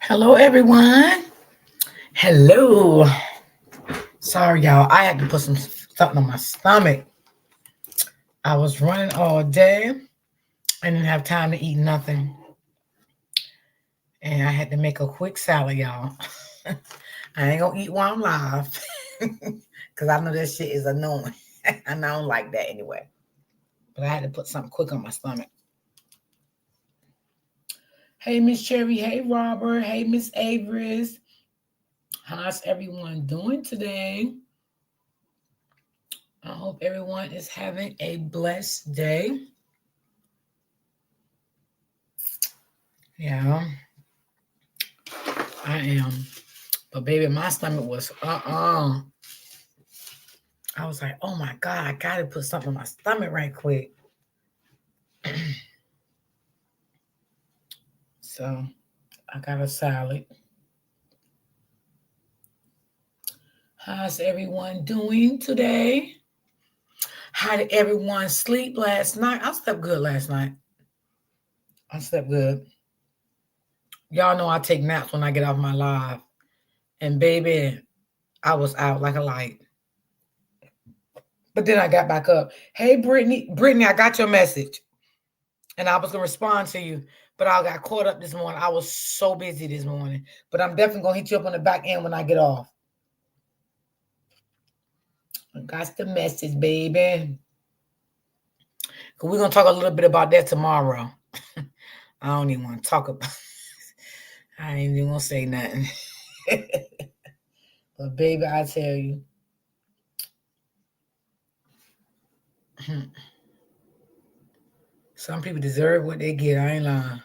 Hello, everyone. Hello. Sorry, y'all. I had to put something on my stomach. I was running all day and didn't have time to eat nothing. And I had to make a quick salad, y'all. I ain't gonna eat while I'm live. Because I know that shit is annoying. And I don't like that anyway. But I had to put something quick on my stomach. Hey, Miss Cherry. Hey, Robert. Hey, Miss Averis. How's everyone doing today? I hope everyone is having a blessed day. Yeah, I am. But baby, my stomach was I was like, oh my God, I gotta put something in my stomach right quick. So I got a salad. How's everyone doing today? How did everyone sleep last night? I slept good last night. I slept good. Y'all know I take naps when I get off my live. And baby, I was out like a light. But then I got back up. Hey, Brittany. Brittany, I got your message. And I was going to respond to you. But I got caught up this morning. I was so busy this morning. But I'm definitely going to hit you up on the back end when I get off. I got the message, baby. We're going to talk a little bit about that tomorrow. I don't even want to talk about it. I ain't even going to say nothing. But baby, I tell you. Some people deserve what they get. I ain't lying.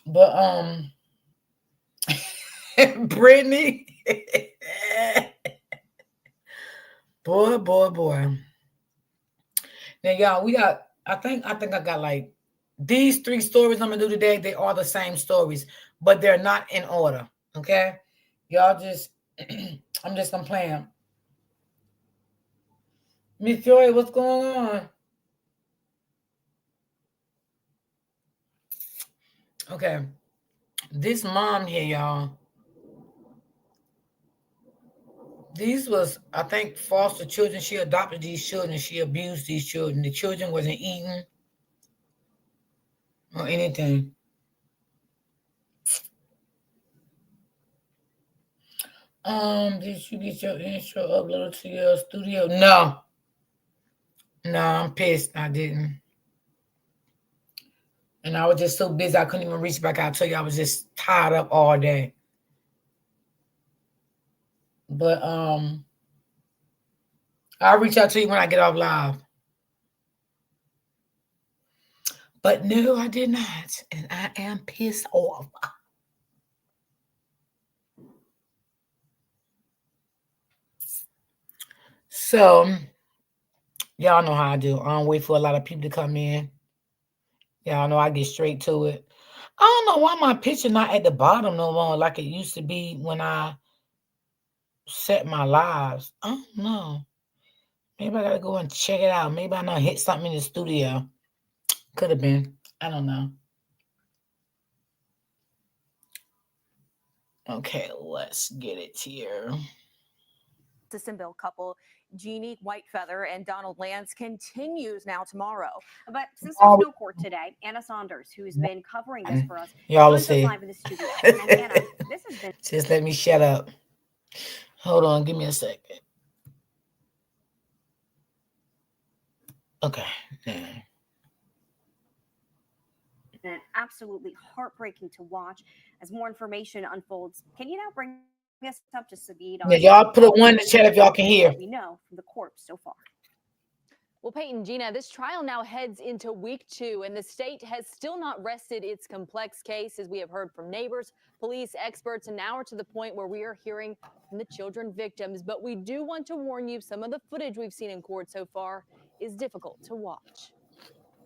But Brittany. boy. Now y'all, I think I got like these 3 stories I'm gonna do today. They are the same stories, but they're not in order. Okay. Y'all just I'm just gonna play them. Miss Joy, what's going on? Okay. This mom here, y'all. These was, I think, foster children. She adopted these children. She abused these children. The children wasn't eating or anything. Did you get your intro uploaded to your studio? No. No, I'm pissed. I didn't. And I was just so busy I couldn't even reach back out to you. I was just tied up all day. But I'll reach out to you when I get off live. But no, I did not. And I am pissed off. So y'all know how I do. I don't wait for a lot of people to come in. Y'all know I get straight to it. I don't know why my picture not at the bottom no more like it used to be when I set my lives. I don't know. Maybe I gotta go and check it out. Maybe I know hit something in the studio. Could have been. I don't know. Okay, let's get it here. Bill couple Jeannie Whitefeather and Donald Lance continues now tomorrow. But since there's no court today, Anna Saunders, who's been covering this for us, y'all joins us live in the studio. And Anna, this has been just let me shut up. Hold on, give me a second. Okay. Absolutely heartbreaking to watch as more information unfolds. Can you now bring us up to speed on y'all put a 1 in the chat if y'all can hear. We know from the corpse so far. Well, Peyton, Gina, this trial now heads into week 2, and the state has still not rested its complex case, as we have heard from neighbors, police, experts, and now we're to the point where we are hearing from the children victims. But we do want to warn you, some of the footage we've seen in court so far is difficult to watch.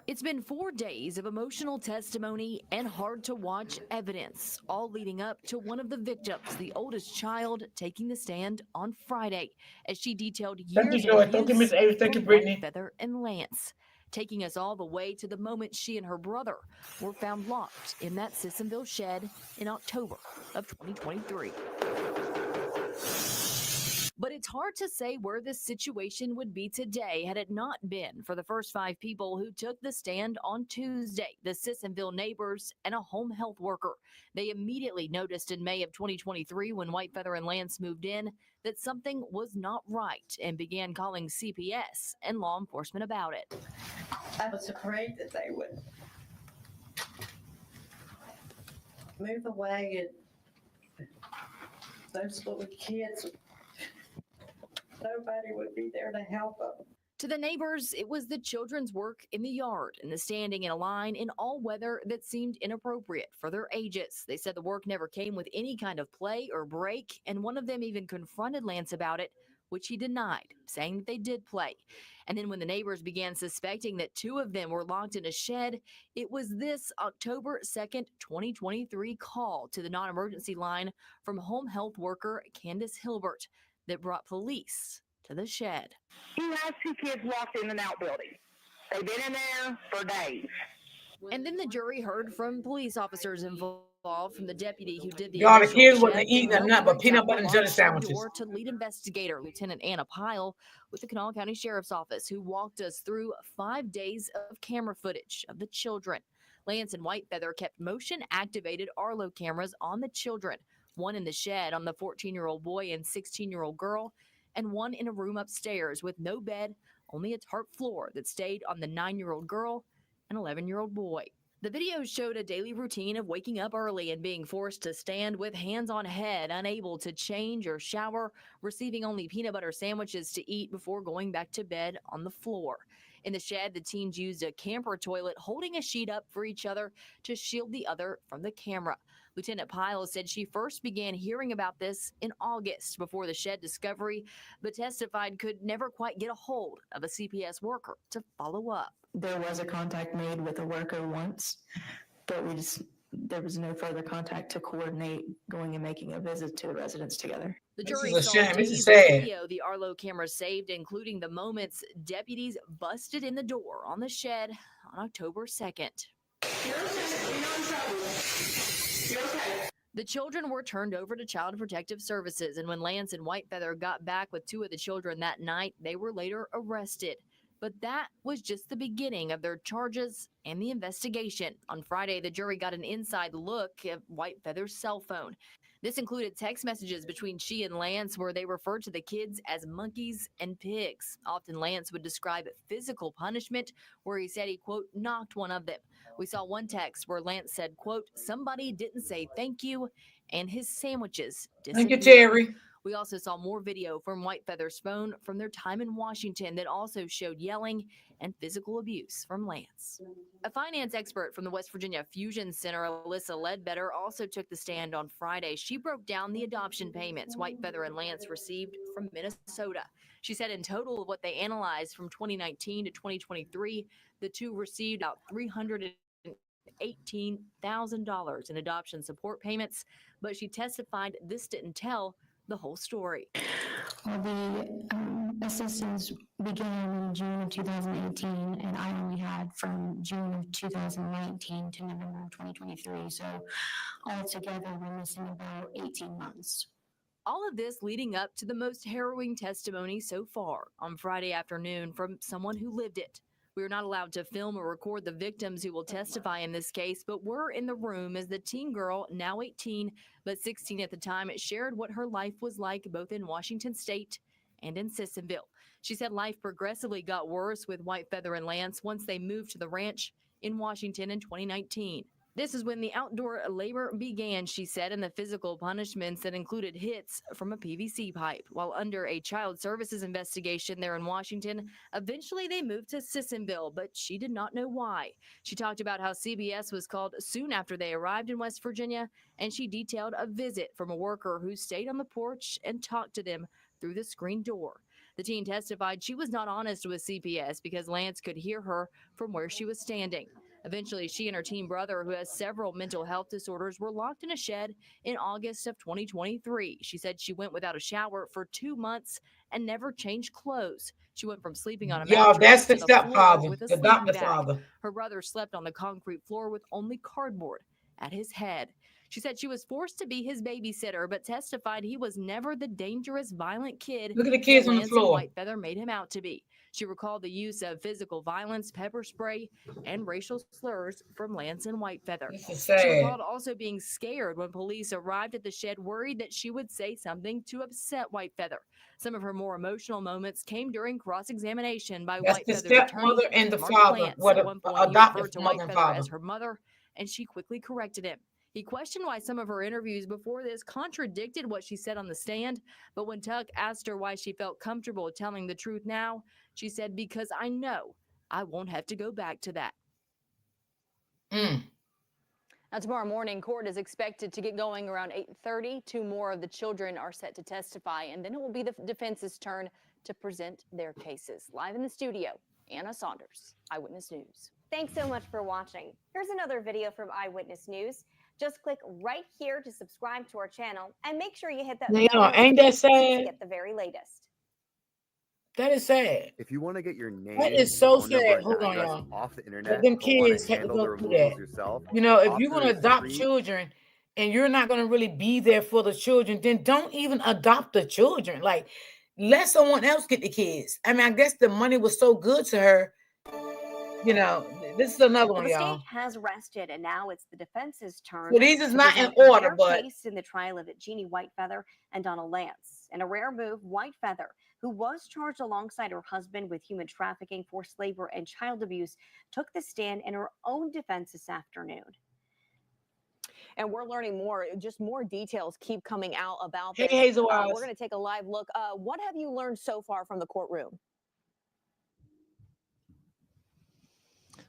It's been 4 days of emotional testimony and hard-to-watch evidence, all leading up to one of the victims, the oldest child, taking the stand on Friday as she detailed years of abuse from Whitefeather and Lance. taking us all the way to the moment she and her brother were found locked in that Sissonville shed in October of 2023. But it's hard to say where this situation would be today had it not been for the first 5 people who took the stand on Tuesday, the Sissonville neighbors and a home health worker. They immediately noticed in May of 2023 when Whitefeather and Lance moved in that something was not right and began calling CPS and law enforcement about it. I was afraid that they would move away and those little kids, nobody would be there to help them. To the neighbors, it was the children's work in the yard and the standing in a line in all weather that seemed inappropriate for their ages. They said the work never came with any kind of play or break, and one of them even confronted Lance about it, which he denied, saying that they did play. And then when the neighbors began suspecting that 2 of them were locked in a shed, it was this October 2nd, 2023 call to the non-emergency line from home health worker Candace Hilbert that brought police to the shed. He has 2 kids locked in an outbuilding. They've been in there for days. And then the jury heard from police officers involved, from the deputy who did the Y'all, the initial kids wasn't check, eating and nothing but went peanut down butter the and jelly large front sandwiches. door to lead investigator Lieutenant Anna Pyle with the Kanawha County Sheriff's Office, who walked us through 5 days of camera footage of the children. Lance and Whitefeather kept motion-activated Arlo cameras on the children, one in the shed on the 14-year-old boy and 16-year-old girl, and one in a room upstairs with no bed, only a tarp floor that stayed on the 9-year-old girl and 11-year-old boy. The video showed a daily routine of waking up early and being forced to stand with hands on head, unable to change or shower, receiving only peanut butter sandwiches to eat before going back to bed on the floor. In the shed, the teens used a camper toilet, holding a sheet up for each other to shield the other from the camera. Lieutenant Pyle said she first began hearing about this in August before the shed discovery, but testified could never quite get a hold of a CPS worker to follow up. There was a contact made with a worker once, but there was no further contact to coordinate going and making a visit to the residence together. The This jury is a saw shame. This days is of sad. video the Arlo camera saved, including the moments deputies busted in the door on the shed on October 2nd. The children were turned over to Child Protective Services, and when Lance and Whitefeather got back with 2 of the children that night, they were later arrested. But that was just the beginning of their charges and the investigation. On Friday, the jury got an inside look at Whitefeather's cell phone. This included text messages between she and Lance where they referred to the kids as monkeys and pigs. Often Lance would describe physical punishment where he said he, quote, knocked one of them. We saw one text where Lance said, quote, somebody didn't say thank you, and his sandwiches Thank you, disappeared. Terry. We also saw more video from Whitefeather's phone from their time in Washington that also showed yelling and physical abuse from Lance. A finance expert from the West Virginia Fusion Center, Alyssa Ledbetter, also took the stand on Friday. She broke down the adoption payments Whitefeather and Lance received from Minnesota. She said in total of what they analyzed from 2019 to 2023, the 2 received about $318,000 in adoption support payments, but she testified this didn't tell the whole story. Well, the assistance began in June of 2018, and I only had from June of 2019 to November of 2023. So altogether, we're missing about 18 months. All of this leading up to the most harrowing testimony so far on Friday afternoon from someone who lived it. We are not allowed to film or record the victims who will testify in this case, but we're in the room as the teen girl, now 18, but 16 at the time, shared what her life was like both in Washington State and in Sissonville. She said life progressively got worse with Whitefeather and Lance once they moved to the ranch in Washington in 2019. This is when the outdoor labor began, she said, and the physical punishments that included hits from a PVC pipe. While under a child services investigation there in Washington, eventually they moved to Sissonville, but she did not know why. She talked about how CBS was called soon after they arrived in West Virginia, and she detailed a visit from a worker who stayed on the porch and talked to them through the screen door. The teen testified she was not honest with CPS because Lance could hear her from where she was standing. Eventually, she and her teen brother, who has several mental health disorders, were locked in a shed in August of 2023. She said she went without a shower for 2 months and never changed clothes. She went from sleeping on a Y'all, that's mattress the to the floor stepfather, with a the sleeping adopted bag. father. Her brother slept on the concrete floor with only cardboard at his head. She said she was forced to be his babysitter, but testified he was never the dangerous, violent kid Look at the that kids on the Lance and floor. Whitefeather made him out to be. She recalled the use of physical violence, pepper spray, and racial slurs from Lance and Whitefeather. This is She sad. recalled also being scared when police arrived at the shed, worried that she would say something to upset Whitefeather. Some of her more emotional moments came during cross-examination by That's the Whitefeather's attorney, stepmother and the Mark father. Lance. What At a one point, he adopted referred to mother and Whitefeather father. as her mother, and she quickly corrected him. He questioned why some of her interviews before this contradicted what she said on the stand, but when Tuck asked her why she felt comfortable telling the truth now, she said, "Because I know I won't have to go back to that." Now, tomorrow morning, court is expected to get going around 8:30. 2 more of the children are set to testify, and then it will be the defense's turn to present their cases. Live in the studio, Anna Saunders, Eyewitness News. Thanks so much for watching. Here's another video from Eyewitness News. Just click right here to subscribe to our channel and make sure you hit that Now, bell y'all, ain't that notification to sad? get the very latest. That is sad. If you want to get your name, That is so phone number, sad. and Hold on, address y'all. off the Let internet, them but want kids to have to handle the go through removals that. yourself, You know, if you're Opter going to is adopt free. children and you're not going to really be there for the children, then don't even adopt the children. Like, let someone else get the kids. I mean, I guess the money was so good to her. You know, this is another Well, one, the y'all. state has rested, and now it's the defense's turn. So these is to not in present order, their but case in the trial of Jeannie Whitefeather and Donald Lance. In a rare move, Whitefeather, who was charged alongside her husband with human trafficking, forced labor, and child abuse, took the stand in her own defense this afternoon. And we're learning more, just more details keep coming out about hey, this. Hazel We're Eyes. going to take a live look. What have you learned so far from the courtroom?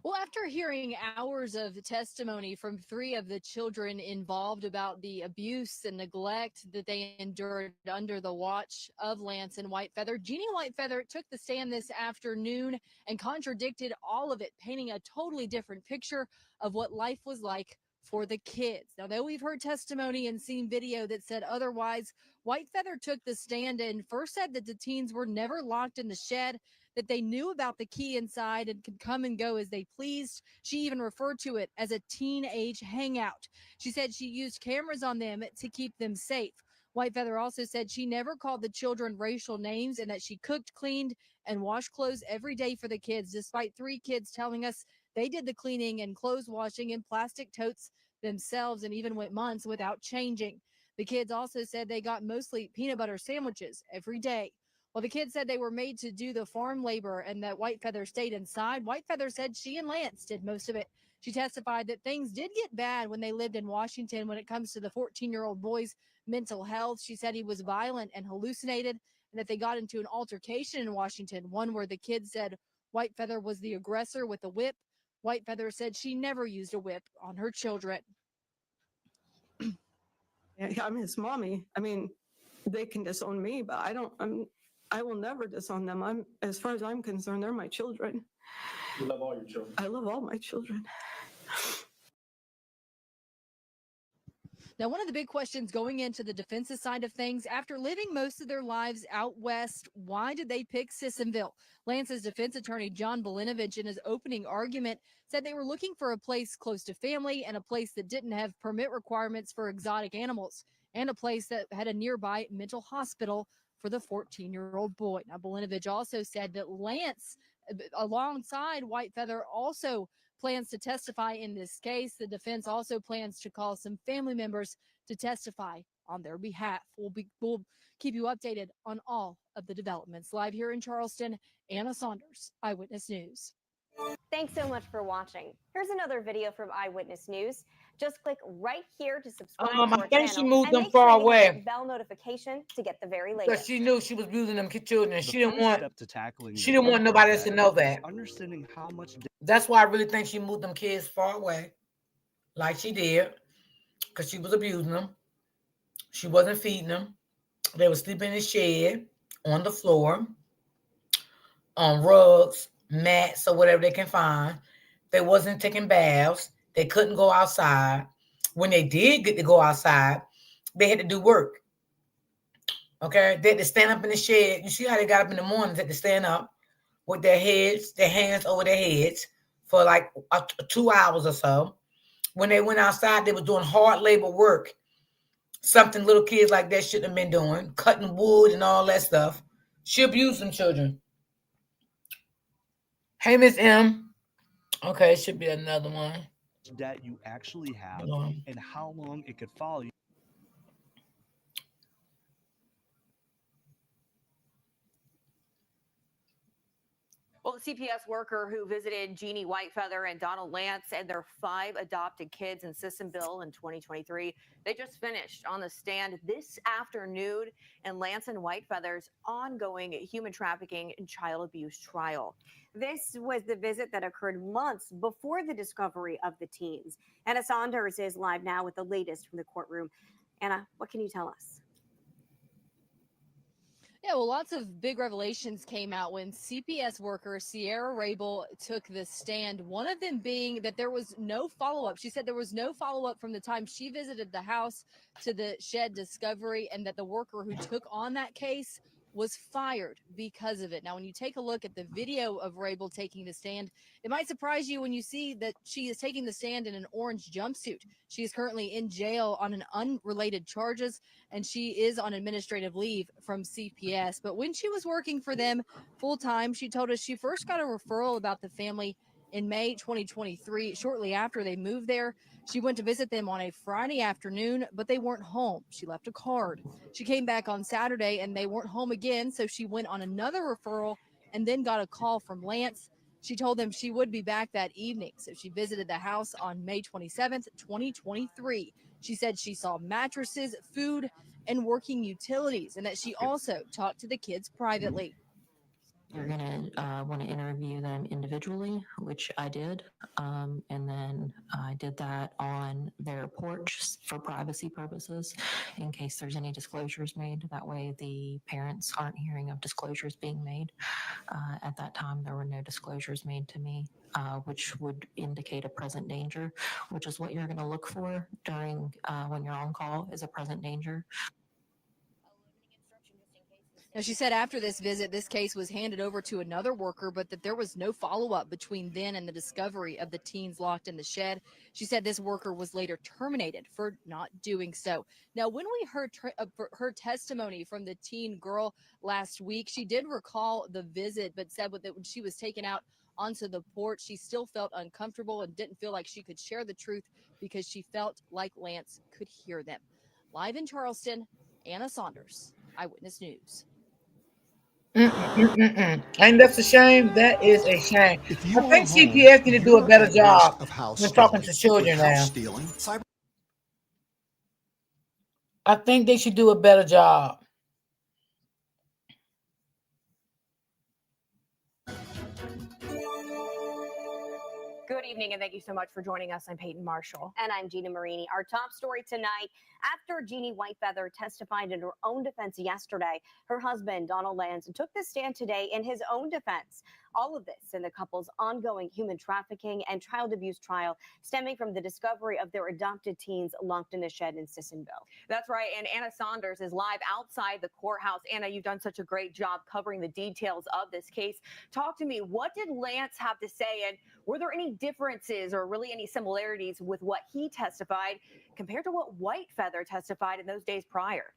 Well, after hearing hours of testimony from 3 of the children involved about the abuse and neglect that they endured under the watch of Lance and Whitefeather, Jeannie Whitefeather took the stand this afternoon and contradicted all of it, painting a totally different picture of what life was like for the kids. Now, though we've heard testimony and seen video that said otherwise, Whitefeather took the stand and first said that the teens were never locked in the shed, that they knew about the key inside and could come and go as they pleased. She even referred to it as a teenage hangout. She said she used cameras on them to keep them safe. Whitefeather also said she never called the children racial names and that she cooked, cleaned, and washed clothes every day for the kids, despite 3 kids telling us they did the cleaning and clothes washing in plastic totes themselves and even went months without changing. The kids also said they got mostly peanut butter sandwiches every day. Well, the kids said they were made to do the farm labor and that Whitefeather stayed inside. Whitefeather said she and Lance did most of it. She testified that things did get bad when they lived in Washington when it comes to the 14-year-old boy's mental health. She said he was violent and hallucinated and that they got into an altercation in Washington, one where the kids said Whitefeather was the aggressor with a whip. Whitefeather said she never used a whip on her children. Yeah, I'm his mommy. I mean, they can disown me, but I will never disown them. As far as I'm concerned, they're my children. You love all your children. I love all my children. Now, one of the big questions going into the defense's side of things, after living most of their lives out west, why did they pick Sissonville? Lance's defense attorney, John Belinovich, in his opening argument, said they were looking for a place close to family and a place that didn't have permit requirements for exotic animals and a place that had a nearby mental hospital for the 14-year-old boy. Now, Belinovich also said that Lance, alongside Whitefeather, also plans to testify in this case. The defense also plans to call some family members to testify on their behalf. We'll keep you updated on all of the developments. Live here in Charleston, Anna Saunders, Eyewitness News. Thanks so much for watching. Here's another video from Eyewitness News. Just click right here to subscribe to our I think she channel moved and them make far sure you hit away that bell notification to get the very because latest. she knew she was abusing them children. The She didn't first want. step to tackling She the didn't want root nobody of else to that know is that. understanding how much That's why I really think she moved them kids far away, like she did, because she was abusing them. She wasn't feeding them. They were sleeping in the shed, on the floor, on rugs, mats, or whatever they can find. They wasn't taking baths. They couldn't go outside. When they did get to go outside, they had to do work. Okay, they had to stand up in the shed. You see how they got up in the morning? They had to stand up with their hands over their heads for like 2 hours or so. When they went outside, they were doing hard labor work, something little kids like that shouldn't have been doing, cutting wood and all that stuff. She abused them children. Hey, Miss M. Okay, it should be another one. Debt you actually have and how long it could follow you. Well, the CPS worker who visited Jeannie Whitefeather and Donald Lance and their 5 adopted kids in Sissonville in 2023, they just finished on the stand this afternoon in Lance and Whitefeather's ongoing human trafficking and child abuse trial. This was the visit that occurred months before the discovery of the teens. Anna Saunders is live now with the latest from the courtroom. Anna, what can you tell us? Yeah, well, lots of big revelations came out when CPS worker Sierra Rabel took the stand. One of them being that there was no follow-up. She said there was no follow-up from the time she visited the house to the shed discovery, and that the worker who took on that case was fired because of it. Now, when you take a look at the video of Rabel taking the stand, it might surprise you when you see that she is taking the stand in an orange jumpsuit. She is currently in jail on an unrelated charges, and she is on administrative leave from CPS. But when she was working for them full time, she told us she first got a referral about the family in May 2023. Shortly after they moved there, she went to visit them on a Friday afternoon, but they weren't home. She left a card. She came back on Saturday and they weren't home again, so she went on another referral and then got a call from Lance. She told them she would be back that evening, so she visited the house on May 27th, 2023. She said she saw mattresses, food, and working utilities, and that she also talked to the kids privately. You're going to want to interview them individually, which I did. And then I did that on their porch for privacy purposes in case there's any disclosures made. That way the parents aren't hearing of disclosures being made. At that time, there were no disclosures made to me, which would indicate a present danger, which is what you're going to look for during when you're on call, is a present danger. Now, she said after this visit, this case was handed over to another worker, but that there was no follow-up between then and the discovery of the teens locked in the shed. She said this worker was later terminated for not doing so. Now, when we heard her testimony from the teen girl last week, she did recall the visit, but said that when she was taken out onto the porch, she still felt uncomfortable and didn't feel like she could share the truth because she felt like Lance could hear them. Live in Charleston, Anna Saunders, Eyewitness News. And that's a shame. That is a shame. I think CPS need to do a better job when talking to children now. I think they should do a better job. Good evening, and thank you so much for joining us. I'm Peyton Marshall. And I'm Gina Marini. Our top story tonight, after Jeannie Whitefeather testified in her own defense yesterday, her husband, Donald Lance, took the stand today in his own defense. All of this in the couple's ongoing human trafficking and child abuse trial stemming from the discovery of their adopted teens locked in a shed in Sissonville. That's right, and Anna Saunders is live outside the courthouse. Anna, you've done such a great job covering the details of this case. Talk to me, what did Lance have to say, and were there any differences or really any similarities with what he testified compared to what Whitefeather testified in those days prior?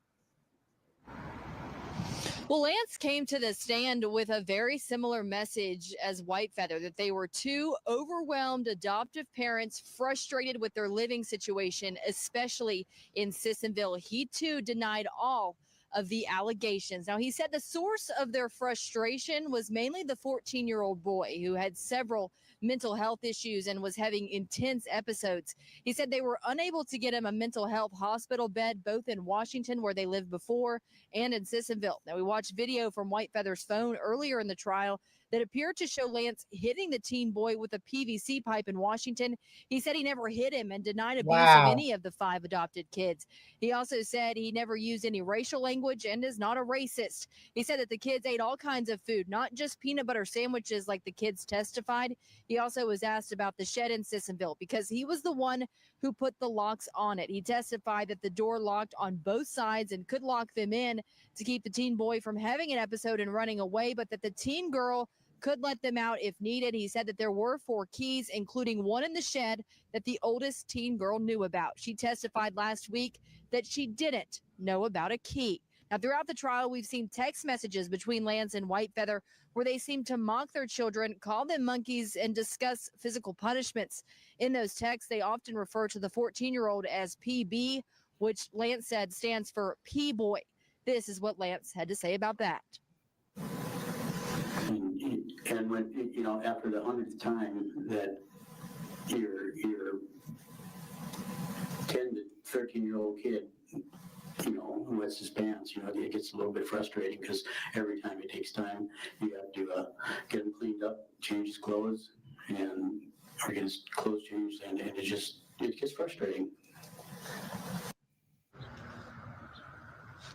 Well, Lance came to the stand with a very similar message as Whitefeather, that they were two overwhelmed adoptive parents frustrated with their living situation, especially in Sissonville. He too denied all of the allegations. Now, he said the source of their frustration was mainly the 14-year-old boy who had several mental health issues and was having intense episodes. He said they were unable to get him a mental health hospital bed, both in Washington, where they lived before, and in Sissonville. Now, we watched video from Whitefeather's phone earlier in the trial that appeared to show Lance hitting the teen boy with a PVC pipe in Washington. He said he never hit him and denied abuse of Wow. any of the 5 adopted kids. He also said he never used any racial language and is not a racist. He said that the kids ate all kinds of food, not just peanut butter sandwiches like the kids testified. He also was asked about the shed in Sissonville because he was the one who put the locks on it. He testified that the door locked on both sides and could lock them in to keep the teen boy from having an episode and running away, but that the teen girl could let them out if needed. He said that there were 4 keys, including one in the shed that the oldest teen girl knew about. She testified last week that she didn't know about a key. Now, throughout the trial, we've seen text messages between Lance and Whitefeather where they seem to mock their children, call them monkeys, and discuss physical punishments. In those texts, they often refer to the 14-year-old as PB, which Lance said stands for P-boy. This is what Lance had to say about that. And when, you know, after the 100th time that your 10 to 13-year-old kid, you know, who wets his pants, you know, it gets a little bit frustrating because every time it takes time, you have to get him cleaned up, change his clothes, or get his clothes changed, and it gets frustrating.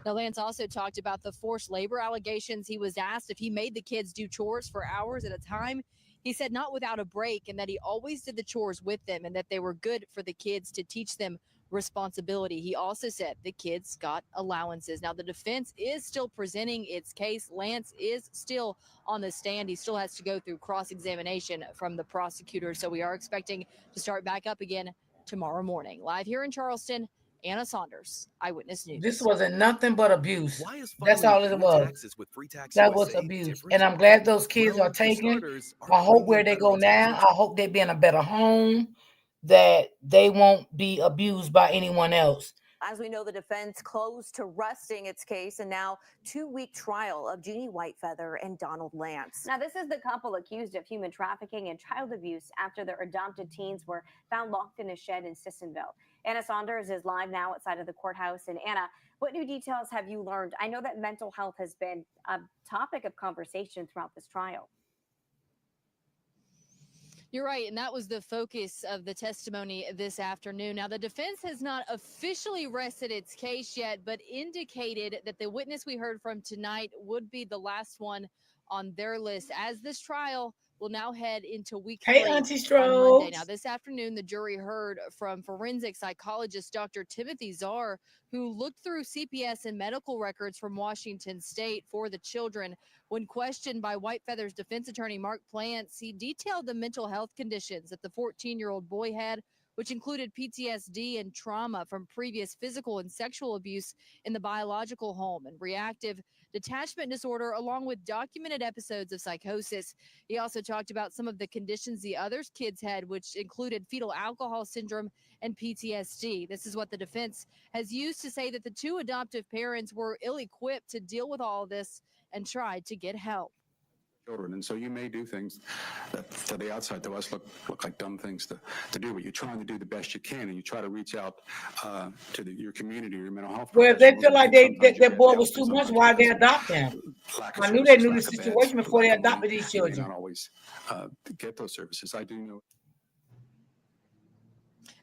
Now, Lance also talked about the forced labor allegations. He was asked if he made the kids do chores for hours at a time. He said not without a break, and that he always did the chores with them and that they were good for the kids to teach them responsibility. He also said the kids got allowances. Now, the defense is still presenting its case. Lance is still on the stand. He still has to go through cross-examination from the prosecutor. So we are expecting to start back up again tomorrow morning. Live here in Charleston, Anna Saunders, Eyewitness News. This wasn't nothing but abuse. Why is That's filing all it full was. taxes with Free Tax That USA was abuse. different? And I'm glad those kids Well, are for taken. starters, our I hope where premium they go veterans now, agents- I hope they be in a better home, that they won't be abused by anyone else. As we know, the defense close to resting its case and now 2-week trial of Jeannie Whitefeather and Donald Lance. Now, this is the couple accused of human trafficking and child abuse after their adopted teens were found locked in a shed in Sissonville. Anna Saunders is live now outside of the courthouse. And Anna, what new details have you learned? I know that mental health has been a topic of conversation throughout this trial. You're right, and that was the focus of the testimony this afternoon. Now, the defense has not officially rested its case yet, but indicated that the witness we heard from tonight would be the last one on their list, as this trial will now head into week 3 Hey, Auntie on Monday. Strokes. Now, this afternoon, the jury heard from forensic psychologist Dr. Timothy Czar, who looked through CPS and medical records from Washington State for the children. When questioned by Whitefeather's defense attorney, Mark Plants, he detailed the mental health conditions that the 14-year-old boy had, which included PTSD and trauma from previous physical and sexual abuse in the biological home and reactive detachment disorder, along with documented episodes of psychosis. He also talked about some of the conditions the other kids had, which included fetal alcohol syndrome and PTSD. This is what the defense has used to say that the 2 adoptive parents were ill-equipped to deal with all of this and tried to get help. Children. And so you may do things that to the outside to us look like dumb things to do, but you're trying to do the best you can, and you try to reach out to your community, your mental health. Well, if they feel like professionals, their boy and was too sometimes much, why they because of adopt him? lack of I knew they services, knew the lack of beds, situation before they lack of adopted money, these you may children. not always get those services. I do know.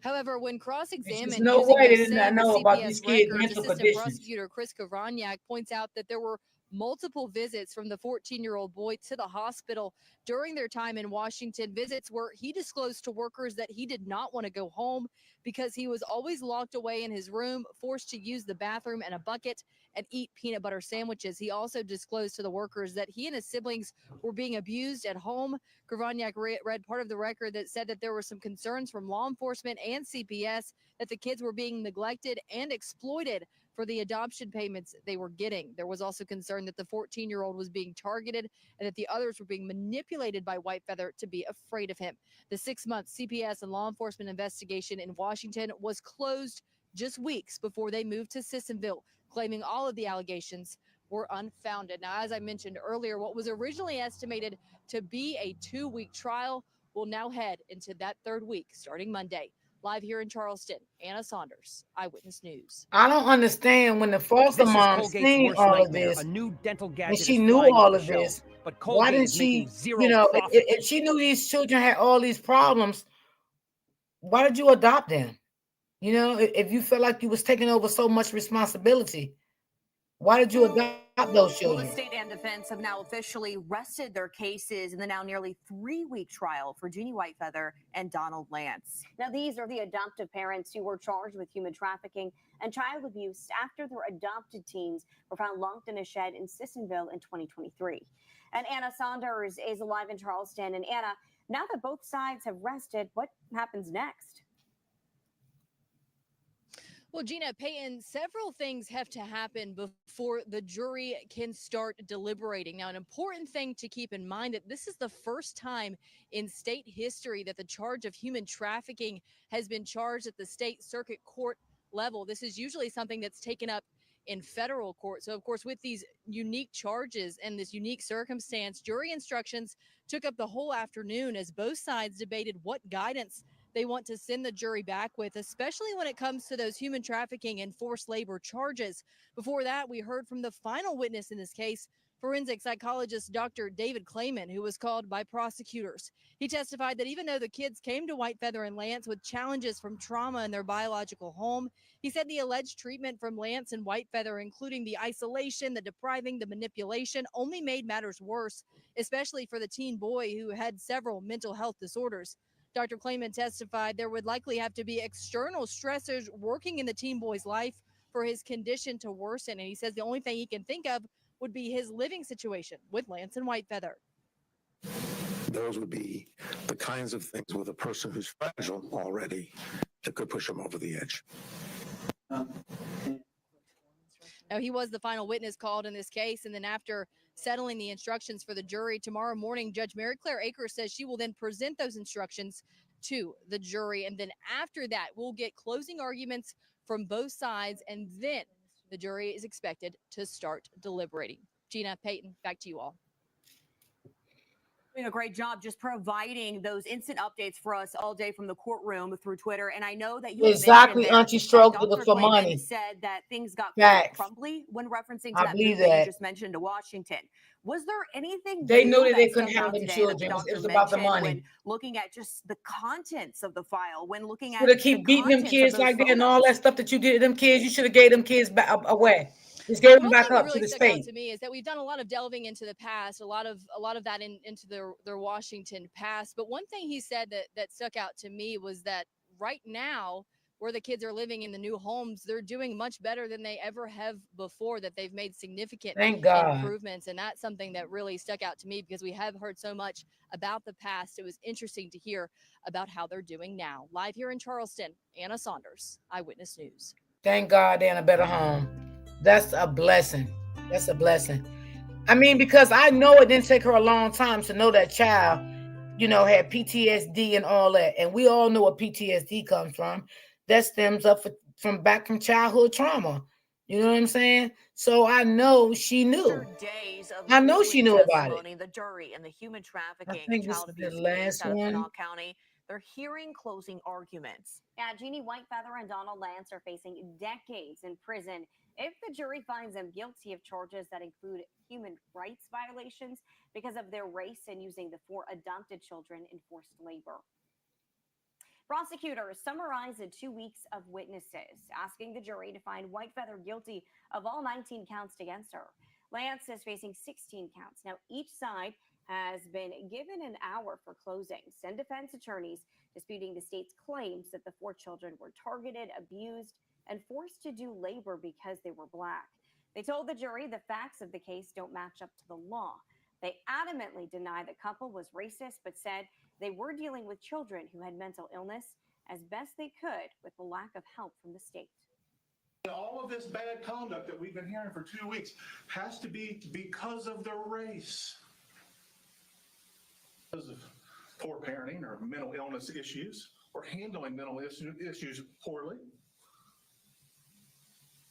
However, when cross-examined, There's no using way they those did not same know about CPS these kids' records, mental Assistant conditions. Prosecutor Chris Kavranyak points out that there were multiple visits from the 14-year-old boy to the hospital during their time in Washington, visits where he disclosed to workers that he did not want to go home because he was always locked away in his room, forced to use the bathroom and a bucket and eat peanut butter sandwiches. He also disclosed to the workers that he and his siblings were being abused at home. Kavranyak read part of the record that said that there were some concerns from law enforcement and CPS that the kids were being neglected and exploited for the adoption payments they were getting. There was also concern that the 14-year-old was being targeted and that the others were being manipulated by Whitefeather to be afraid of him. The 6-month CPS and law enforcement investigation in Washington was closed just weeks before they moved to Sissonville, claiming all of the allegations were unfounded. Now, as I mentioned earlier, what was originally estimated to be a 2-week trial will now head into that 3rd week starting Monday. Live here in Charleston, Anna Saunders, Eyewitness News. I don't understand when the foster This is mom Colgate's seen worst all of nightmare. this A new dental and gadget she is knew flying off all the of this. shelves, but Why Colgate didn't is she, making zero you know, profit. if she knew these children had all these problems, why did you adopt them? You know, if you felt like you was taking over so much responsibility, why did you adopt those Well, children? the state and defense have now officially rested their cases in the now nearly 3-week trial for Jeannie Whitefeather and Donald Lance. Now, these are the adoptive parents who were charged with human trafficking and child abuse after their adopted teens were found locked in a shed in Sissonville in 2023. And Anna Saunders is live in Charleston. And Anna, now that both sides have rested, what happens next? Well, Gina, Peyton, several things have to happen before the jury can start deliberating. Now, an important thing to keep in mind that this is the first time in state history that the charge of human trafficking has been charged at the state circuit court level. This is usually something that's taken up in federal court. So, of course, with these unique charges and this unique circumstance, jury instructions took up the whole afternoon as both sides debated what guidance they want to send the jury back with, especially when it comes to those human trafficking and forced labor charges. Before that, we heard from the final witness in this case, forensic psychologist Dr. David Clayman, who was called by prosecutors. He testified that even though the kids came to Whitefeather and Lance with challenges from trauma in their biological home, he said the alleged treatment from Lance and Whitefeather, including the isolation, the depriving, the manipulation, only made matters worse, especially for the teen boy who had several mental health disorders. Dr. Clayman testified there would likely have to be external stressors working in the teen boy's life for his condition to worsen. And he says the only thing he can think of would be his living situation with Lance and Whitefeather. Those would be the kinds of things with a person who's fragile already that could push them over the edge. Now, he was the final witness called in this case. And then after settling the instructions for the jury tomorrow morning, Judge Mary Claire Akers says she will then present those instructions to the jury. And then after that, we'll get closing arguments from both sides. And then the jury is expected to start deliberating. Gina, Peyton, back to you all. Doing a great job just providing those instant updates for us all day from the courtroom through Twitter. And I know that you Exactly, mentioned Auntie Stroke, it was Dr. for Clayman money. said that things got Facts. crumbly when referencing to I that believe move that you that. just mentioned to Washington. Was there anything They new knew that they stuck couldn't have out them today children. that the It was doctor about the mentioned money. when looking at just the contents of the file, when looking You at should have keep the beating them contents kids of those like that and all photos? that stuff that you did to them kids. You should have gave them kids back away. Just gave them One back thing that up to really the stuck out state. to me is that we've done a lot of delving into the past, a lot of that into their Washington past. But one thing he said that stuck out to me was that right now, where the kids are living in the new homes, they're doing much better than they ever have before, that they've made significant Thank God. improvements. And that's something that really stuck out to me because we have heard so much about the past. It was interesting to hear about how they're doing now. Live here in Charleston, Anna Saunders, Eyewitness News. Thank God they're in a better home. That's a blessing. That's a blessing. I mean, because I know it didn't take her a long time to know that child, you know, had PTSD and all that. And we all know what PTSD comes from. That stems up from childhood trauma. You know what I'm saying? So I know she knew. Days of I know she grueling knew about it. testimony, the jury and the human trafficking think and this child is the abuse last case out of one. Kanawha County. They're hearing closing arguments. Yeah, Jeannie Whitefeather and Donald Lance are facing decades in prison if the jury finds them guilty of charges that include human rights violations because of their race and using the 4 adopted children in forced labor. Prosecutors summarized 2 weeks of witnesses, asking the jury to find Whitefeather guilty of all 19 counts against her. Lance is facing 16 counts. Now, each side has been given an hour for closings, and defense attorneys disputing the state's claims that the 4 children were targeted, abused, and forced to do labor because they were Black. They told the jury the facts of the case don't match up to the law. They adamantly deny the couple was racist, but said they were dealing with children who had mental illness as best they could with the lack of help from the state. All of this bad conduct that we've been hearing for 2 weeks has to be because of their race. Because of poor parenting or mental illness issues or handling mental issues poorly.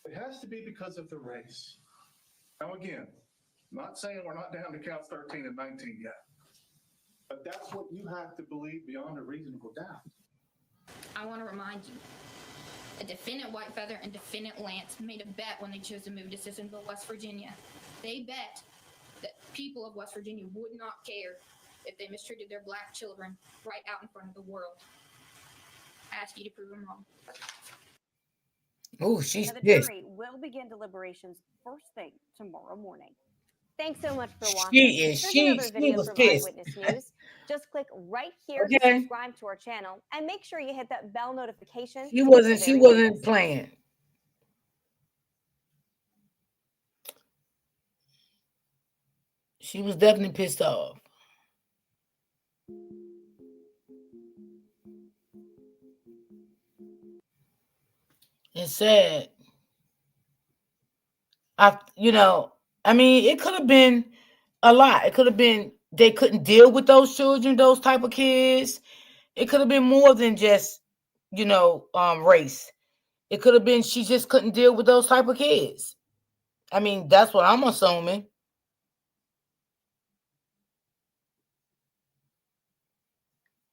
It has to be because of the race. Now again, not saying we're not down to counts 13 and 19 yet, but that's what you have to believe beyond a reasonable doubt. I want to remind you that Defendant Whitefeather and Defendant Lance made a bet when they chose to move to Sissonville, West Virginia. They bet that people of West Virginia would not care if they mistreated their black children right out in front of the world. I ask you to prove them wrong. Oh, she's Now, the pissed. jury will begin deliberations first thing tomorrow morning. Thanks so much for She watching. is. There's She another video was from pissed. Eyewitness News. Just click right here to Okay. subscribe to our channel and make sure you hit that bell notification. She so wasn't. the She very wasn't latest. playing. She was definitely pissed off. It's sad. I mean, it could have been a lot. It could have been they couldn't deal with those children, those type of kids. It could have been more than just, race. It could have been she just couldn't deal with those type of kids. I mean, that's what I'm assuming.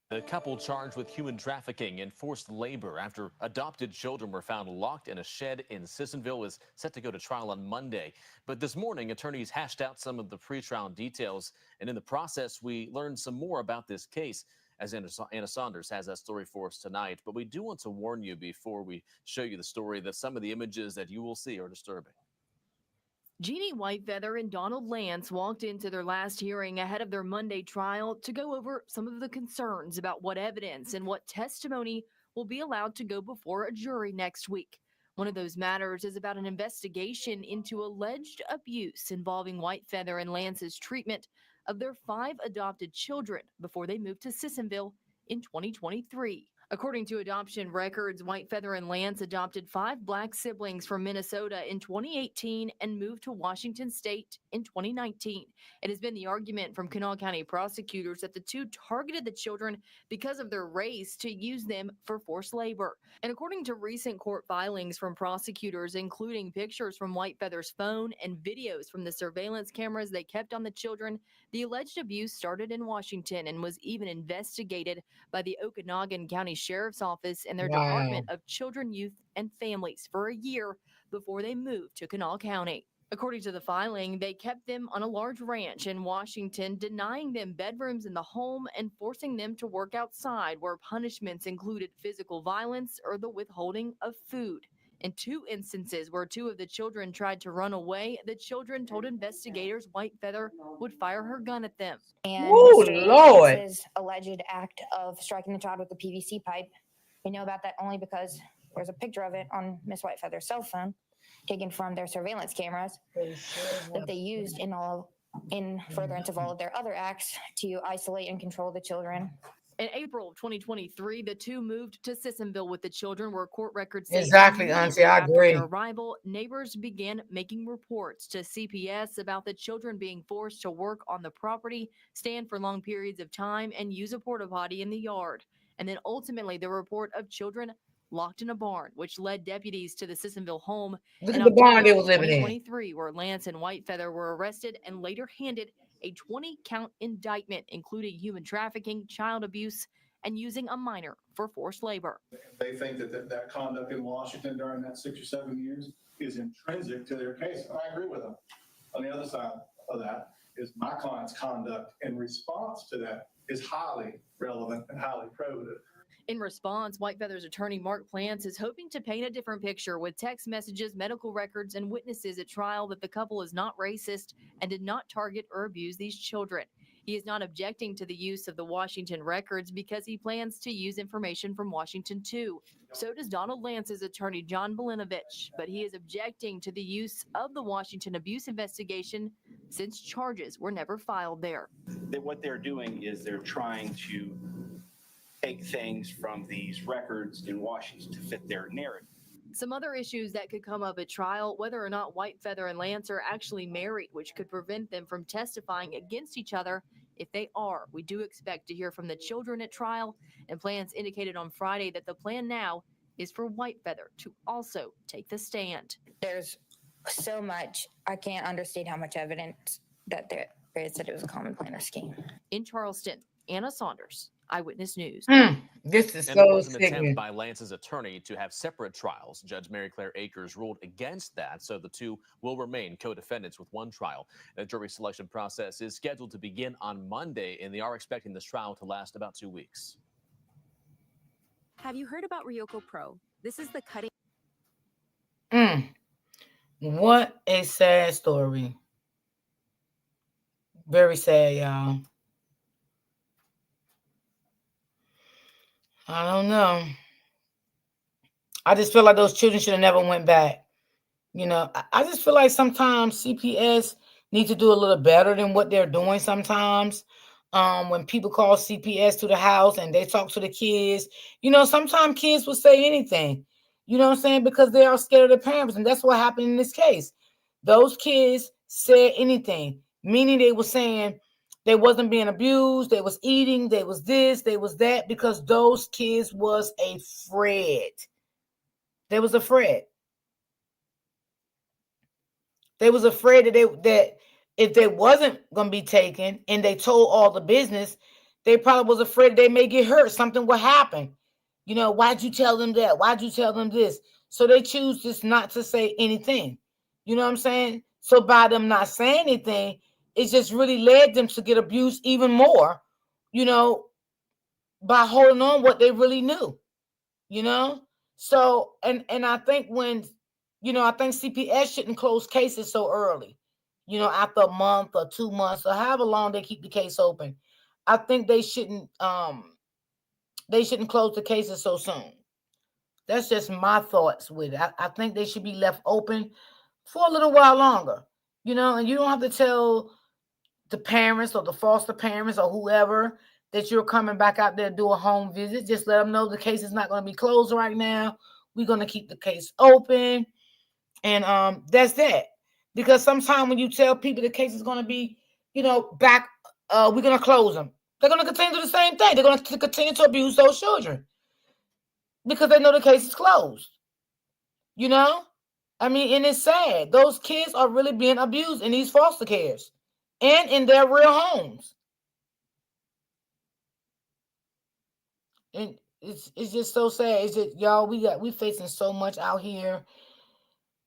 The couple charged with human trafficking and forced labor after adopted children were found locked in a shed in Sissonville is set to go to trial on Monday. But this morning, attorneys hashed out some of the pretrial details, and in the process, we learned some more about this case, as Anna Saunders has that story for us tonight. But we do want to warn you before we show you the story that some of the images that you will see are disturbing. Jeannie Whitefeather and Donald Lance walked into their last hearing ahead of their Monday trial to go over some of the concerns about what evidence and what testimony will be allowed to go before a jury next week. One of those matters is about an investigation into alleged abuse involving Whitefeather and Lance's treatment of their 5 adopted children before they moved to Sissonville in 2023. According to adoption records, Whitefeather and Lance adopted 5 black siblings from Minnesota in 2018 and moved to Washington State in 2019. It has been the argument from Kanawha County prosecutors that the two targeted the children because of their race to use them for forced labor. And according to recent court filings from prosecutors, including pictures from Whitefeather's phone and videos from the surveillance cameras they kept on the children, the alleged abuse started in Washington and was even investigated by the Okanogan County Sheriff's Office and their Wow. Department of Children, Youth, and Families for a year before they moved to Kanawha County. According to the filing, they kept them on a large ranch in Washington, denying them bedrooms in the home and forcing them to work outside, where punishments included physical violence or the withholding of food. In 2 instances where 2 of the children tried to run away, the children told investigators Whitefeather would fire her gun at them. And Ooh, Mr. Lord. Lance's alleged act of striking the child with a PVC pipe. We know about that only because there's a picture of it on Miss Whitefeather's cell phone, taken from their surveillance cameras that they used in furtherance of all of their other acts to isolate and control the children. In April of 2023, the two moved to Sissonville with the children, where court records say Exactly, immediately Auntie, I after agree. their arrival, neighbors began making reports to CPS about the children being forced to work on the property, stand for long periods of time, and use a porta potty in the yard. And then ultimately, the report of children locked in a barn, which led deputies to the Sissonville home Look in at the barn they October was living in. 2023, where Lance and Whitefeather were arrested and later handed a 20-count indictment, including human trafficking, child abuse, and using a minor for forced labor. They think that conduct in Washington during that 6 or 7 years is intrinsic to their case. And I agree with them. On the other side of that is my client's conduct in response to that is highly relevant and highly probative. In response, Whitefeather's attorney Mark Plants is hoping to paint a different picture with text messages, medical records, and witnesses at trial that the couple is not racist and did not target or abuse these children. He is not objecting to the use of the Washington records because he plans to use information from Washington too. So does Donald Lance's attorney John Belinovich, but he is objecting to the use of the Washington abuse investigation since charges were never filed there. What they're doing is they're trying to take things from these records in Washington to fit their narrative. Some other issues that could come up at trial, whether or not Whitefeather and Lance are actually married, which could prevent them from testifying against each other if they are. We do expect to hear from the children at trial, and Plants indicated on Friday that the plan now is for Whitefeather to also take the stand. There's so much, I can't understate how much evidence that there is that it was a common plan or scheme. In Charleston, Anna Saunders, Eyewitness News. This is And there so was an attempt sickening. by Lance's attorney to have separate trials. Judge Mary Claire Akers ruled against that, so the two will remain co-defendants with one trial. The jury selection process is scheduled to begin on Monday, and they are expecting this trial to last about 2 weeks. Have you heard about Ryoko Pro? This is the cutting. What a sad story. Very sad, y'all. I don't know. I just feel like those children should have never went back. You know, I just feel like sometimes CPS need to do a little better than what they're doing sometimes. When people call CPS to the house and they talk to the kids, you know, sometimes kids will say anything, you know what I'm saying, because they are scared of their parents. And that's what happened in this case. Those kids said anything, meaning they were saying they wasn't being abused, they was eating, they was this, they was that, because those kids was afraid. They was afraid. They was afraid that if they wasn't going to be taken and they told all the business, they probably was afraid they may get hurt. Something will happen. You know, why'd you tell them that? Why'd you tell them this? So they choose just not to say anything. You know what I'm saying? So by them not saying anything, it just really led them to get abused even more, you know, by holding on what they really knew, you know? So, and I think when, you know, I think CPS shouldn't close cases so early, you know, after a month or 2 months or however long they keep the case open. I think they shouldn't close the cases so soon. That's just my thoughts with it. I think they should be left open for a little while longer, you know, and you don't have to tell the parents or the foster parents or whoever that you're coming back out there to do a home visit. Just let them know the case is not going to be closed right now. We're going to keep the case open. And that's that. Because sometimes when you tell people the case is going to be, you know, back, we're going to close them, they're going to continue to do the same thing. They're going to continue to abuse those children because they know the case is closed. You know? I mean, and it's sad. Those kids are really being abused in these foster cares and in their real homes. And it's just so sad. It's just, y'all, we facing so much out here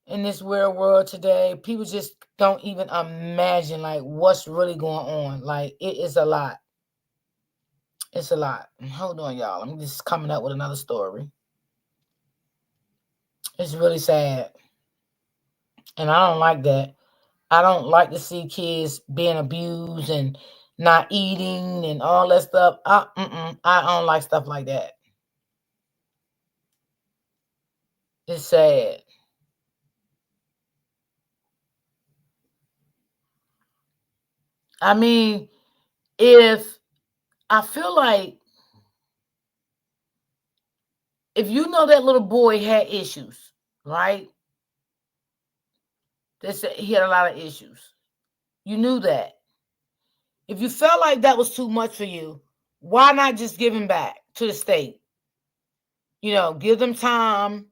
in this weird world today. People just don't even imagine like what's really going on. Like, it is a lot. It's a lot. Hold on, y'all. I'm just coming up with another story. It's really sad. And I don't like that. I don't like to see kids being abused and not eating and all that stuff. I don't like stuff like that. It's sad. I mean, I feel like if you know that little boy had issues, right? They said he had a lot of issues. You knew that. If you felt like that was too much for you, why not just give him back to the state? You know, give them time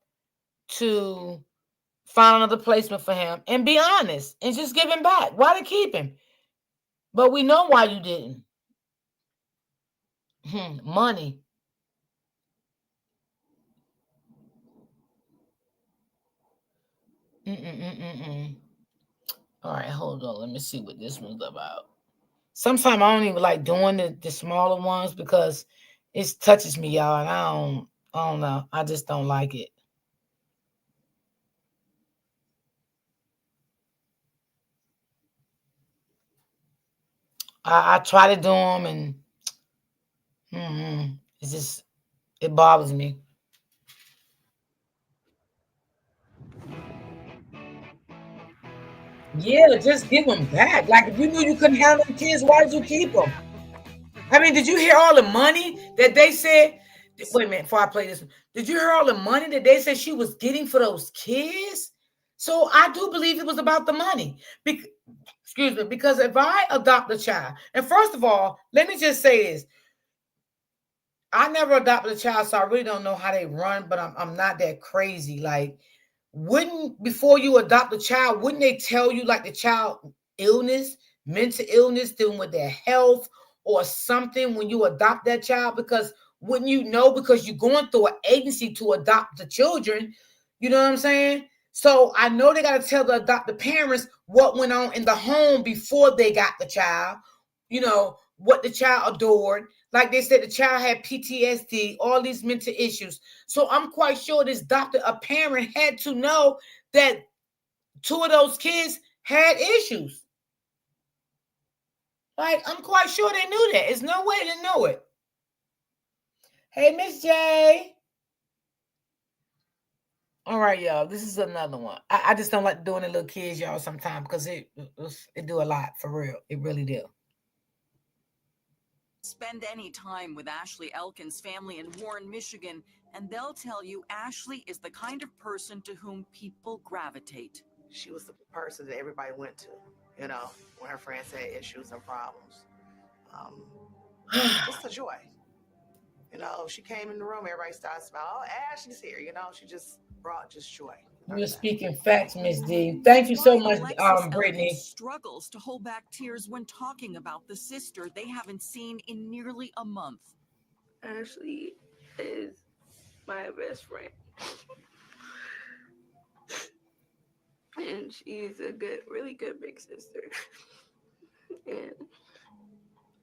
to find another placement for him and be honest and just give him back. Why to keep him? But we know why you didn't. Money. All right, hold on. Let me see what this one's about. Sometimes I don't even like doing the smaller ones because it touches me, y'all. And I don't know. I just don't like it. I try to do them and it's just, it bothers me. Yeah, just give them back. Like, if you knew you couldn't handle them kids, why did you keep them? I mean, did you hear all the money that they said? Wait a minute, before I play this one. Did you hear all the money that they said she was getting for those kids? So I do believe it was about the money. Excuse me, because if I adopt a child, and first of all, let me just say this. I never adopted a child, so I really don't know how they run, but I'm not that crazy. Like, before you adopt a child, wouldn't they tell you like the child illness, mental illness, dealing with their health or something when you adopt that child? Because wouldn't you know because you're going through an agency to adopt the children? You know what I'm saying? So I know they got to tell the adopted parents what went on in the home before they got the child, you know, what the child adored. Like they said, the child had PTSD, all these mental issues. So I'm quite sure this doctor, a parent, had to know that 2 of those kids had issues. Like, I'm quite sure they knew that. There's no way to know it. Hey, Miss J. All right, y'all. This is another one. I just don't like doing the little kids, y'all, sometimes because it do a lot, for real. It really do. Spend any time with Ashley Elkin's family in Warren, Michigan, and they'll tell you Ashley is the kind of person to whom people gravitate. She was the person that everybody went to, you know, when her friends had issues and problems. Just a joy. You know, she came in the room, everybody started smiling. Oh, Ashley's here. You know, she just brought just joy. You're speaking facts, Miss D. Thank you so much, Brittany. Struggles to hold back tears when talking about the sister they haven't seen in nearly a month. Ashley is my best friend. And she's a really good big sister. And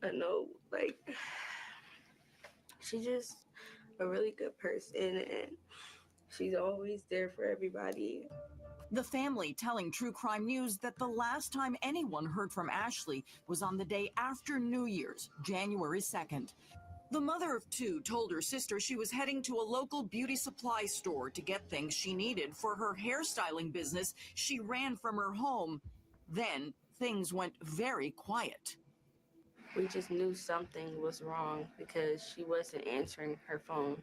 I know, like, she's just a really good person, and she's always there for everybody. The family telling True Crime News that the last time anyone heard from Ashley was on the day after New Year's, January 2nd. The mother of 2 told her sister she was heading to a local beauty supply store to get things she needed for her hairstyling business she ran from her home. Then things went very quiet. We just knew something was wrong because she wasn't answering her phone.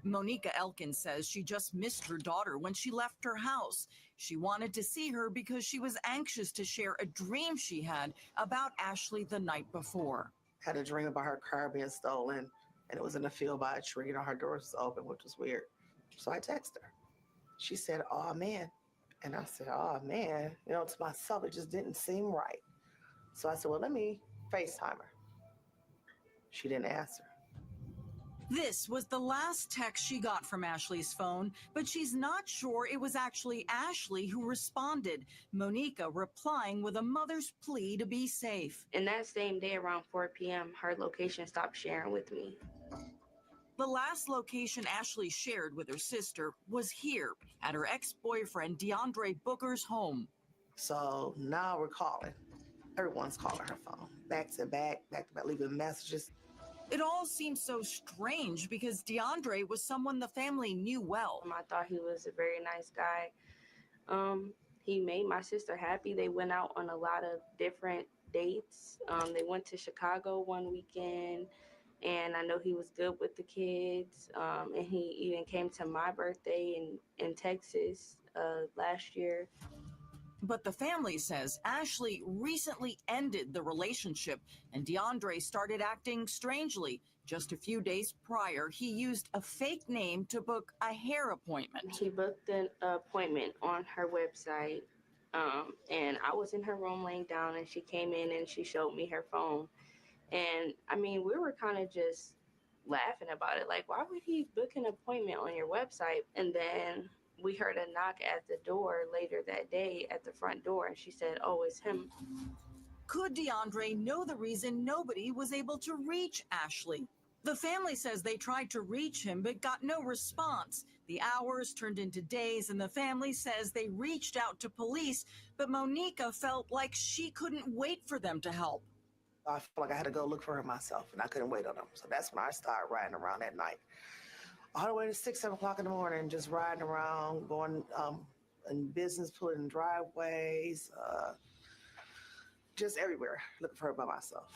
Monica Elkin says she just missed her daughter when she left her house. She wanted to see her because she was anxious to share a dream she had about Ashley the night before. Had a dream about her car being stolen, and it was in the field by a tree, and her door was open, which was weird. So I texted her. She said, "Oh, man." And I said, "Oh, man." You know, to myself, it just didn't seem right. So I said, well, let me FaceTime her. She didn't answer. This was the last text she got from Ashley's phone, but she's not sure it was actually Ashley who responded, Monica replying with a mother's plea to be safe. And that same day around 4 p.m., her location stopped sharing with me. The last location Ashley shared with her sister was here at her ex-boyfriend DeAndre Booker's home. So now we're calling. Everyone's calling her phone. Back to back, leaving messages. It all seems so strange because DeAndre was someone the family knew well. I thought he was a very nice guy. He made my sister happy. They went out on a lot of different dates. They went to Chicago one weekend, and I know he was good with the kids. And he even came to my birthday in Texas last year. But the family says Ashley recently ended the relationship and DeAndre started acting strangely. Just a few days prior, he used a fake name to book a hair appointment. He booked an appointment on her website, and I was in her room laying down, and she came in and she showed me her phone. And I mean, we were kind of just laughing about it. Like, why would he book an appointment on your website? And then we heard a knock at the door later that day at the front door, and she said, "Oh, it's him." Could DeAndre know the reason nobody was able to reach Ashley? The family says they tried to reach him but got no response. The hours turned into days, and the family says they reached out to police, but Monica felt like she couldn't wait for them to help. I felt like I had to go look for her myself, and I couldn't wait on them. So that's when I started riding around that night. All the way to 6, 7 o'clock in the morning, just riding around, going in business, pulling driveways, just everywhere, looking for her by myself.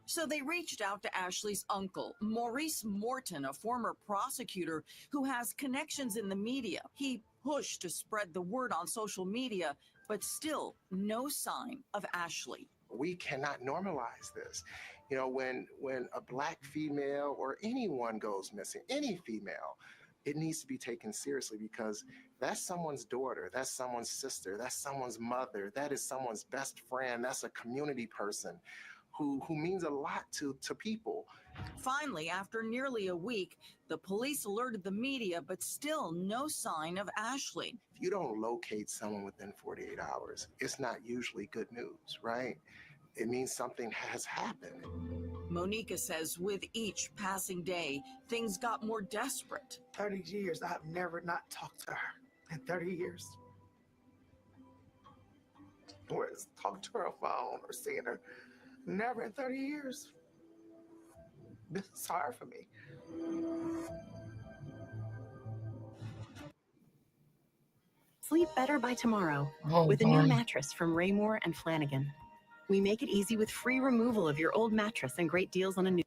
So they reached out to Ashley's uncle, Maurice Morton, a former prosecutor who has connections in the media. He pushed to spread the word on social media, but still no sign of Ashley. We cannot normalize this. You know, when a Black female or anyone goes missing, any female, it needs to be taken seriously because that's someone's daughter, that's someone's sister, that's someone's mother, that is someone's best friend, that's a community person who means a lot to people. Finally, after nearly a week, the police alerted the media, but still no sign of Ashley. If you don't locate someone within 48 hours, it's not usually good news, right? It means something has happened. Monica says with each passing day, things got more desperate. 30 years, I've never not talked to her in 30 years. Or talked to her on phone or seen her. Never in 30 years. This is hard for me. Sleep better by tomorrow Oh, with a new boy. mattress from Raymore and Flanagan. We make it easy with free removal of your old mattress and great deals on a new.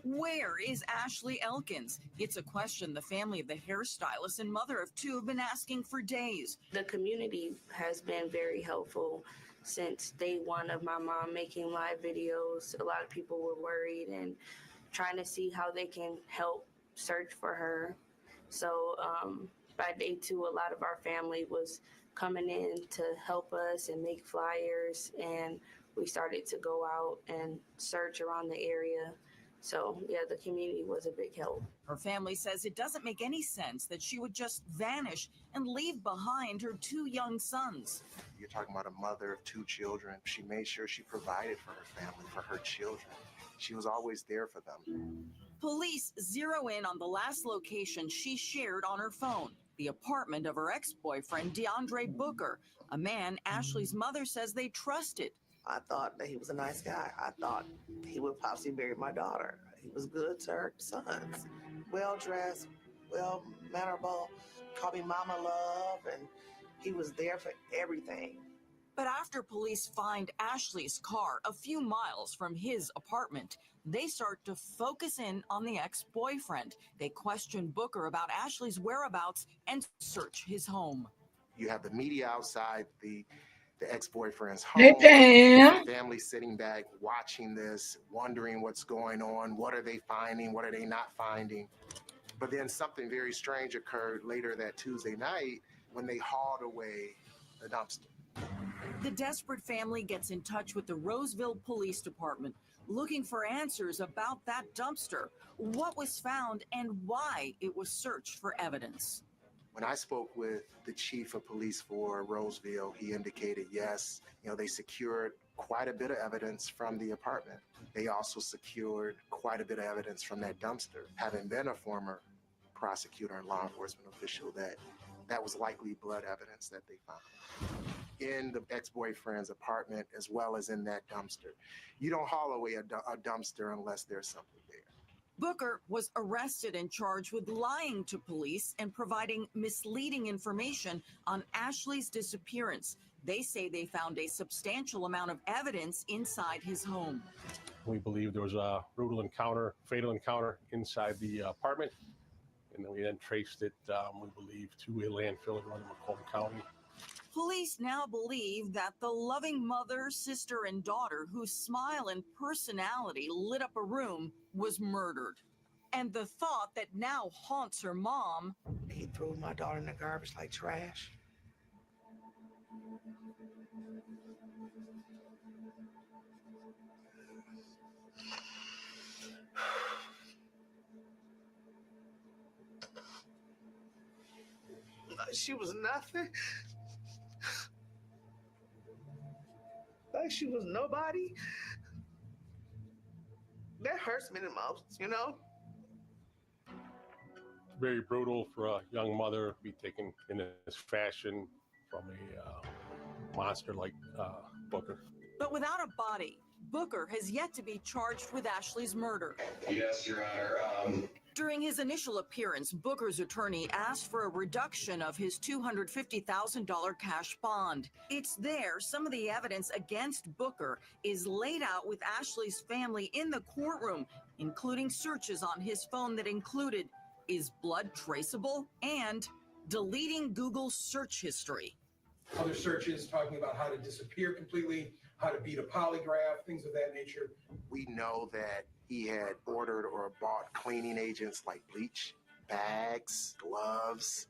Where is Ashley Elkins? It's a question the family of the hairstylist and mother of two have been asking for days. The community has been very helpful since day one of my mom making live videos. A lot of people were worried and trying to see how they can help search for her. So by day two, a lot of our family was coming in to help us and make flyers, and we started to go out and search around the area. So yeah, the community was a big help. Her family says it doesn't make any sense that she would just vanish and leave behind her two young sons. You're talking about a mother of two children. She made sure she provided for her family, for her children. She was always there for them. Police zero in on the last location she shared on her phone, the apartment of her ex-boyfriend, DeAndre Booker, a man Ashley's mother says they trusted. I thought that he was a nice guy. I thought he would possibly marry my daughter. He was good to her sons. Well-dressed, well-mannerable, called me Mama Love, and he was there for everything. But after police find Ashley's car a few miles from his apartment, they start to focus in on the ex-boyfriend. They question Booker about Ashley's whereabouts and search his home. You have the media outside the ex-boyfriend's home. Hey, Pam. Family sitting back, watching this, wondering what's going on. What are they finding? What are they not finding? But then something very strange occurred later that Tuesday night when they hauled away the dumpster. The desperate family gets in touch with the Roseville Police Department, looking for answers about that dumpster, what was found, and why it was searched for evidence. When I spoke with the chief of police for Roseville, he indicated, yes, they secured quite a bit of evidence from the apartment. They also secured quite a bit of evidence from that dumpster. Having been a former prosecutor and law enforcement official, that was likely blood evidence that they found in the ex-boyfriend's apartment as well as in that dumpster. You don't haul away a dumpster unless there's something there. Booker was arrested and charged with lying to police and providing misleading information on Ashley's disappearance. They say they found a substantial amount of evidence inside his home. We believe there was a brutal encounter, fatal encounter inside the apartment. And then we traced it, we believe, to a landfill around Macomb County. Police now believe that the loving mother, sister, and daughter whose smile and personality lit up a room was murdered. And the thought that now haunts her mom. He threw my daughter in the garbage like trash. She was nothing. Like she was nobody. That hurts me the most, Very brutal for a young mother to be taken in this fashion from a monster like Booker. But without a body, Booker has yet to be charged with Ashley's murder. Yes, Your Honor. During his initial appearance, Booker's attorney asked for a reduction of his $250,000 cash bond. It's there some of the evidence against Booker is laid out with Ashley's family in the courtroom, including searches on his phone that included, is blood traceable, and deleting Google's search history. Other searches talking about how to disappear completely, how to beat a polygraph, things of that nature. We know that he had ordered or bought cleaning agents like bleach, bags, gloves,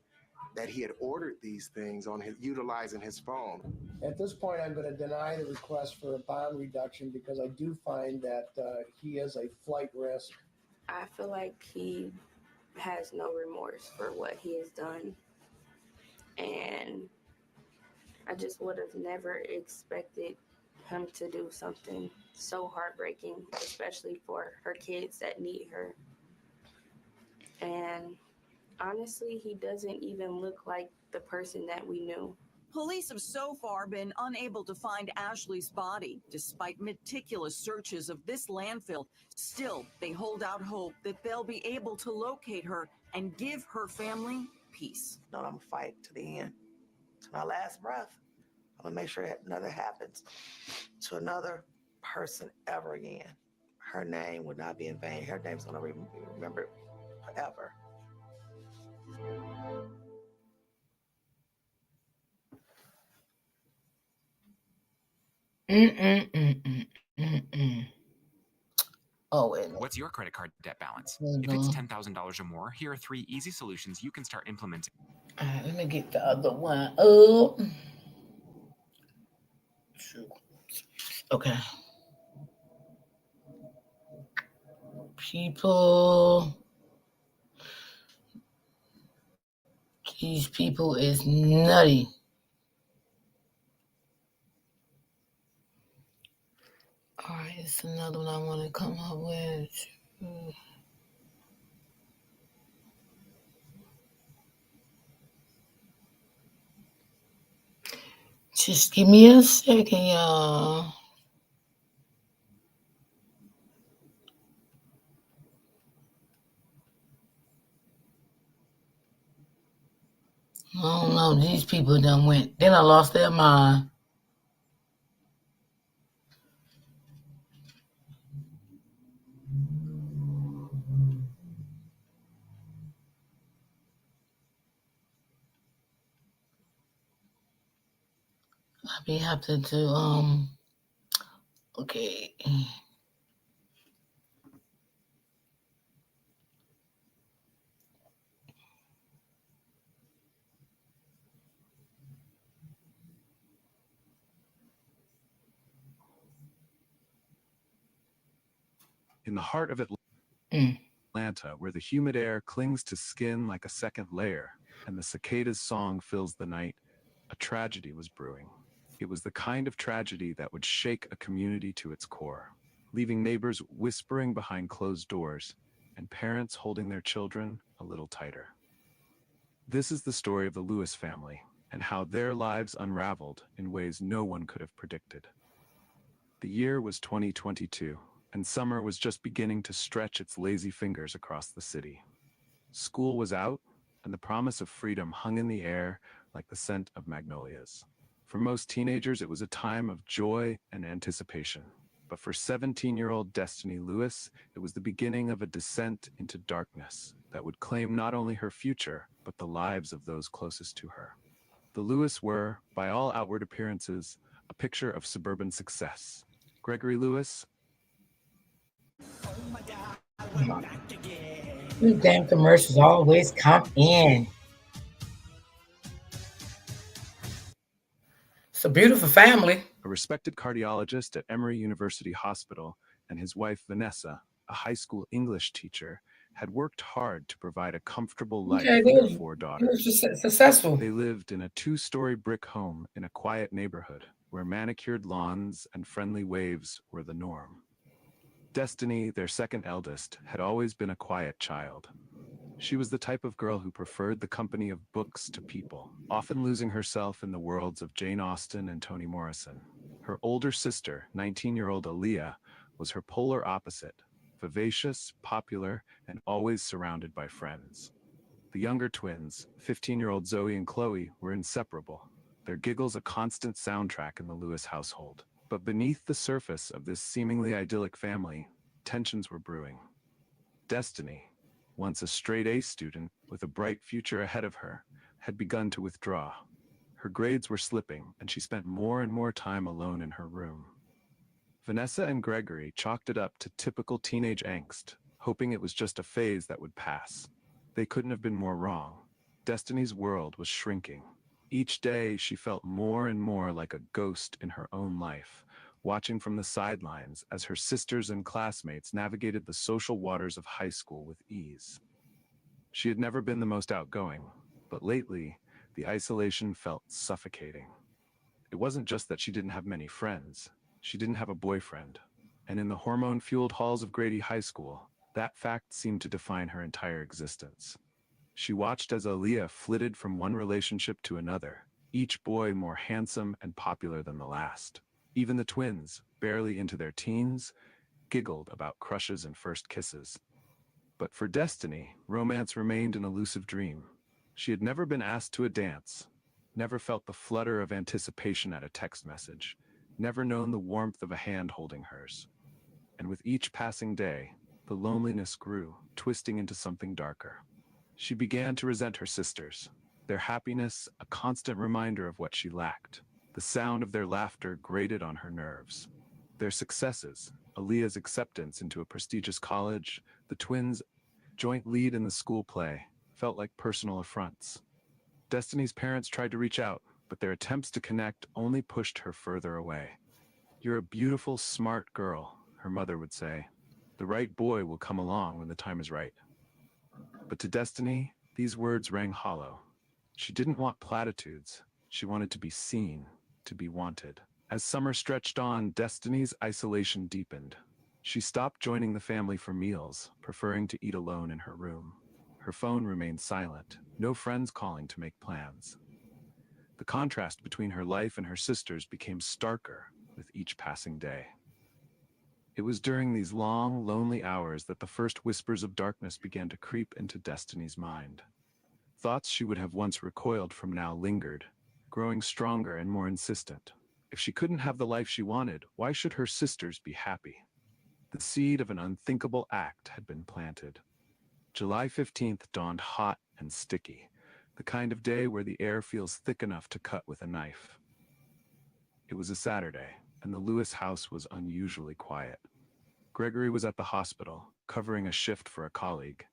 that he had ordered these things utilizing his phone. At this point, I'm going to deny the request for a bond reduction because I do find that he is a flight risk. I feel like he has no remorse for what he has done. And I just would have never expected him to do something so heartbreaking, especially for her kids that need her. And honestly, he doesn't even look like the person that we knew. Police have so far been unable to find Ashley's body, despite meticulous searches of this landfill. Still, they hold out hope that they'll be able to locate her and give her family peace. No, I'm gonna fight to the end, to my last breath. I'm gonna make sure that nothing happens to another person ever again. Her name would not be in vain. Her name's gonna be remembered forever. Oh, wait. What's your credit card debt balance? Hold If it's on. $10,000 or more, here are 3 easy solutions you can start implementing. All right, let me get the other one up. Okay. People. These people is nutty. All right, it's another one I want to come up with. Just give me a second, y'all. I don't know. These people done went. Then I lost their mind. I be having to okay. In the heart of Atlanta, where the humid air clings to skin like a second layer, and the cicada's song fills the night, a tragedy was brewing. It was the kind of tragedy that would shake a community to its core, leaving neighbors whispering behind closed doors and parents holding their children a little tighter. This is the story of the Lewis family and how their lives unraveled in ways no one could have predicted. The year was 2022, and summer was just beginning to stretch its lazy fingers across the city. School was out, and the promise of freedom hung in the air like the scent of magnolias. For most teenagers, it was a time of joy and anticipation. But for 17-year-old Destiny Lewis, it was the beginning of a descent into darkness that would claim not only her future, but the lives of those closest to her. The Lewis were, by all outward appearances, a picture of suburban success. Gregory Lewis. You damn commercials always come in. It's a beautiful family. A respected cardiologist at Emory University Hospital, and his wife Vanessa, a high school English teacher, had worked hard to provide a comfortable life Okay, for their good. 4 He daughters. was successful. They lived in a 2-story brick home in a quiet neighborhood where manicured lawns and friendly waves were the norm. Destiny, their second eldest, had always been a quiet child. She was the type of girl who preferred the company of books to people, often losing herself in the worlds of Jane Austen and Toni Morrison. Her older sister, 19-year-old Aaliyah, was her polar opposite, vivacious, popular, and always surrounded by friends. The younger twins, 15-year-old Zoe and Chloe, were inseparable, their giggles a constant soundtrack in the Lewis household. But beneath the surface of this seemingly idyllic family, tensions were brewing. Destiny, once a straight-A student with a bright future ahead of her, had begun to withdraw. Her grades were slipping, and she spent more and more time alone in her room. Vanessa and Gregory chalked it up to typical teenage angst, hoping it was just a phase that would pass. They couldn't have been more wrong. Destiny's world was shrinking. Each day, she felt more and more like a ghost in her own life, watching from the sidelines as her sisters and classmates navigated the social waters of high school with ease. She had never been the most outgoing, but lately, the isolation felt suffocating. It wasn't just that she didn't have many friends, she didn't have a boyfriend. And in the hormone-fueled halls of Grady High School, that fact seemed to define her entire existence. She watched as Aaliyah flitted from one relationship to another, each boy more handsome and popular than the last. Even the twins, barely into their teens, giggled about crushes and first kisses. But for Destiny, romance remained an elusive dream. She had never been asked to a dance, never felt the flutter of anticipation at a text message, never known the warmth of a hand holding hers. And with each passing day, the loneliness grew, twisting into something darker. She began to resent her sisters, their happiness a constant reminder of what she lacked. The sound of their laughter grated on her nerves. Their successes, Aaliyah's acceptance into a prestigious college, the twins' joint lead in the school play, felt like personal affronts. Destiny's parents tried to reach out, but their attempts to connect only pushed her further away. "You're a beautiful, smart girl," her mother would say. "The right boy will come along when the time is right." But to Destiny, these words rang hollow. She didn't want platitudes. She wanted to be seen, to be wanted. As summer stretched on, Destiny's isolation deepened. She stopped joining the family for meals, preferring to eat alone in her room. Her phone remained silent, no friends calling to make plans. The contrast between her life and her sister's became starker with each passing day. It was during these long, lonely hours that the first whispers of darkness began to creep into Destiny's mind. Thoughts she would have once recoiled from now lingered, growing stronger and more insistent. If she couldn't have the life she wanted, why should her sisters be happy? The seed of an unthinkable act had been planted. July 15th dawned hot and sticky, the kind of day where the air feels thick enough to cut with a knife. It was a Saturday, and the Lewis house was unusually quiet. Gregory was at the hospital, covering a shift for a colleague.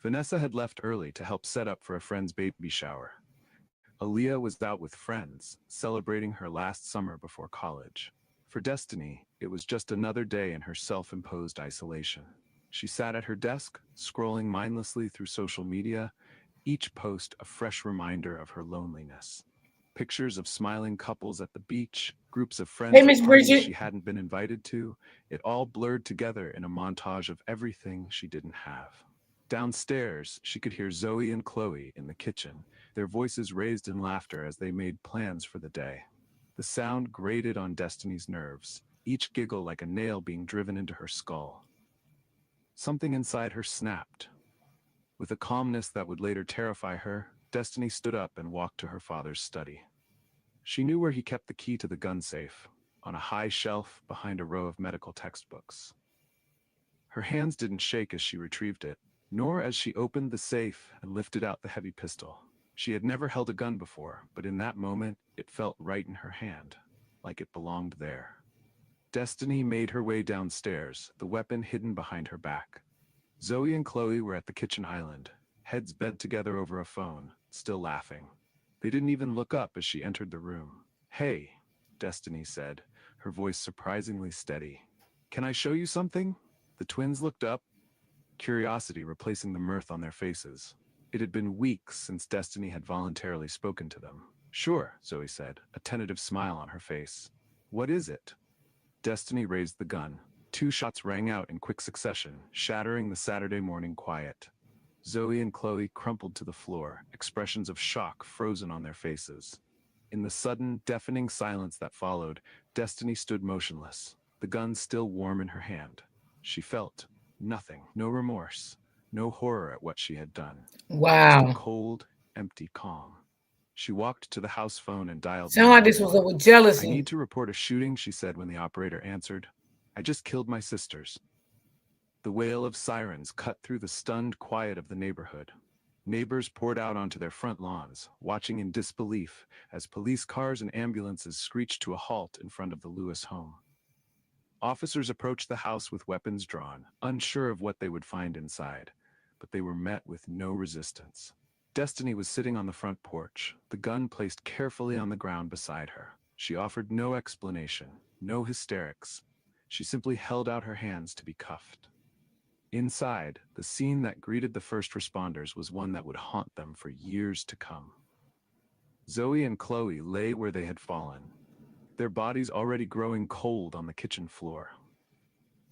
Vanessa had left early to help set up for a friend's baby shower. Aaliyah was out with friends, celebrating her last summer before college. For Destiny, it was just another day in her self-imposed isolation. She sat at her desk, scrolling mindlessly through social media, each post a fresh reminder of her loneliness. Pictures of smiling couples at the beach, groups of friends Hey, at Miss parties Bridget. she hadn't been invited to, it all blurred together in a montage of everything she didn't have. Downstairs, she could hear Zoe and Chloe in the kitchen, their voices raised in laughter as they made plans for the day. The sound grated on Destiny's nerves, each giggle like a nail being driven into her skull. Something inside her snapped. With a calmness that would later terrify her, Destiny stood up and walked to her father's study. She knew where he kept the key to the gun safe, on a high shelf behind a row of medical textbooks. Her hands didn't shake as she retrieved it, nor as she opened the safe and lifted out the heavy pistol. She had never held a gun before, but in that moment, it felt right in her hand, like it belonged there. Destiny made her way downstairs, the weapon hidden behind her back. Zoe and Chloe were at the kitchen island, heads bent together over a phone, still laughing. They didn't even look up as she entered the room. "Hey," Destiny said, her voice surprisingly steady. "Can I show you something?" The twins looked up, curiosity replacing the mirth on their faces. It had been weeks since Destiny had voluntarily spoken to them. "Sure," Zoe said, a tentative smile on her face. "What is it?" Destiny raised the gun. 2 shots rang out in quick succession, shattering the Saturday morning quiet. Zoe and Chloe crumpled to the floor, expressions of shock frozen on their faces. In the sudden, deafening silence that followed, Destiny stood motionless, the gun still warm in her hand. She felt nothing, no remorse, no horror at what she had done. Wow. Just a cold, empty calm. She walked to the house phone and dialed Sound like this was up 911. with jealousy. "I need to report a shooting," she said when the operator answered. "I just killed my sisters." The wail of sirens cut through the stunned quiet of the neighborhood. Neighbors poured out onto their front lawns, watching in disbelief as police cars and ambulances screeched to a halt in front of the Lewis home. Officers approached the house with weapons drawn, unsure of what they would find inside, but they were met with no resistance. Destiny was sitting on the front porch, the gun placed carefully on the ground beside her. She offered no explanation, no hysterics. She simply held out her hands to be cuffed. Inside, the scene that greeted the first responders was one that would haunt them for years to come. Zoe and Chloe lay where they had fallen, their bodies already growing cold on the kitchen floor.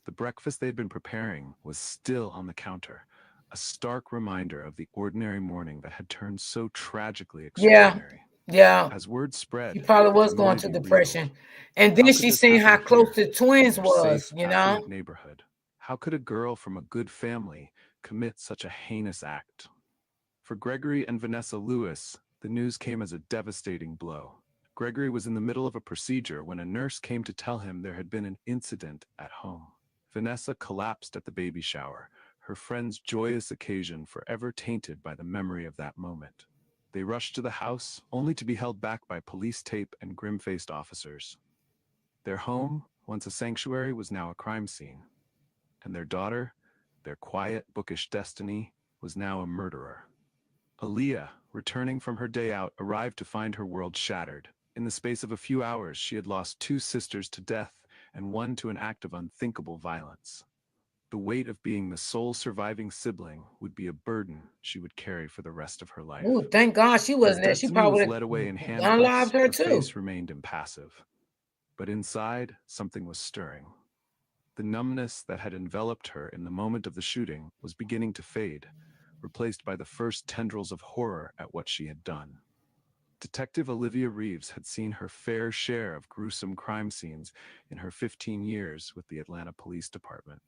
The breakfast they'd been preparing was still on the counter, a stark reminder of the ordinary morning that had turned so tragically extraordinary. Yeah. As word spread, She probably was going to community depression. reeled. And How then could she this seen how happen close here, the twins in their was, safe, you know? affluent neighborhood? How could a girl from a good family commit such a heinous act? For Gregory and Vanessa Lewis, the news came as a devastating blow. Gregory was in the middle of a procedure when a nurse came to tell him there had been an incident at home. Vanessa collapsed at the baby shower, her friend's joyous occasion forever tainted by the memory of that moment. They rushed to the house, only to be held back by police tape and grim-faced officers. Their home, once a sanctuary, was now a crime scene. And their daughter, their quiet, bookish Destiny, was now a murderer. Aaliyah, returning from her day out, arrived to find her world shattered. In the space of a few hours, she had lost 2 sisters to death and 1 to an act of unthinkable violence. The weight of being the sole surviving sibling would be a burden she would carry for the rest of her life. Ooh, thank God she wasn't there. She Destiny probably was would led away in have handcuffs, unalived her her too. face remained impassive. But inside, something was stirring. The numbness that had enveloped her in the moment of the shooting was beginning to fade, replaced by the first tendrils of horror at what she had done. Detective Olivia Reeves had seen her fair share of gruesome crime scenes in her 15 years with the Atlanta Police Department.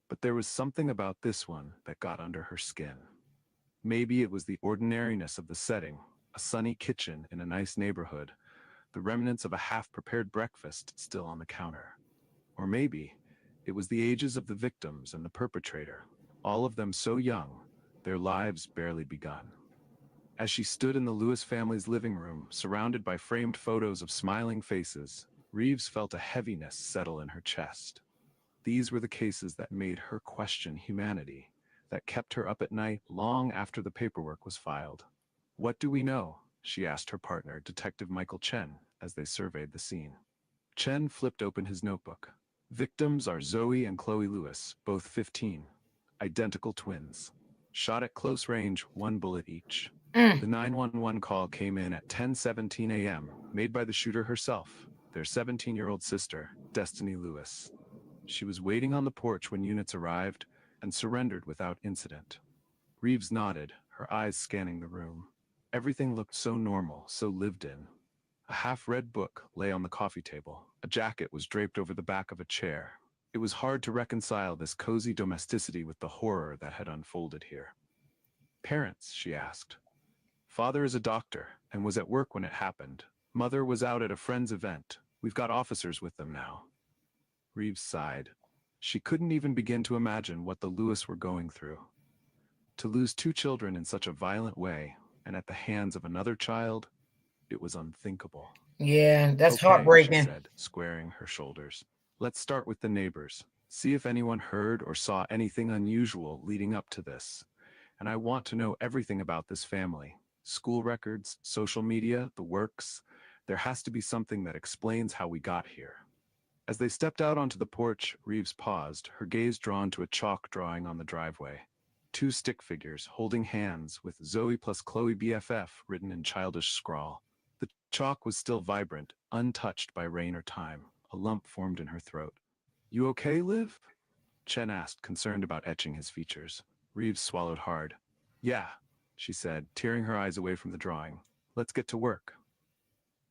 But there was something about this one that got under her skin. Maybe it was the ordinariness of the setting, a sunny kitchen in a nice neighborhood, the remnants of a half-prepared breakfast still on the counter. Or maybe it was the ages of the victims and the perpetrator, all of them so young, their lives barely begun. As she stood in the Lewis family's living room, surrounded by framed photos of smiling faces, Reeves felt a heaviness settle in her chest. These were the cases that made her question humanity, that kept her up at night long after the paperwork was filed. "What do we know?" she asked her partner, Detective Michael Chen, as they surveyed the scene. Chen flipped open his notebook. Victims are Zoe and Chloe Lewis, both 15, identical twins. Shot at close range, 1 bullet each. The 911 call came in at 10:17 a.m., made by the shooter herself, their 17-year-old sister, Destiny Lewis. She was waiting on the porch when units arrived and surrendered without incident. Reeves nodded, her eyes scanning the room. Everything looked so normal, so lived in. A half-read book lay on the coffee table. A jacket was draped over the back of a chair. It was hard to reconcile this cozy domesticity with the horror that had unfolded here. "Parents?" she asked. "Father is a doctor and was at work when it happened. Mother was out at a friend's event. We've got officers with them now." Reeves sighed. She couldn't even begin to imagine what the Lewis were going through. To lose 2 children in such a violent way, and at the hands of another child, it was unthinkable. Yeah, that's "Okay," heartbreaking. she said, squaring her shoulders. "Let's start with the neighbors. See if anyone heard or saw anything unusual leading up to this. And I want to know everything about this family. School records, social media, the works. There has to be something that explains how we got here." As they stepped out onto the porch, Reeves paused, her gaze drawn to a chalk drawing on the driveway. 2 stick figures holding hands with Zoe plus Chloe BFF written in childish scrawl. The chalk was still vibrant, untouched by rain or time. A lump formed in her throat. "You okay, Liv?" Chen asked, concerned about etching his features. Reeves swallowed hard. "Yeah," she said, tearing her eyes away from the drawing. "Let's get to work."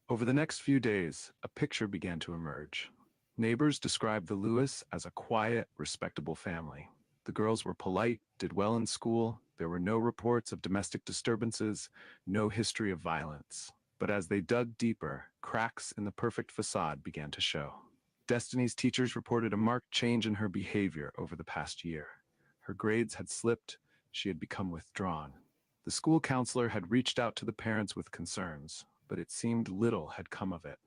Over the next few days, a picture began to emerge. Neighbors described the Lewis as a quiet, respectable family. The girls were polite, did well in school, there were no reports of domestic disturbances, no history of violence. But as they dug deeper, cracks in the perfect facade began to show. Destiny's teachers reported a marked change in her behavior over the past year. Her grades had slipped, she had become withdrawn. The school counselor had reached out to the parents with concerns, but it seemed little had come of it.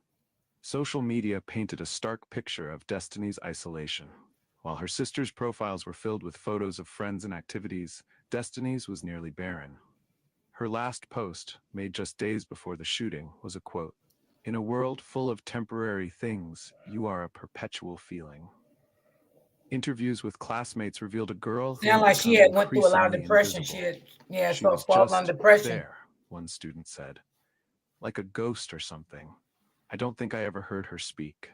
Social media painted a stark picture of Destiny's isolation. While her sisters' profiles were filled with photos of friends and activities, Destiny's was nearly barren. Her last post, made just days before the shooting, was a quote, "In a world full of temporary things, you are a perpetual feeling." Interviews with classmates revealed a girl who Sound had like she become had went through a lot of increasingly depression. invisible. She So was falling on just depression. there, one student said. Like a ghost or something. I don't think I ever heard her speak.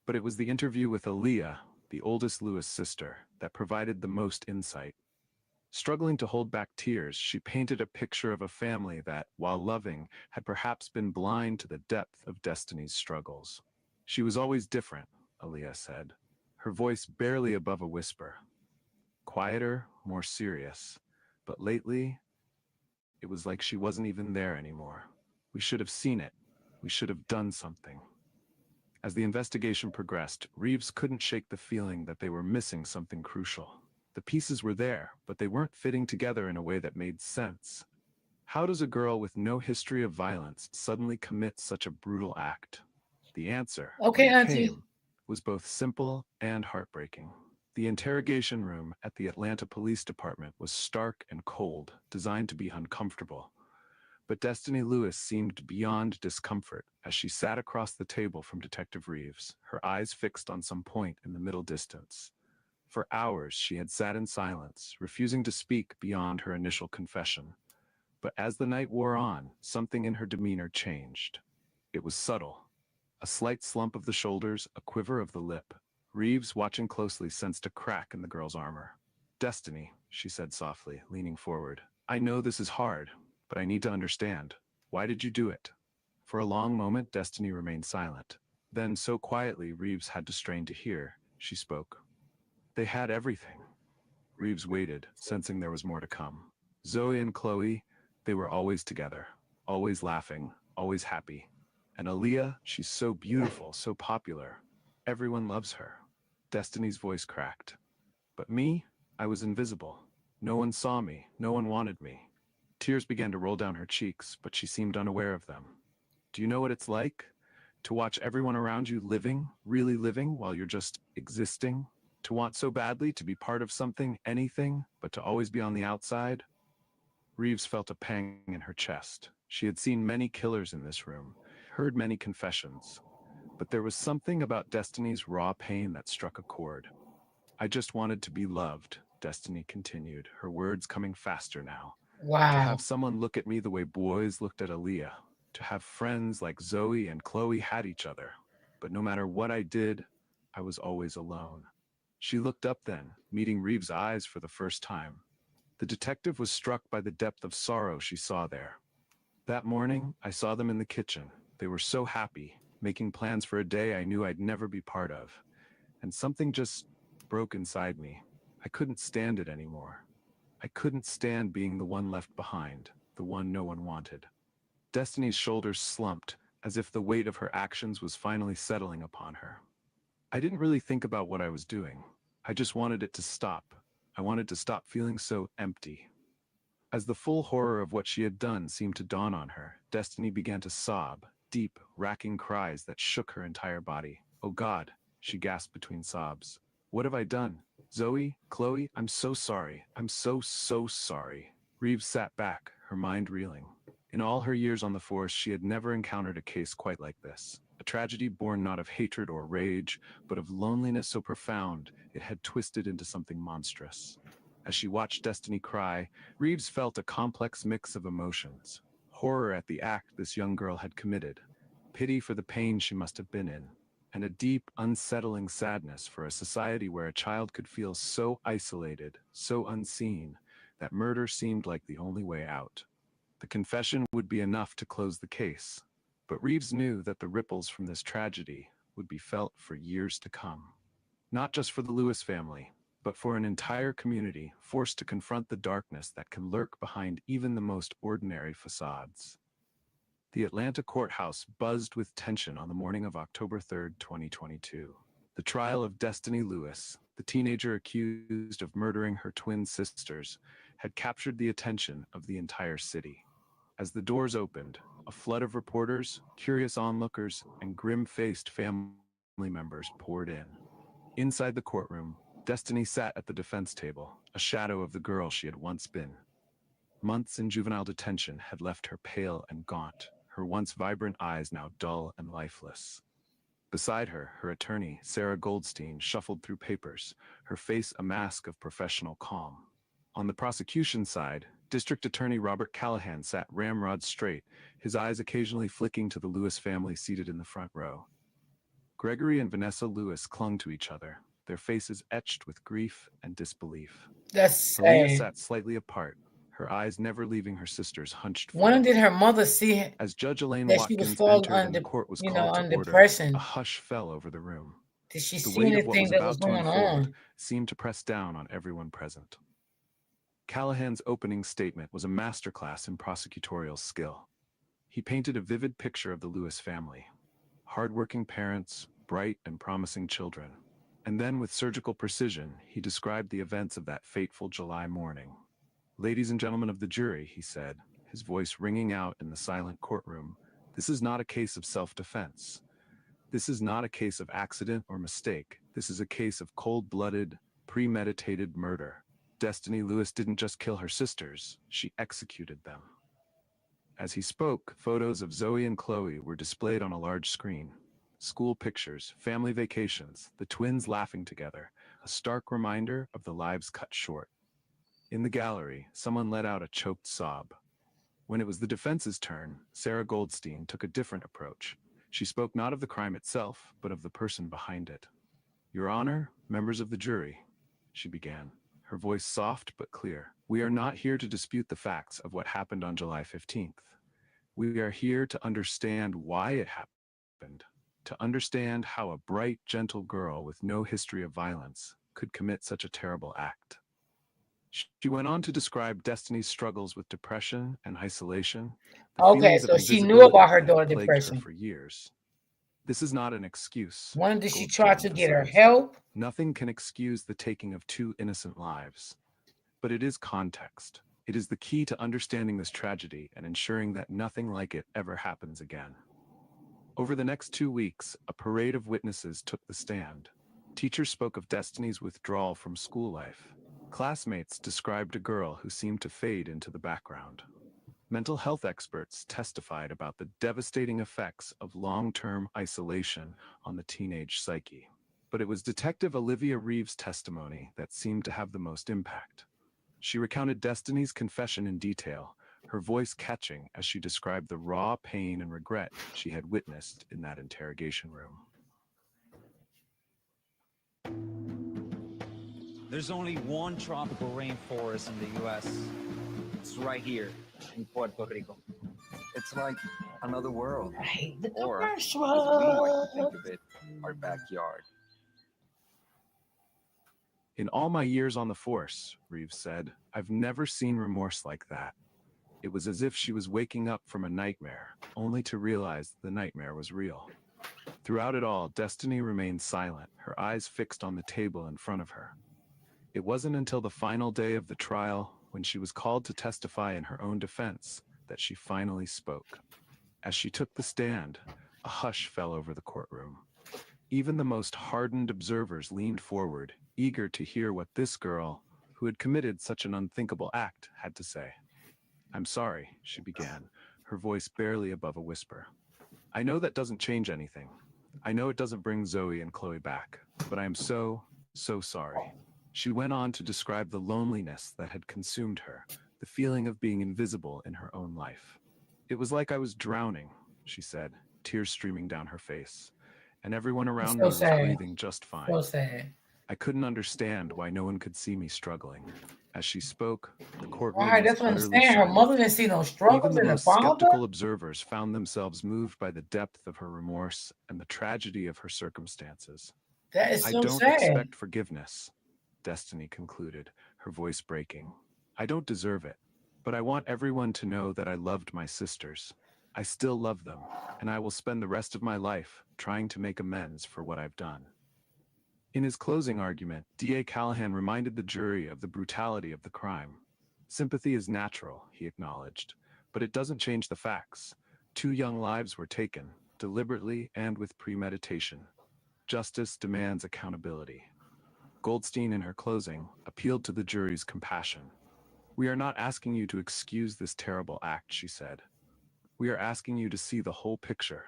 But it was the interview with Aaliyah, the oldest Lewis sister, that provided the most insight. Struggling to hold back tears, she painted a picture of a family that, while loving, had perhaps been blind to the depth of Destiny's struggles. She was always different, Aaliyah said, her voice barely above a whisper. Quieter, more serious. But lately, it was like she wasn't even there anymore. We should have seen it. We should have done something. As the investigation progressed, Reeves couldn't shake the feeling that they were missing something crucial. The pieces were there, but they weren't fitting together in a way that made sense. How does a girl with no history of violence suddenly commit such a brutal act? The answer, Okay, when it Auntie. came, was both simple and heartbreaking. The interrogation room at the Atlanta Police Department was stark and cold, designed to be uncomfortable. But Destiny Lewis seemed beyond discomfort as she sat across the table from Detective Reeves, her eyes fixed on some point in the middle distance. For hours, she had sat in silence, refusing to speak beyond her initial confession. But as the night wore on, something in her demeanor changed. It was subtle. A slight slump of the shoulders, a quiver of the lip. Reeves, watching closely, sensed a crack in the girl's armor. "Destiny," she said softly, leaning forward. "I know this is hard, but I need to understand. Why did you do it?" For a long moment, Destiny remained silent. Then, so quietly Reeves had to strain to hear, she spoke. "They had everything." Reeves waited, sensing there was more to come. Zoe and Chloe, they were always together, always laughing, always happy. And Aaliyah, she's so beautiful, so popular. Everyone loves her. Destiny's voice cracked. But me, I was invisible. No one saw me, no one wanted me. Tears began to roll down her cheeks, but she seemed unaware of them. Do you know what it's like? To watch everyone around you living, really living, while you're just existing? To want so badly to be part of something, anything, but to always be on the outside? Reeves felt a pang in her chest. She had seen many killers in this room, heard many confessions. But there was something about Destiny's raw pain that struck a chord. "I just wanted to be loved," Destiny continued, her words coming faster now. Wow. To have someone look at me the way boys looked at Aaliyah. To have friends like Zoe and Chloe had each other. But no matter what I did, I was always alone. She looked up then, meeting Reeves' eyes for the first time. The detective was struck by the depth of sorrow she saw there. That morning, I saw them in the kitchen. They were so happy, making plans for a day I knew I'd never be part of. And something just broke inside me. I couldn't stand it anymore. I couldn't stand being the one left behind, the one no one wanted. Destiny's shoulders slumped, as if the weight of her actions was finally settling upon her. I didn't really think about what I was doing. I just wanted it to stop. I wanted to stop feeling so empty. As the full horror of what she had done seemed to dawn on her, Destiny began to sob, deep, racking cries that shook her entire body. "Oh God," she gasped between sobs. "What have I done? Zoe, Chloe, I'm so sorry. I'm so sorry." Reeves sat back, her mind reeling. In all her years on the force, she had never encountered a case quite like this. A tragedy born not of hatred or rage, but of loneliness so profound it had twisted into something monstrous. As she watched Destiny cry, Reeves felt a complex mix of emotions. Horror at the act this young girl had committed, pity for the pain she must have been in, and a deep, unsettling sadness for a society where a child could feel so isolated, so unseen, that murder seemed like the only way out. The confession would be enough to close the case, but Reeves knew that the ripples from this tragedy would be felt for years to come. Not just for the Lewis family, but for an entire community forced to confront the darkness that can lurk behind even the most ordinary facades. The Atlanta courthouse buzzed with tension on the morning of October 3, 2022. The trial of Destiny Lewis, the teenager accused of murdering her twin sisters, had captured the attention of the entire city. As the doors opened, a flood of reporters, curious onlookers, and grim-faced family members poured in. Inside the courtroom, Destiny sat at the defense table, a shadow of the girl she had once been. Months in juvenile detention had left her pale and gaunt, her once vibrant eyes now dull and lifeless. Beside her, her attorney, Sarah Goldstein, shuffled through papers, her face a mask of professional calm. On the prosecution side, District Attorney Robert Callahan sat ramrod straight, his eyes occasionally flicking to the Lewis family seated in the front row. Gregory and Vanessa Lewis clung to each other, their faces etched with grief and disbelief. That's Maria sad. sat slightly apart, her eyes never leaving her sister's hunched When forward. did her mother see As Judge Elaine that she was Watkins falling entered and under, the court was you know, called to under order, depression? a hush fell over the room. Did she The see weight of what anything was that was about to going unfold on? seemed to press down on everyone present. Callahan's opening statement was a masterclass in prosecutorial skill. He painted a vivid picture of the Lewis family. Hardworking parents, bright and promising children. And then with surgical precision, he described the events of that fateful July morning. Ladies and gentlemen of the jury, he said, his voice ringing out in the silent courtroom, this is not a case of self-defense. This is not a case of accident or mistake. This is a case of cold-blooded, premeditated murder. Destiny Lewis didn't just kill her sisters, she executed them. As he spoke, photos of Zoe and Chloe were displayed on a large screen. School pictures, family vacations, the twins laughing together, a stark reminder of the lives cut short. In the gallery, someone let out a choked sob. When it was the defense's turn, Sarah Goldstein took a different approach. She spoke not of the crime itself, but of the person behind it. Your Honor, members of the jury, she began, her voice soft but clear. We are not here to dispute the facts of what happened on July 15th. We are here to understand why it happened, to understand how a bright, gentle girl with no history of violence could commit such a terrible act. She went on to describe Destiny's struggles with depression and isolation, the Okay, feelings of so she knew about her invisibility that daughter had plagued her depression. for years. This is not an excuse. When did she Goldstein try to get her emphasized. help? Nothing can excuse the taking of two innocent lives. But it is context. It is the key to understanding this tragedy and ensuring that nothing like it ever happens again. Over the next 2 weeks, a parade of witnesses took the stand. Teachers spoke of Destiny's withdrawal from school life. Classmates described a girl who seemed to fade into the background. Mental health experts testified about the devastating effects of long-term isolation on the teenage psyche. But it was Detective Olivia Reeves' testimony that seemed to have the most impact. She recounted Destiny's confession in detail, her voice catching as she described the raw pain and regret she had witnessed in that interrogation room. There's only one tropical rainforest in the U.S. It's right here in Puerto Rico. It's like another world. I hate the Or, as we commercial. like to think of it, our backyard. In all my years on the force, Reeves said, I've never seen remorse like that. It was as if she was waking up from a nightmare, only to realize the nightmare was real. Throughout it all, Destiny remained silent, her eyes fixed on the table in front of her. It wasn't until the final day of the trial, when she was called to testify in her own defense, that she finally spoke. As she took the stand, a hush fell over the courtroom. Even the most hardened observers leaned forward, eager to hear what this girl, who had committed such an unthinkable act, had to say. I'm sorry, she began, her voice barely above a whisper. I know that doesn't change anything. I know it doesn't bring Zoe and Chloe back, but I am so sorry. She went on to describe the loneliness that had consumed her, the feeling of being invisible in her own life. It was like I was drowning, she said, tears streaming down her face, and everyone around me was breathing just fine. So sad. I couldn't understand why no one could see me struggling. As she spoke, the courtroom Right, was that's what I'm utterly saying. Her silent. mother didn't see no struggles Even the in the most father. skeptical observers found themselves moved by the depth of her remorse and the tragedy of her circumstances. That is I so don't sad. expect forgiveness, Destiny concluded, her voice breaking. I don't deserve it, but I want everyone to know that I loved my sisters. I still love them, and I will spend the rest of my life trying to make amends for what I've done. In his closing argument, D.A. Callahan reminded the jury of the brutality of the crime. Sympathy is natural, he acknowledged, but it doesn't change the facts. 2 young lives were taken, deliberately and with premeditation. Justice demands accountability. Goldstein, in her closing, appealed to the jury's compassion. We are not asking you to excuse this terrible act, she said. We are asking you to see the whole picture,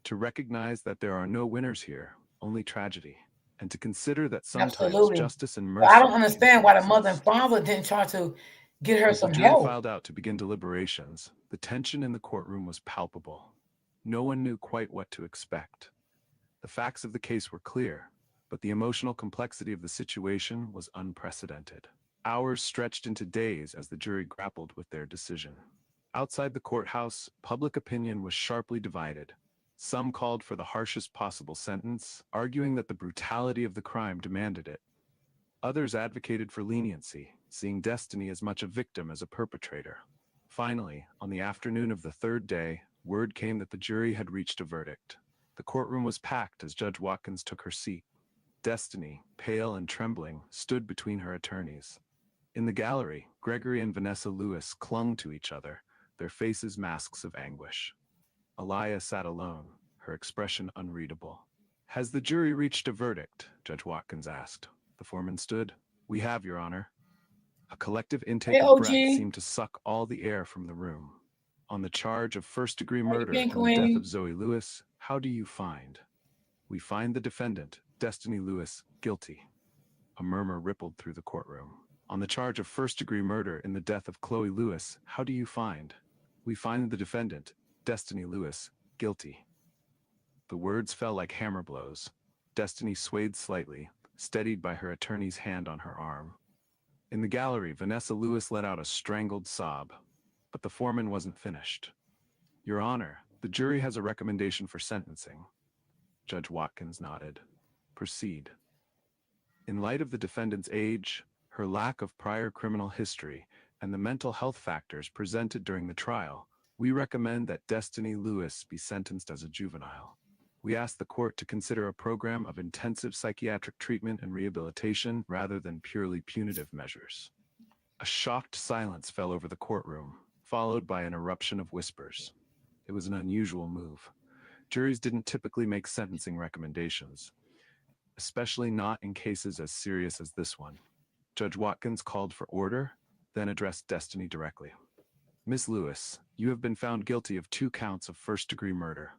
to recognize that there are no winners here, only tragedy, and to consider that sometimes Absolutely. justice and But mercy I don't can understand why the mother and coexist. father didn't try to get her As the some jury help. filed out to begin deliberations, the tension in the courtroom was palpable. No one knew quite what to expect. The facts of the case were clear, but the emotional complexity of the situation was unprecedented. Hours stretched into days as the jury grappled with their decision. Outside the courthouse, public opinion was sharply divided. Some called for the harshest possible sentence, arguing that the brutality of the crime demanded it. Others advocated for leniency, seeing Destiny as much a victim as a perpetrator. Finally, on the afternoon of the third day, word came that the jury had reached a verdict. The courtroom was packed as Judge Watkins took her seat. Destiny, pale and trembling, stood between her attorneys. In the gallery, Gregory and Vanessa Lewis clung to each other, their faces masks of anguish. Aliyah sat alone, her expression unreadable. Has the jury reached a verdict? Judge Watkins asked. The foreman stood. We have, Your Honor. A collective intake Hey, of OG. breath seemed to suck all the air from the room. On the charge of first-degree How you murder been, and the Queen? death of Zoe Lewis, how do you find? We find the defendant, Destiny Lewis, guilty. A murmur rippled through the courtroom. On the charge of first-degree murder in the death of Chloe Lewis, how do you find? We find the defendant, Destiny Lewis, guilty. The words fell like hammer blows. Destiny swayed slightly, steadied by her attorney's hand on her arm. In the gallery, Vanessa Lewis let out a strangled sob, but the foreman wasn't finished. Your Honor, the jury has a recommendation for sentencing. Judge Watkins nodded. Proceed. In light of the defendant's age, her lack of prior criminal history, and the mental health factors presented during the trial, we recommend that Destiny Lewis be sentenced as a juvenile. We ask the court to consider a program of intensive psychiatric treatment and rehabilitation rather than purely punitive measures. A shocked silence fell over the courtroom, followed by an eruption of whispers. It was an unusual move. Juries didn't typically make sentencing recommendations, especially not in cases as serious as this one. Judge Watkins called for order, then addressed Destiny directly. Ms. Lewis, you have been found guilty of 2 counts of first-degree murder.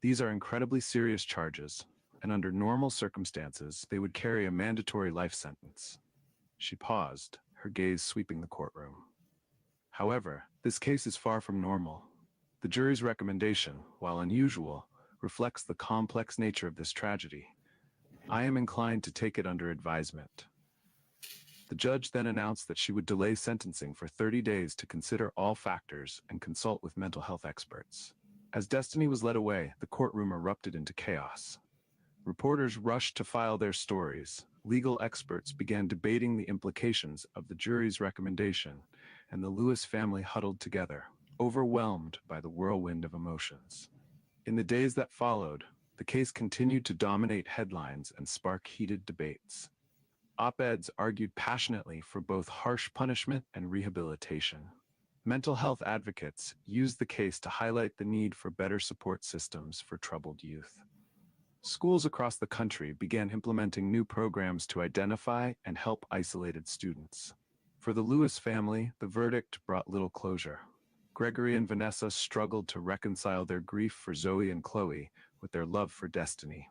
These are incredibly serious charges, and under normal circumstances, they would carry a mandatory life sentence. She paused, her gaze sweeping the courtroom. However, this case is far from normal. The jury's recommendation, while unusual, reflects the complex nature of this tragedy. I am inclined to take it under advisement. The judge then announced that she would delay sentencing for 30 days to consider all factors and consult with mental health experts. As Destiny was led away, the courtroom erupted into chaos. Reporters rushed to file their stories. Legal experts began debating the implications of the jury's recommendation, and the Lewis family huddled together, overwhelmed by the whirlwind of emotions. In the days that followed, the case continued to dominate headlines and spark heated debates. Op-eds argued passionately for both harsh punishment and rehabilitation. Mental health advocates used the case to highlight the need for better support systems for troubled youth. Schools across the country began implementing new programs to identify and help isolated students. For the Lewis family, the verdict brought little closure. Gregory and Vanessa struggled to reconcile their grief for Zoe and Chloe with their love for Destiny.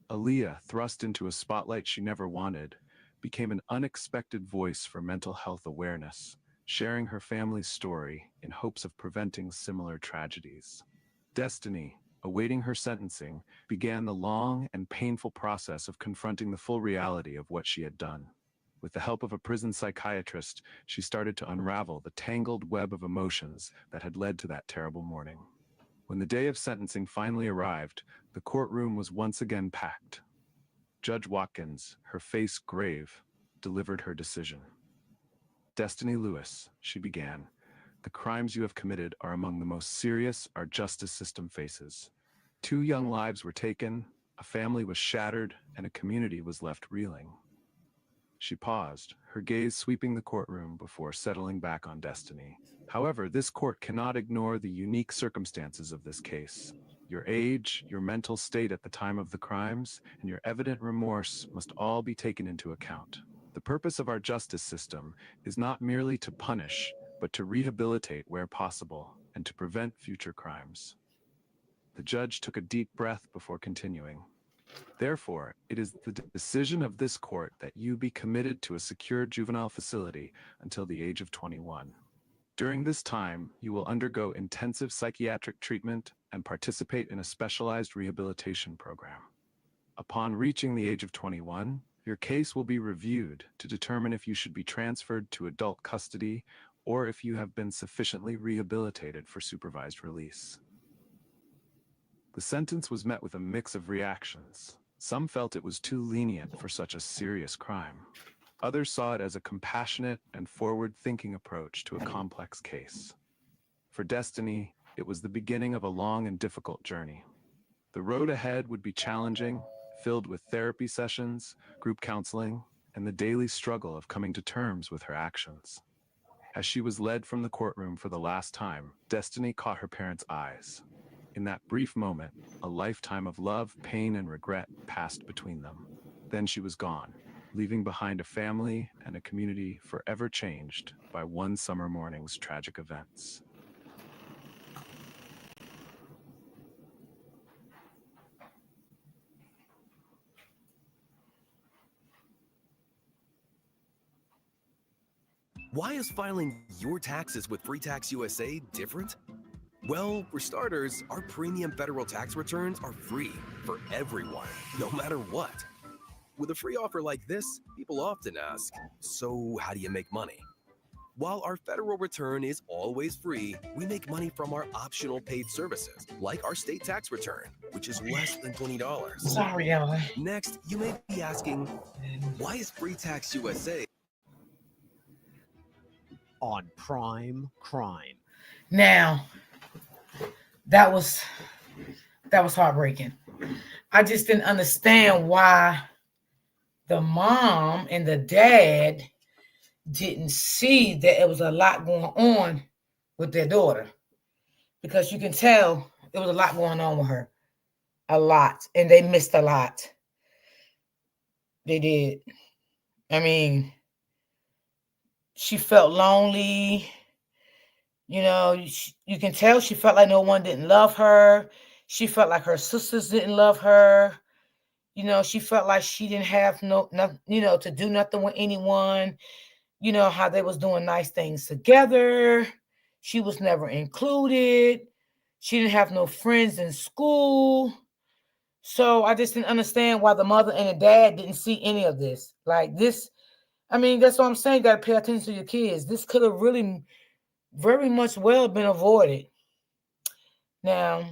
Aliyah, thrust into a spotlight she never wanted, became an unexpected voice for mental health awareness, sharing her family's story in hopes of preventing similar tragedies. Destiny, awaiting her sentencing, began the long and painful process of confronting the full reality of what she had done. With the help of a prison psychiatrist, she started to unravel the tangled web of emotions that had led to that terrible morning. When the day of sentencing finally arrived, the courtroom was once again packed. Judge Watkins, her face grave, delivered her decision. Destiny Lewis, she began, the crimes you have committed are among the most serious our justice system faces. 2 young lives were taken, a family was shattered, and a community was left reeling. She paused, her gaze sweeping the courtroom before settling back on Destiny. However, this court cannot ignore the unique circumstances of this case. Your age, your mental state at the time of the crimes, and your evident remorse must all be taken into account. The The purpose of our justice system is not merely to punish, but to rehabilitate where possible and to prevent future crimes. The judge took a deep breath before continuing. Therefore, it is the decision of this court that you be committed to a secure juvenile facility until the age of 21. During this time, you will undergo intensive psychiatric treatment and participate in a specialized rehabilitation program. Upon reaching the age of 21, your case will be reviewed to determine if you should be transferred to adult custody or if you have been sufficiently rehabilitated for supervised release. The sentence was met with a mix of reactions. Some felt it was too lenient for such a serious crime. Others saw it as a compassionate and forward-thinking approach to a complex case. For Destiny, it was the beginning of a long and difficult journey. The road ahead would be challenging, filled with therapy sessions, group counseling, and the daily struggle of coming to terms with her actions. As she was led from the courtroom for the last time, Destiny caught her parents' eyes. In that brief moment, a lifetime of love, pain, and regret passed between them. Then she was gone, leaving behind a family and a community forever changed by one summer morning's tragic events. Why is filing your taxes with Free Tax USA different? Well, for starters, our premium federal tax returns are free for everyone, no matter what. With a free offer like this, people often ask, so how do you make money? While our federal return is always free, we make money from our optional paid services, like our state tax return, which is less than $20. Sorry, y'all. Next, you may be asking, why is Free Tax USA on Prime Crime? Now, that was heartbreaking. I just didn't understand why the mom and the dad didn't see that it was a lot going on with their daughter, because you can tell there was a lot going on with her, a lot, and they missed a lot. They did. I mean, she felt lonely. You know, you can tell she felt like no one didn't love her. She felt like her sisters didn't love her. You know, she felt like she didn't have nothing, to do nothing with anyone. You know, how they was doing nice things together. She was never included. She didn't have no friends in school. So I just didn't understand why the mother and the dad didn't see any of this. Like this, I mean, that's what I'm saying. You got to pay attention to your kids. This could have really very much well been avoided. Now,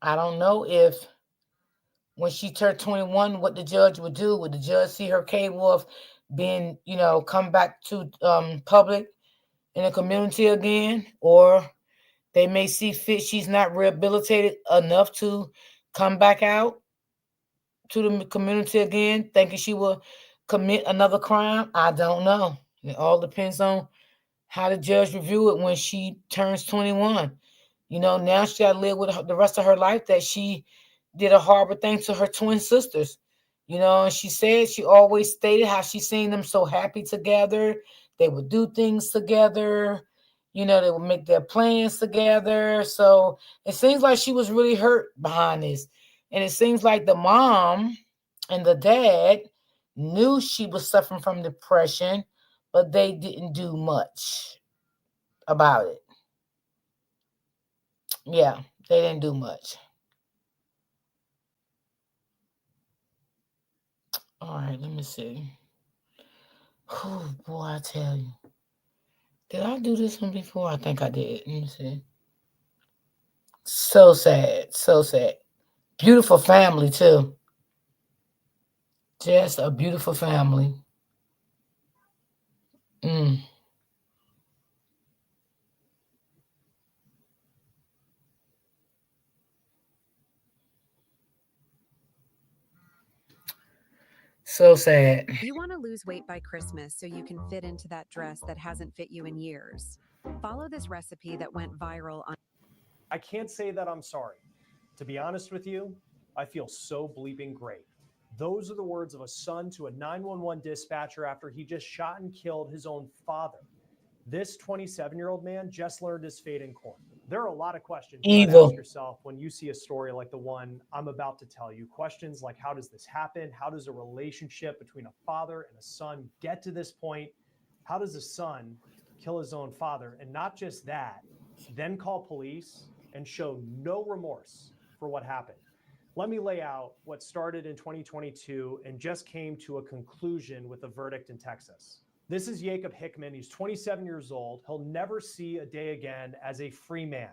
I don't know if when she turned 21, what the judge would do. Would the judge see her capable of being, come back to public in the community again? Or they may see fit she's not rehabilitated enough to come back out to the community again, thinking she will commit another crime? I don't know. It all depends on how the judge review it when she turns 21. Now she got to live with the rest of her life that she did a horrible thing to her twin sisters. And she said, she always stated how she seen them so happy together. They would do things together. They would make their plans together. So it seems like she was really hurt behind this. And it seems like the mom and the dad knew she was suffering from depression, but they didn't do much about it. Yeah, they didn't do much. All right, let me see. Oh, boy, I tell you. Did I do this one before? I think I did. Let me see. So sad. So sad. Beautiful family, too. Just a beautiful family. So sad. You want to lose weight by Christmas so you can fit into that dress that hasn't fit you in years. Follow this recipe that went viral on. I can't say that I'm sorry. To be honest with you, I feel so bleeping great. Those are the words of a son to a 911 dispatcher after he just shot and killed his own father. This 27-year-old man just learned his fate in court. There are a lot of questions you might ask yourself when you see a story like the one I'm about to tell you. Questions like, how does this happen? How does a relationship between a father and a son get to this point? How does a son kill his own father? And not just that, then call police and show no remorse for what happened. Let me lay out what started in 2022 and just came to a conclusion with a verdict in Texas. This is Jacob Hickman. He's 27 years old. He'll never see a day again as a free man.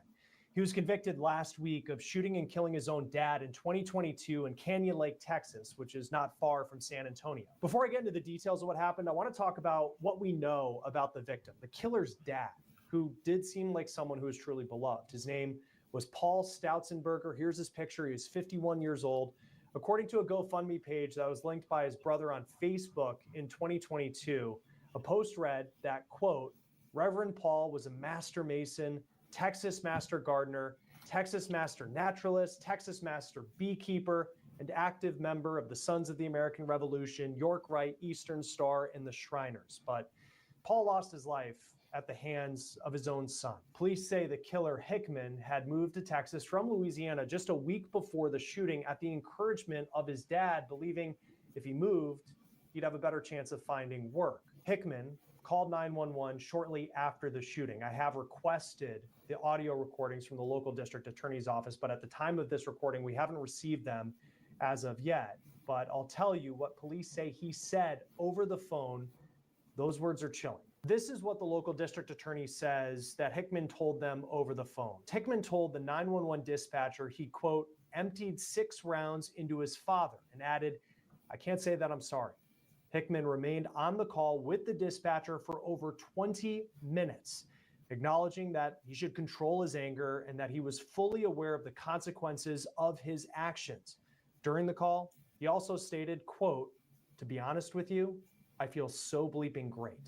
He was convicted last week of shooting and killing his own dad in 2022 in Canyon Lake, Texas, which is not far from San Antonio. Before I get into the details of what happened, I want to talk about what we know about the victim, the killer's dad, who did seem like someone who was truly beloved. His name was Paul Stautzenberger. Here's his picture. He was 51 years old. According to a GoFundMe page that was linked by his brother on Facebook in 2022, a post read that, quote, Reverend Paul was a master mason, Texas master gardener, Texas master naturalist, Texas master beekeeper, and active member of the Sons of the American Revolution, York Rite, Eastern Star, and the Shriners. But Paul lost his life at the hands of his own son. Police say the killer Hickman had moved to Texas from Louisiana just a week before the shooting at the encouragement of his dad, believing if he moved, he'd have a better chance of finding work. Hickman called 911 shortly after the shooting. I have requested the audio recordings from the local district attorney's office, but at the time of this recording, we haven't received them as of yet. But I'll tell you what police say he said over the phone. Those words are chilling. This is what the local district attorney says that Hickman told them over the phone. Hickman told the 911 dispatcher he, quote, emptied 6 rounds into his father and added, I can't say that I'm sorry. Hickman remained on the call with the dispatcher for over 20 minutes, acknowledging that he should control his anger and that he was fully aware of the consequences of his actions. During the call, he also stated, quote, to be honest with you, I feel so bleeping great.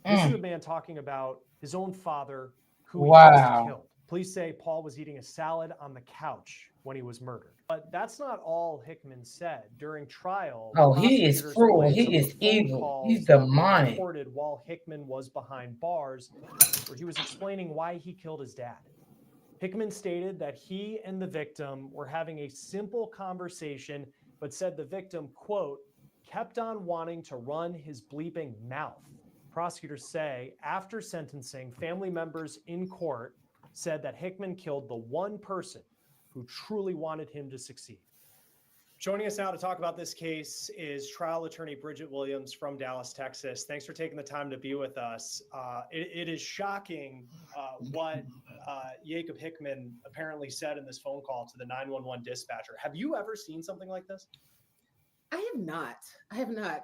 This is a man talking about his own father who he just killed. Police say Paul was eating a salad on the couch when he was murdered. But that's not all Hickman said. During trial, Oh, he is cruel. He is evil. He's demonic. Recorded while Hickman was behind bars, where he was explaining why he killed his dad. Hickman stated that he and the victim were having a simple conversation, but said the victim, quote, kept on wanting to run his bleeping mouth. Prosecutors say after sentencing, family members in court said that Hickman killed the one person who truly wanted him to succeed. Joining us now to talk about this case is trial attorney Bridget Williams from Dallas, Texas. Thanks for taking the time to be with us. It is shocking what Jacob Hickman apparently said in this phone call to the 911 dispatcher. Have you ever seen something like this? I have not.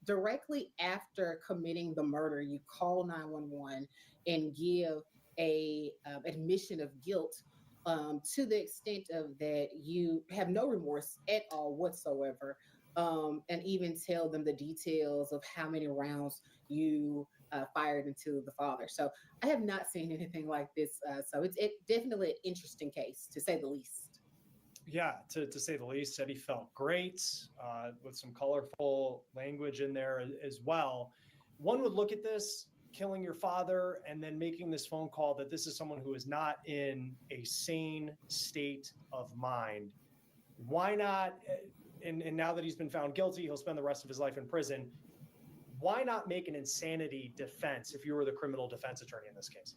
Directly after committing the murder, you call 911 and give a admission of guilt to the extent of that you have no remorse at all whatsoever, and even tell them the details of how many rounds you fired into the father. So I have not seen anything like this. So it's definitely an interesting case, to say the least. Yeah, to say the least. Said he felt great, with some colorful language in there as well. One would look at this, killing your father and then making this phone call, that this is someone who is not in a sane state of mind. Why not? And now that he's been found guilty, he'll spend the rest of his life in prison. Why not make an insanity defense if you were the criminal defense attorney in this case?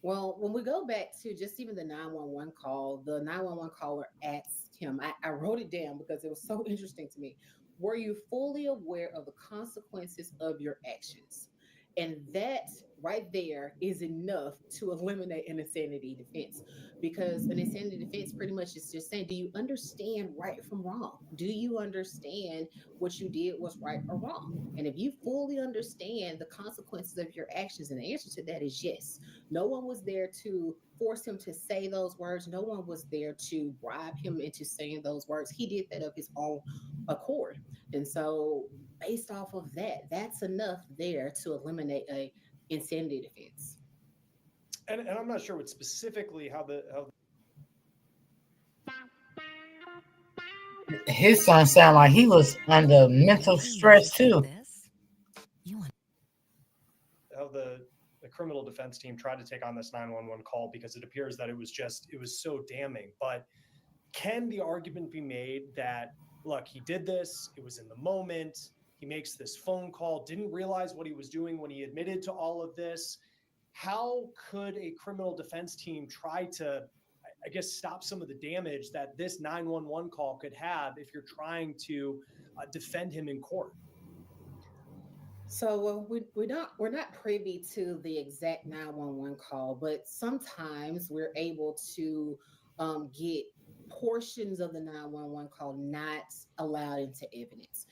Well, when we go back to just even the 911 call, the 911 caller asked him, I wrote it down because it was so interesting to me. Were you fully aware of the consequences of your actions? And that right there is enough to eliminate an insanity defense, because an insanity defense pretty much is just saying, do you understand right from wrong? Do you understand what you did was right or wrong? And if you fully understand the consequences of your actions, and the answer to that is yes. No one was there to force him to say those words. No one was there to bribe him into saying those words. He did that of his own accord. And so based off of that, that's enough there to eliminate a insanity defense. And I'm not sure what specifically how his son sound like he was under mental stress too. The criminal defense team tried to take on this 911 call because it appears that it was so damning. But can the argument be made that, look, he did this, it was in the moment, he makes this phone call, didn't realize what he was doing when he admitted to all of this? How could a criminal defense team try to, I guess, stop some of the damage that this 911 call could have if you're trying to defend him in court? So we're not privy to the exact 911 call, but sometimes we're able to get portions of the 911 call not allowed into evidence.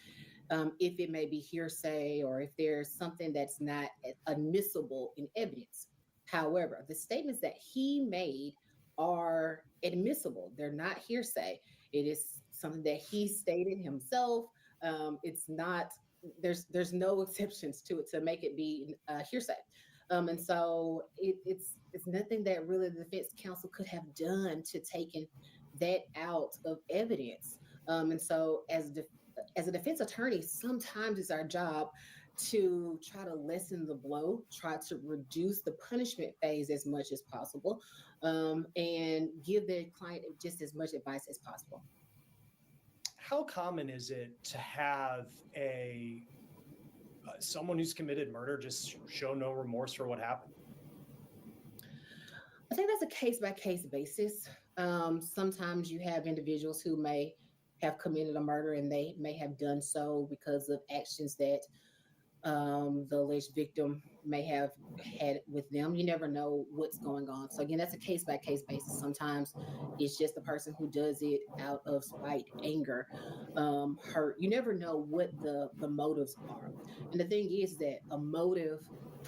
If it may be hearsay or if there's something that's not admissible in evidence. However, the statements that he made are admissible. They're not hearsay. It is something that he stated himself. It's not, there's no exceptions to it to make it be hearsay. And so it's nothing that really the defense counsel could have done to taken that out of evidence. And so as a defense attorney, sometimes it's our job to try to lessen the blow, try to reduce the punishment phase as much as possible, and give the client just as much advice as possible. How common is it to have someone who's committed murder just show no remorse for what happened? I think that's a case-by-case basis. Sometimes you have individuals who may have committed a murder and they may have done so because of actions that the alleged victim may have had with them. You never know what's going on. So again, that's a case-by-case basis. Sometimes it's just the person who does it out of spite, anger, hurt. You never know what the motives are. And the thing is that a motive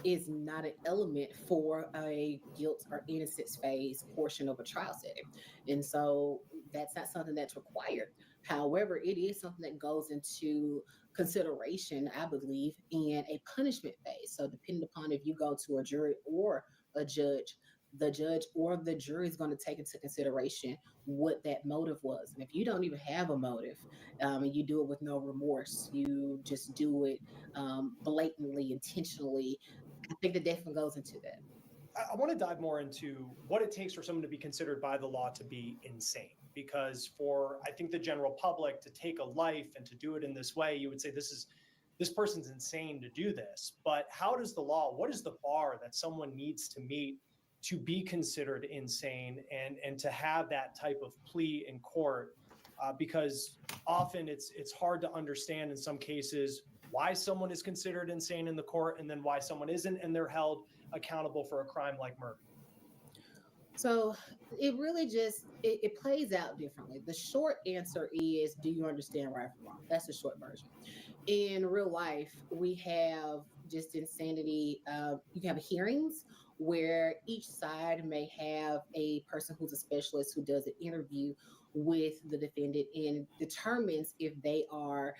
is not an element for a guilt or innocence phase portion of a trial setting. And so that's not something that's required. However, it is something that goes into consideration, I believe, in a punishment phase. So depending upon if you go to a jury or a judge, the judge or the jury is going to take into consideration what that motive was. And if you don't even have a motive, and you do it with no remorse, you just do it blatantly, intentionally, I think that definitely goes into that. I want to dive more into what it takes for someone to be considered by the law to be insane. Because for, I think, the general public to take a life and to do it in this way, you would say this person's insane to do this. But how does the law, what is the bar that someone needs to meet to be considered insane and to have that type of plea in court? Because often it's hard to understand in some cases why someone is considered insane in the court and then why someone isn't, and they're held accountable for a crime like murder. So it really just, it plays out differently. The short answer is, do you understand right from wrong? That's the short version. In real life, we have just insanity. You can have hearings where each side may have a person who's a specialist who does an interview with the defendant and determines if they are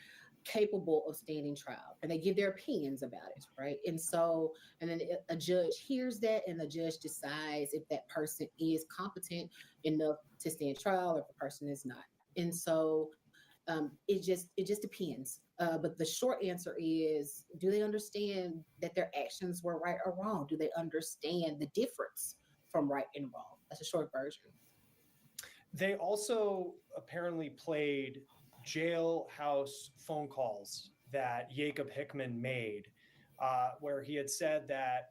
capable of standing trial, and they give their opinions about it, right? And so, and then a judge hears that, and the judge decides if that person is competent enough to stand trial or if the person is not. And so, it just depends. But the short answer is, do they understand that their actions were right or wrong? Do they understand the difference from right and wrong? That's a short version. They also apparently played jailhouse phone calls that Jacob Hickman made, where he had said that,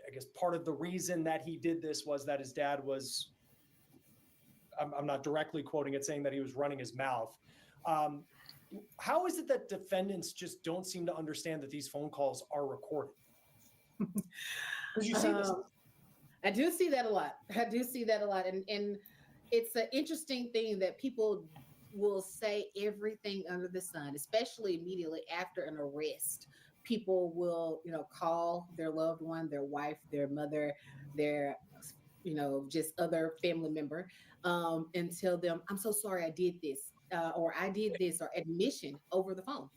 I guess, part of the reason that he did this was that his dad was, I'm not directly quoting it, saying that he was running his mouth. How is it that defendants just don't seem to understand that these phone calls are recorded? Because you see this. I do see that a lot. And it's an interesting thing that people will say everything under the sun, especially immediately after an arrest. People will, call their loved one, their wife, their mother, their, just other family member, and tell them, I'm so sorry I did this, or I did this, or admission over the phone.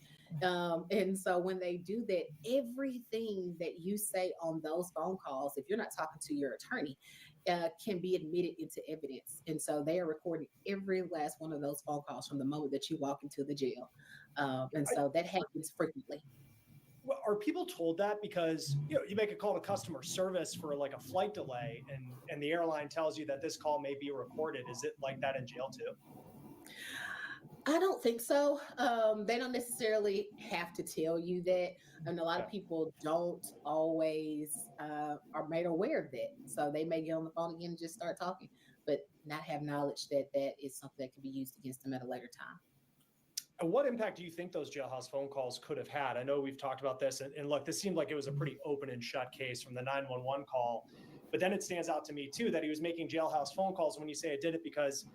And so when they do that, everything that you say on those phone calls, if you're not talking to your attorney, can be admitted into evidence. And so they are recording every last one of those phone calls from the moment that you walk into the jail. And so that happens frequently. Well, are people told that because you make a call to customer service for like a flight delay and the airline tells you that this call may be recorded? Is it like that in jail too? I don't think so. They don't necessarily have to tell you that. And a lot of people don't always are made aware of that. So they may get on the phone again and just start talking, but not have knowledge that that is something that can be used against them at a later time. And what impact do you think those jailhouse phone calls could have had? I know we've talked about this, and look, this seemed like it was a pretty open and shut case from the 911 call. But then it stands out to me, too, that he was making jailhouse phone calls. When you say I did it because,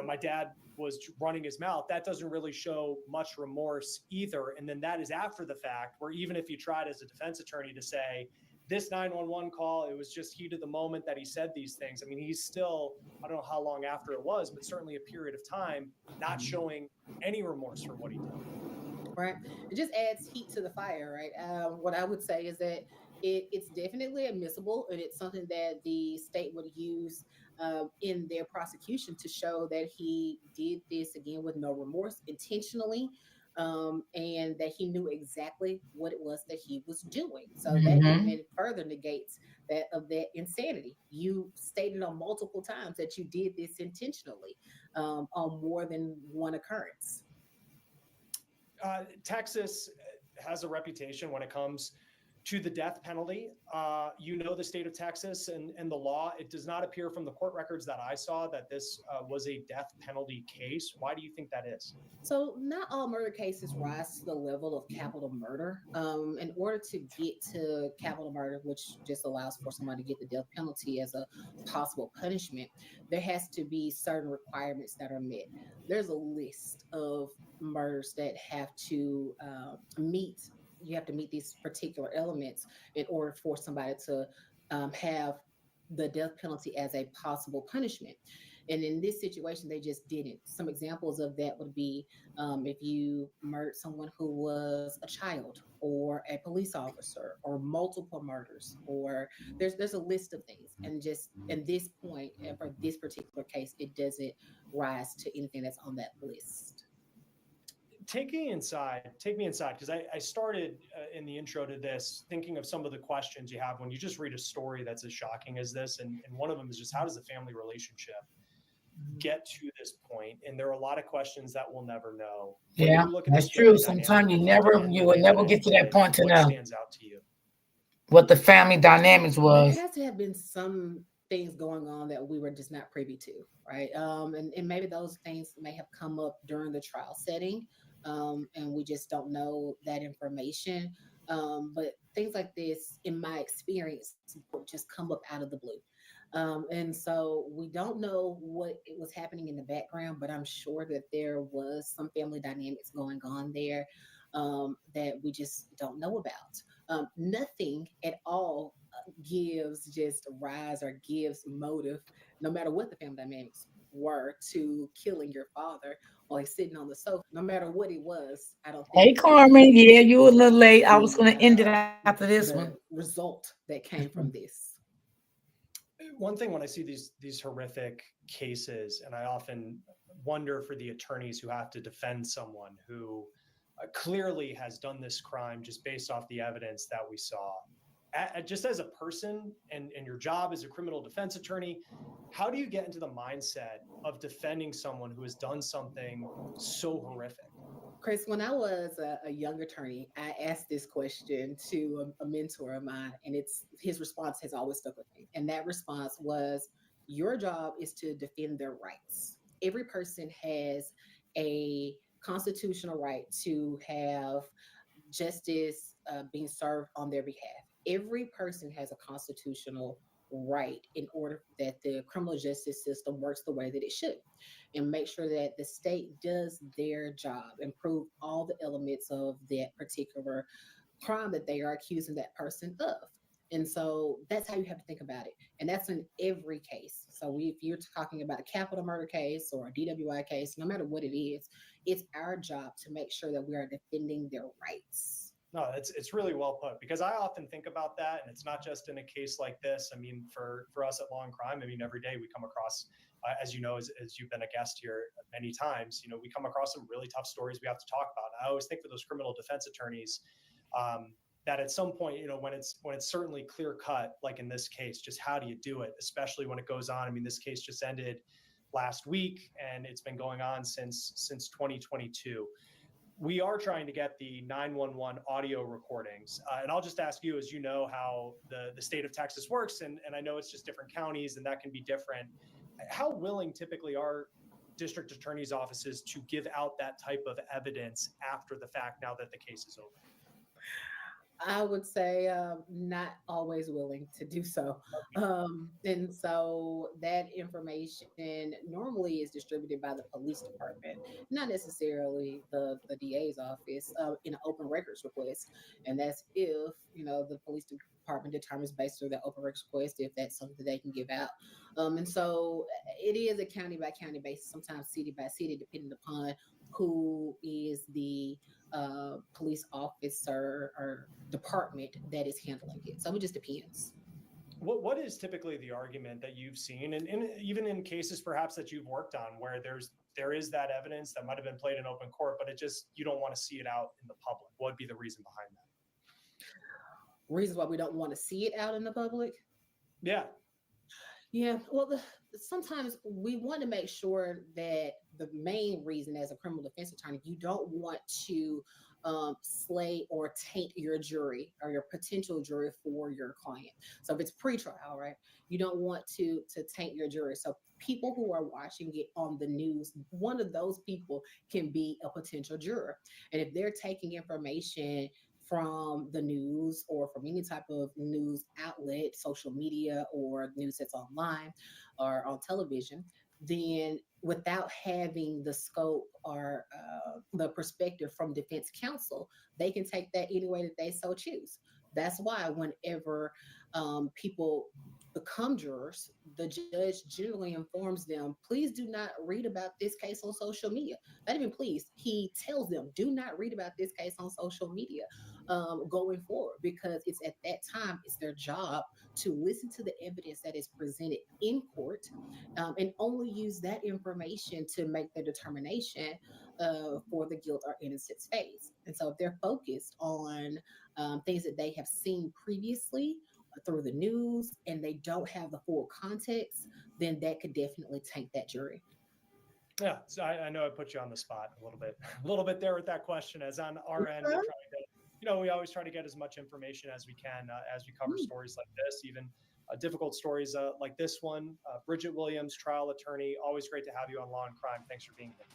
my dad was running his mouth, that doesn't really show much remorse either. And then that is after the fact, where even if you tried as a defense attorney to say, this 911 call, it was just heat of the moment that he said these things. I mean, he's still, I don't know how long after it was, but certainly a period of time, not showing any remorse for what he did. Right. It just adds heat to the fire, right? What I would say is that it's definitely admissible, and it's something that the state would use in their prosecution to show that he did this again with no remorse, intentionally, and that he knew exactly what it was that he was doing. So that even further negates that of that insanity. You stated on multiple times that you did this intentionally on more than one occurrence. Texas has a reputation when it comes to the death penalty. The state of Texas and the law. It does not appear from the court records that I saw that this was a death penalty case. Why do you think that is? So not all murder cases rise to the level of capital murder. In order to get to capital murder, which just allows for somebody to get the death penalty as a possible punishment, there has to be certain requirements that are met. There's a list of murders that have to meet. You have to meet these particular elements in order for somebody to have the death penalty as a possible punishment. And in this situation, they just didn't. Some examples of that would be if you murdered someone who was a child or a police officer or multiple murders, or there's a list of things. And just in this point, for this particular case, it doesn't rise to anything that's on that list. Take me inside, because I started in the intro to this thinking of some of the questions you have when you just read a story that's as shocking as this. And one of them is just, how does the family relationship get to this point? And there are a lot of questions that we'll never know. Yeah, that's true. Sometimes you will never get to that point to know what stands out to you. What the family dynamics was. There has to have been some things going on that we were just not privy to, right? And maybe those things may have come up during the trial setting. And we just don't know that information. But things like this, in my experience, just come up out of the blue. And so we don't know what was happening in the background, but I'm sure that there was some family dynamics going on there that we just don't know about. Nothing at all gives just rise or gives motive, no matter what the family dynamics were, to killing your father while he's sitting on the sofa. No matter what it was, I don't think. Hey, Carmen, yeah, you were a little late. I was going to end it after this one. Result that came from this. One thing when I see these horrific cases, and I often wonder for the attorneys who have to defend someone who clearly has done this crime just based off the evidence that we saw. Just as a person and your job as a criminal defense attorney, how do you get into the mindset of defending someone who has done something so horrific? Chris, when I was a young attorney, I asked this question to a mentor of mine, and his response has always stuck with me. And that response was, your job is to defend their rights. Every person has a constitutional right to have justice being served on their behalf. Every person has a constitutional right in order that the criminal justice system works the way that it should, and make sure that the state does their job and prove all the elements of that particular crime that they are accusing that person of. And so that's how you have to think about it. And that's in every case. So if you're talking about a capital murder case or a DWI case, no matter what it is, it's our job to make sure that we are defending their rights. No, it's really well put, because I often think about that, and it's not just in a case like this. I mean, for us at Law and Crime, I mean, every day we come across, as you know, as you've been a guest here many times, you know, we come across some really tough stories we have to talk about. And I always think for those criminal defense attorneys, that at some point, you know, when it's certainly clear cut, like in this case, just how do you do it, especially when it goes on? I mean, this case just ended last week, and it's been going on since 2022. We are trying to get the 911 audio recordings. And I'll just ask you, as you know how the state of Texas works, and I know it's just different counties and that can be different. How willing typically are district attorneys' offices to give out that type of evidence after the fact, now that the case is over? I would say not always willing to do so. And so that information normally is distributed by the police department, not necessarily the DA's office, in an open records request. And that's if, you know, the police department determines based on the open records request if that's something they can give out. And so it is a county by county basis, sometimes city by city, depending upon who is the police officer or department that is handling it. So it just depends. What is typically the argument that you've seen, and even in cases perhaps that you've worked on, where there is that evidence that might have been played in open court, but you don't want to see it out in the public? What would be the reason behind that? Reasons why we don't want to see it out in the public? Yeah. Well, sometimes we want to make sure that the main reason, as a criminal defense attorney, you don't want to slay or taint your jury or your potential jury for your client. So if it's pretrial, right, you don't want to taint your jury. So people who are watching it on the news, one of those people can be a potential juror. And if they're taking information from the news or from any type of news outlet, social media, or news that's online or on television, then without having the scope or the perspective from defense counsel, they can take that any way that they so choose. That's why whenever people become jurors, the judge generally informs them, please do not read about this case on social media. Not even please, he tells them, do not read about this case on social media going forward, because it's at that time, it's their job to listen to the evidence that is presented in court and only use that information to make their determination for the guilt or innocence phase. And so if they're focused on things that they have seen previously through the news and they don't have the full context, then that could definitely taint that jury. Yeah, so I know I put you on the spot a little bit there with that question. As on our end, we're trying to, we always try to get as much information as we can as we cover stories like this, even difficult stories like this one. Bridget Williams, trial attorney, always great to have you on Law and Crime. Thanks for being here.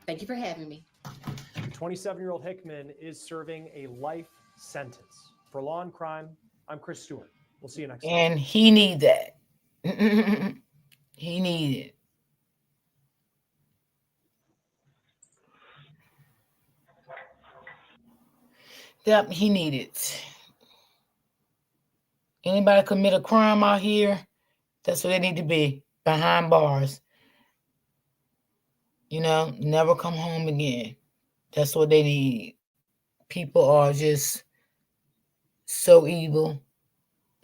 Thank you for having me. 27-year-old Hickman is serving a life sentence. For Law and Crime, I'm Chris Stewart. We'll see you next time. And he need that. He need it. Yep, he need it. Anybody commit a crime out here, that's where they need to be, behind bars. Never come home again. That's what they need. People are just so evil,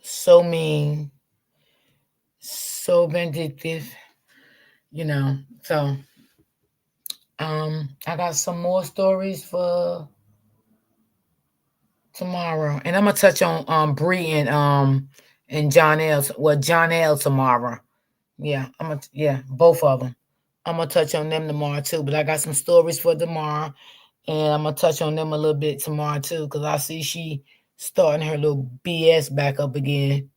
so mean, so vindictive, So I got some more stories for tomorrow, and I'm gonna touch on Bree and John L tomorrow. Both of them. I'm gonna touch on them tomorrow too, but I got some stories for tomorrow, and I'm gonna touch on them a little bit tomorrow too, because I see she starting her little BS back up again.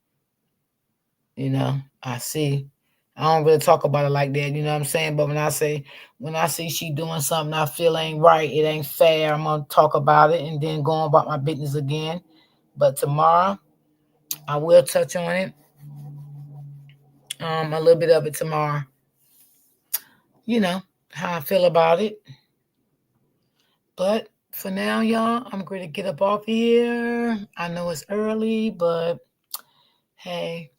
I see. I don't really talk about it like that, you know what I'm saying? But when I see she doing something I feel ain't right, it ain't fair, I'm gonna talk about it and then go on about my business again. But tomorrow, I will touch on it. A little bit of it tomorrow. How I feel about it. But for now, y'all, I'm going to get up off here. I know it's early, but Hey.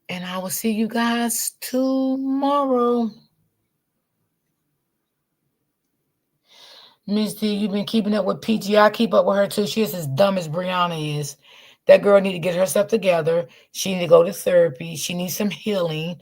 And I will see you guys tomorrow. Miss D, you've been keeping up with PG. I keep up with her too. She is as dumb as Brianna is. That girl need to get herself together. She need to go to therapy. She needs some healing.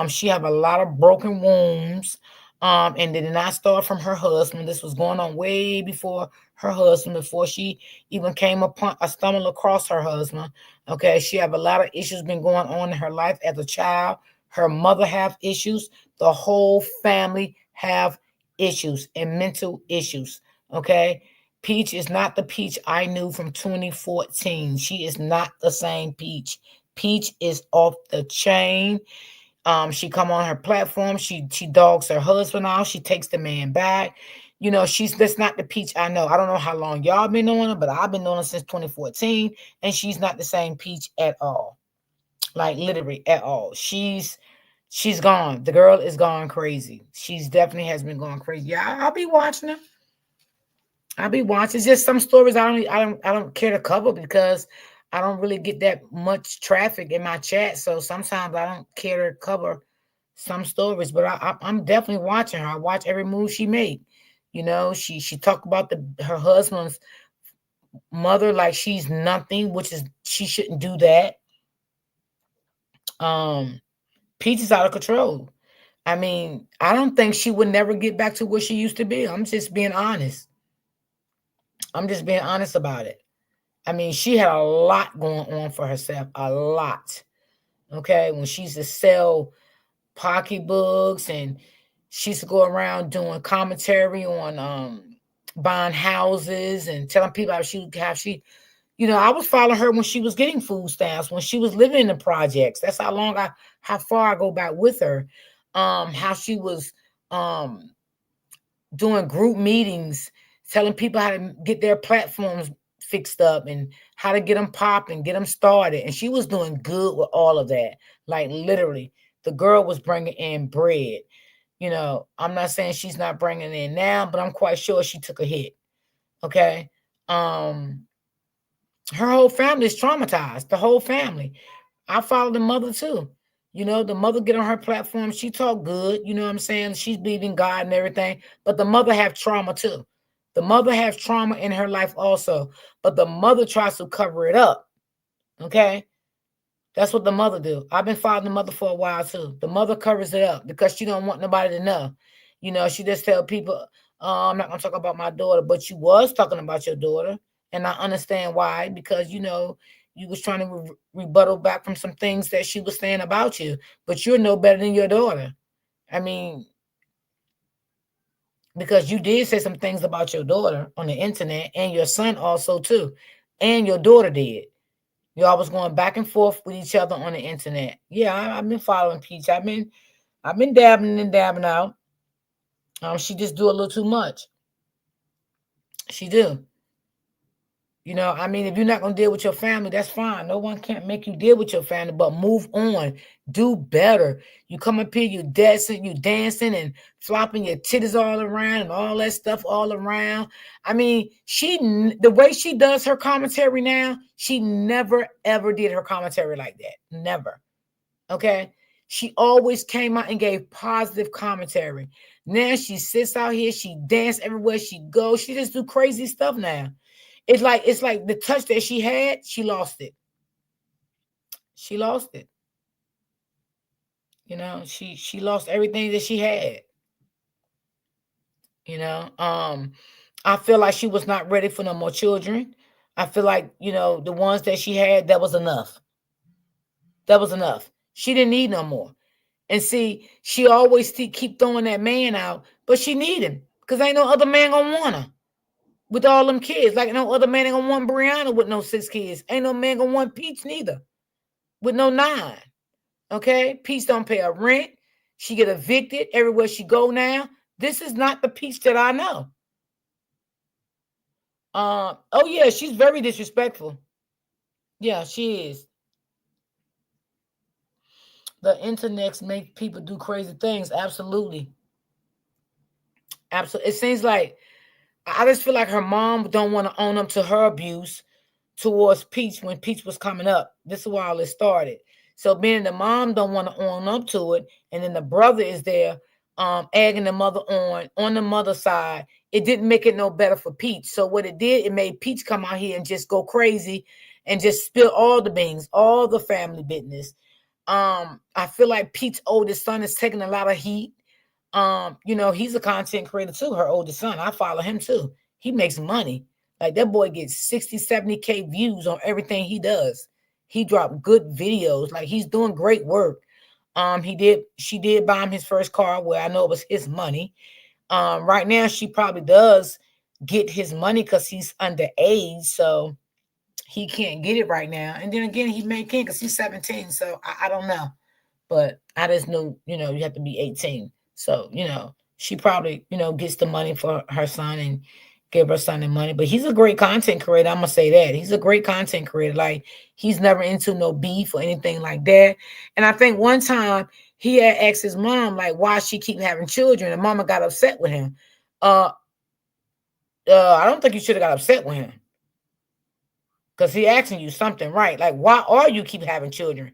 She have a lot of broken wounds. And they did not start from her husband. This was going on way before her husband, before she even came upon a stumble across her husband. Okay, she have a lot of issues been going on in her life as a child. Her mother have issues. The whole family have issues and mental issues. Okay, Peach is not the Peach I knew from 2014. She is not the same Peach. Peach is off the chain. She come on her platform. She dogs her husband out. She takes the man back. You know, that's not the Peach I know. I don't know how long y'all been knowing her, but I've been knowing her since 2014, and she's not the same Peach at all. Like literally at all. She's gone. The girl is gone crazy. She's definitely has been going crazy. Yeah, I'll be watching her. I'll be watching. It's just some stories I don't care to cover because I don't really get that much traffic in my chat. So sometimes I don't care to cover some stories, but I'm definitely watching her. I watch every move she made. You know, she talked about her husband's mother like she's nothing, which is she shouldn't do that. Peach is out of control. I mean, I don't think she would never get back to where she used to be. I'm just being honest. I'm just being honest about it. I mean, she had a lot going on for herself, a lot. Okay, when she used to sell pocketbooks and she used to go around doing commentary on buying houses and telling people how she, you know, I was following her when she was getting food stamps, when she was living in the projects. That's how far I go back with her. How she was doing group meetings, telling people how to get their platforms fixed up and how to get them popping, get them started. And she was doing good with all of that. Like literally, the girl was bringing in bread. You know, I'm not saying she's not bringing in now, but I'm quite sure she took a hit. Okay. Her whole family is traumatized. The whole family. I follow the mother too. You know, the mother get on her platform. She talk good. You know what I'm saying? She's believing God and everything. But the mother have trauma too. The mother has trauma in her life also. But the mother tries to cover it up. Okay? That's what the mother do. I've been following the mother for a while too. The mother covers it up because she don't want nobody to know. You know, she just tell people, I'm not going to talk about my daughter, but you was talking about your daughter. And I understand why, because, you know, you was trying to rebuttal back from some things that she was saying about you, but you're no better than your daughter. I mean, because you did say some things about your daughter on the internet and your son also too. And your daughter did. Y'all was going back and forth with each other on the internet. Yeah, I've been following Peach. I've been dabbing and dabbing out. She just do a little too much. She do. You know, I mean, if you're not going to deal with your family, that's fine. No one can't make you deal with your family, but move on. Do better. You come up here, you dancing and flopping your titties all around and all that stuff all around. I mean, the way she does her commentary now, she never, ever did her commentary like that. Never. Okay? She always came out and gave positive commentary. Now she sits out here, she dance everywhere she goes. She just do crazy stuff now. It's like the touch that she had, she lost it. She lost it. You know, she lost everything that she had. You know, I feel like she was not ready for no more children. I feel like, you know, the ones that she had, that was enough. That was enough. She didn't need no more. And see, she always keep throwing that man out, but she need him because ain't no other man gonna want her. With all them kids, like no other man ain't gonna want Brianna with no 6 kids. Ain't no man gonna want Peach neither, with no 9. Okay, Peach don't pay her rent. She get evicted everywhere she go now. This is not the Peach that I know. Oh yeah, she's very disrespectful. Yeah, she is. The internet make people do crazy things. Absolutely. Absolutely. It seems like I just feel like her mom don't want to own up to her abuse. towards Peach when Peach was coming up. This is why all it started. So being the mom don't want to own up to it, and then the brother is there egging the mother on the mother's side, it didn't make it no better for Peach. So what it did, it made Peach come out here and just go crazy and just spill all the beans, all the family business. I feel like Pete's oldest son is taking a lot of heat. He's a content creator too, her oldest son. I follow him too. He makes money. Like that boy gets 60, 70K views on everything he does. He dropped good videos. Like he's doing great work. She did buy him his first car where I know it was his money. Right now she probably does get his money because he's underage. So he can't get it right now. And then again, he may can because he's 17. So I don't know. But I just knew, you have to be 18. So, she probably, gets the money for her son and give her son the money. But he's a great content creator. I'm going to say that. He's a great content creator. Like, he's never into no beef or anything like that. And I think one time he had asked his mom, like, why she keep having children. And mama got upset with him. I don't think you should have got upset with him. Because he asking you something, right? Like, why are you keep having children?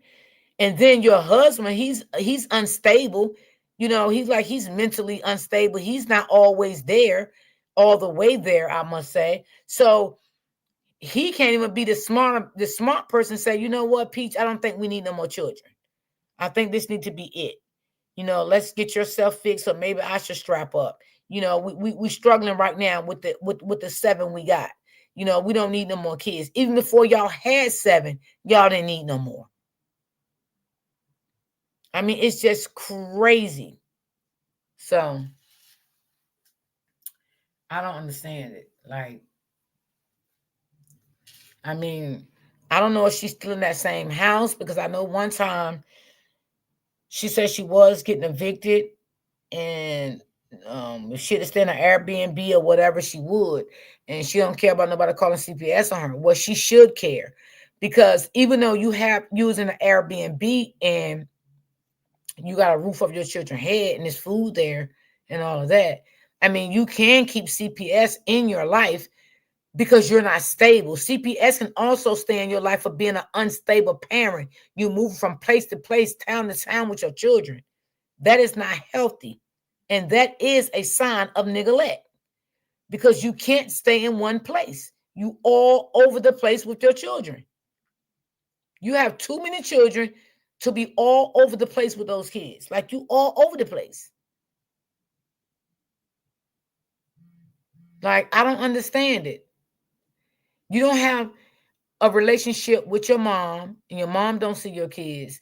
And then your husband, he's unstable. He's mentally unstable. He's not always there, all the way there, I must say. So he can't even be the smart person say, you know what, Peach, I don't think we need no more children. I think this need to be it. Let's get yourself fixed, or maybe I should strap up. We struggling right now with the 7 we got. We don't need no more kids. Even before y'all had 7, y'all didn't need no more. I mean, it's just crazy. So, I don't understand it. Like, I mean, I don't know if she's still in that same house, because I know one time she said she was getting evicted, and if she had to stay in an Airbnb or whatever, she would. And she don't care about nobody calling CPS on her. Well, she should care, because even though you was in an Airbnb and you got a roof over your children's head and there's food there and all of that, I mean, you can keep CPS in your life because you're not stable. CPS can also stay in your life for being an unstable parent. You move from place to place, town to town with your children. That is not healthy. And that is a sign of neglect, because you can't stay in one place. You all over the place with your children. You have too many children to be all over the place with those kids. Like, you all over the place. Like, I don't understand it. You don't have a relationship with your mom, and your mom don't see your kids.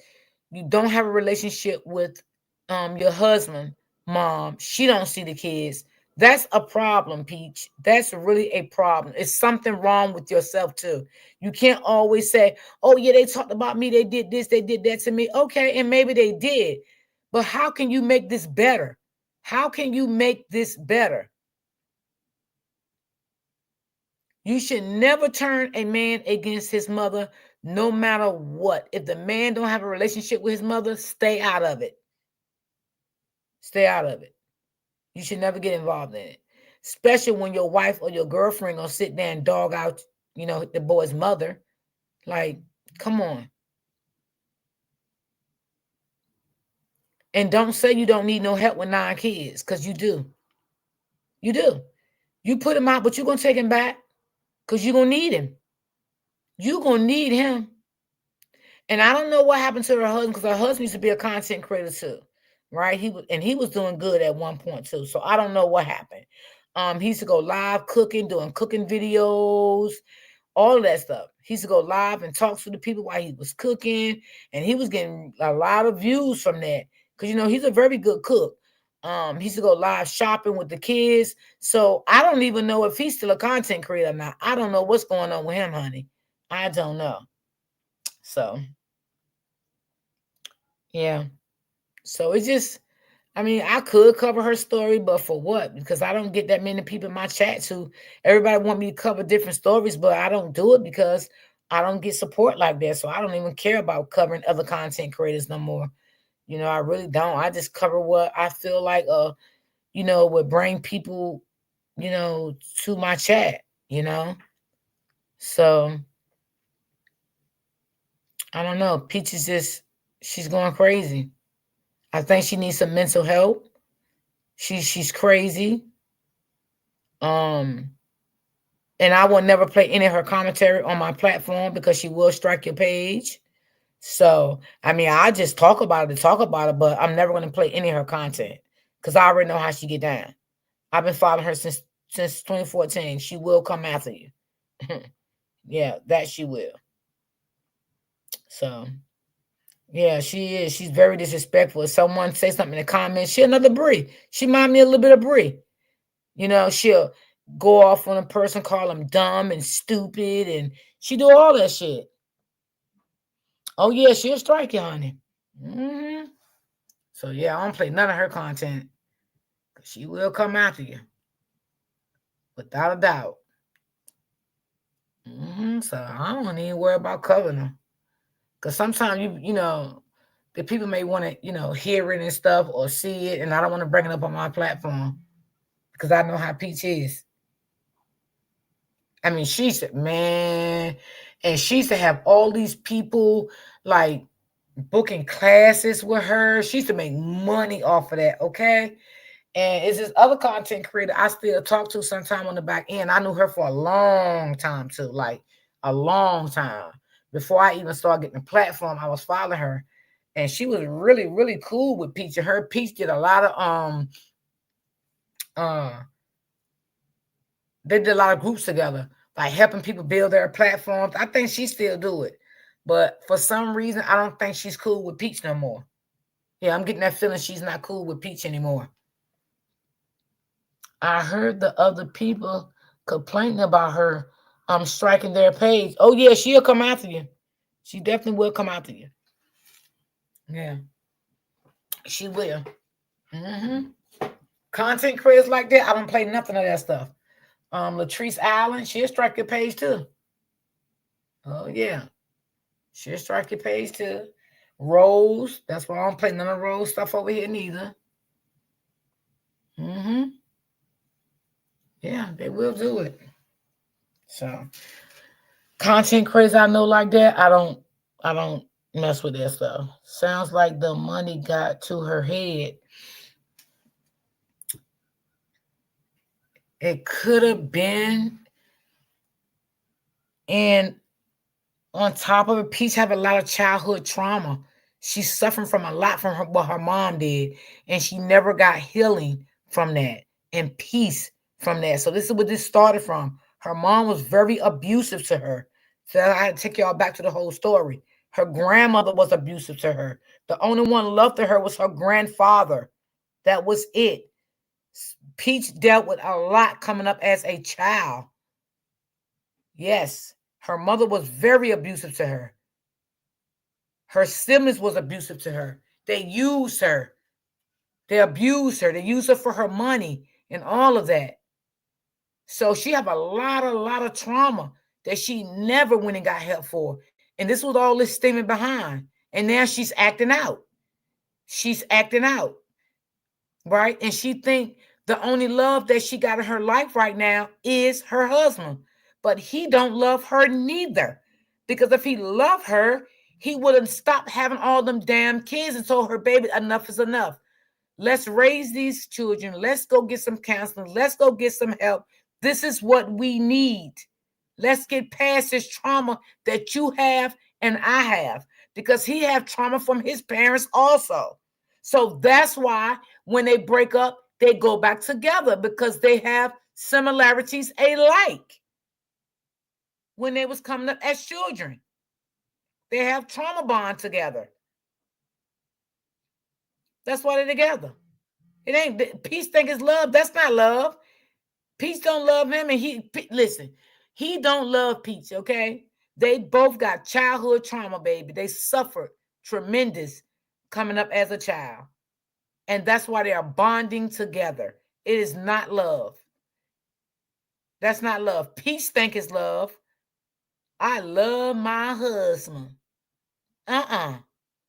You don't have a relationship with your husband, mom. She don't see the kids. That's a problem, Peach. That's really a problem. It's something wrong with yourself too. You can't always say, oh yeah, they talked about me. They did this, they did that to me. Okay, and maybe they did. But how can you make this better? How can you make this better? You should never turn a man against his mother, no matter what. If the man don't have a relationship with his mother, stay out of it. Stay out of it. You should never get involved in it, especially when your wife or your girlfriend gonna sit there and dog out, the boy's mother. Like, come on. And don't say you don't need no help with 9 kids, because you do. You do. You put him out, but you're gonna take him back, because you're gonna need him. You're gonna need him. And I don't know what happened to her husband, because her husband used to be a content creator too. Right? He was doing good at one point too. So I don't know what happened. He used to go live cooking, doing cooking videos, all of that stuff. He used to go live and talk to the people while he was cooking, and he was getting a lot of views from that, because he's a very good cook. He used to go live shopping with the kids. So I don't even know if he's still a content creator or not. I don't know what's going on with him, honey. I don't know. So yeah. So it's just, I mean, I could cover her story, but for what? Because I don't get that many people in my chats who, everybody want me to cover different stories, but I don't do it because I don't get support like that. So I don't even care about covering other content creators no more. I really don't. I just cover what I feel like, would bring people, to my chat, So I don't know. Peach is just, she's going crazy. I think she needs some mental help. She's crazy. And I will never play any of her commentary on my platform because she will strike your page. So, I mean, I just talk about it, but I'm never going to play any of her content because I already know how she get down. I've been following her since 2014. She will come after you. Yeah, that she will. So, yeah, she is. She's very disrespectful. If someone say something in the comments, she another Brie. She remind me a little bit of Brie. You know, she'll go off on a person, call them dumb and stupid, and she do all that shit. Oh, yeah, she'll strike you, honey. Mm-hmm. So, yeah, I don't play none of her content. She will come after you. Without a doubt. Mm-hmm. So, I don't even worry about covering her. Because sometimes, you know, the people may want to, you know, hear it and stuff or see it, and I don't want to bring it up on my platform because I know how Peach is. I mean, she's, man, and she used to have all these people, like, booking classes with her. She used to make money off of that, okay? And it's this other content creator I still talk to sometime on the back end. I knew her for a long time, too, like, a long time. Before I even started getting the platform, I was following her. And she was really, really cool with Peach. And her Peach did a lot of they did a lot of groups together, like helping people build their platforms. I think she still do it. But for some reason, I don't think she's cool with Peach no more. Yeah, I'm getting that feeling she's not cool with Peach anymore. I heard the other people complaining about her striking their page. Oh, yeah, she'll come after you. She definitely will come after you. Yeah. She will. Mm-hmm. Content creators like that, I don't play nothing of that stuff. Latrice Allen, she'll strike your page too. Oh, yeah. She'll strike your page too. Rose, that's why I don't play none of Rose stuff over here neither. Mm-hmm. Yeah, they will do it. So, content creators I know like that, I don't mess with that stuff. Sounds like the money got to her head. It could have been. And on top of it, Peach have a lot of childhood trauma. She's suffering from a lot from what her mom did, and she never got healing from that and peace from that. So this is where this started from. Her mom was very abusive to her. So I had to take y'all back to the whole story. Her grandmother was abusive to her. The only one loved to her was her grandfather. That was it. Peach dealt with a lot coming up as a child. Yes, her mother was very abusive to her. Her siblings was abusive to her. They used her. They abused her. They used her for her money and all of that. So she have a lot of trauma that she never went and got help for. And this was all this stemming behind. And now she's acting out. She's acting out. Right? And she think the only love that she got in her life right now is her husband. But he don't love her neither. Because if he loved her, he wouldn't stop having all them damn kids and told her, baby, enough is enough. Let's raise these children. Let's go get some counseling. Let's go get some help. This is what we need. Let's get past this trauma that you have and I have. Because he have trauma from his parents also. So that's why when they break up, they go back together because they have similarities alike. When they was coming up as children, they have trauma bond together. That's why they're together. It ain't Peace think it's love. That's not love. Peace don't love him, and listen, he don't love Peach. Okay, they both got childhood trauma, baby. They suffered tremendous coming up as a child, and that's why they are bonding together. It is not love. That's not love. Peace think it's love. I love my husband.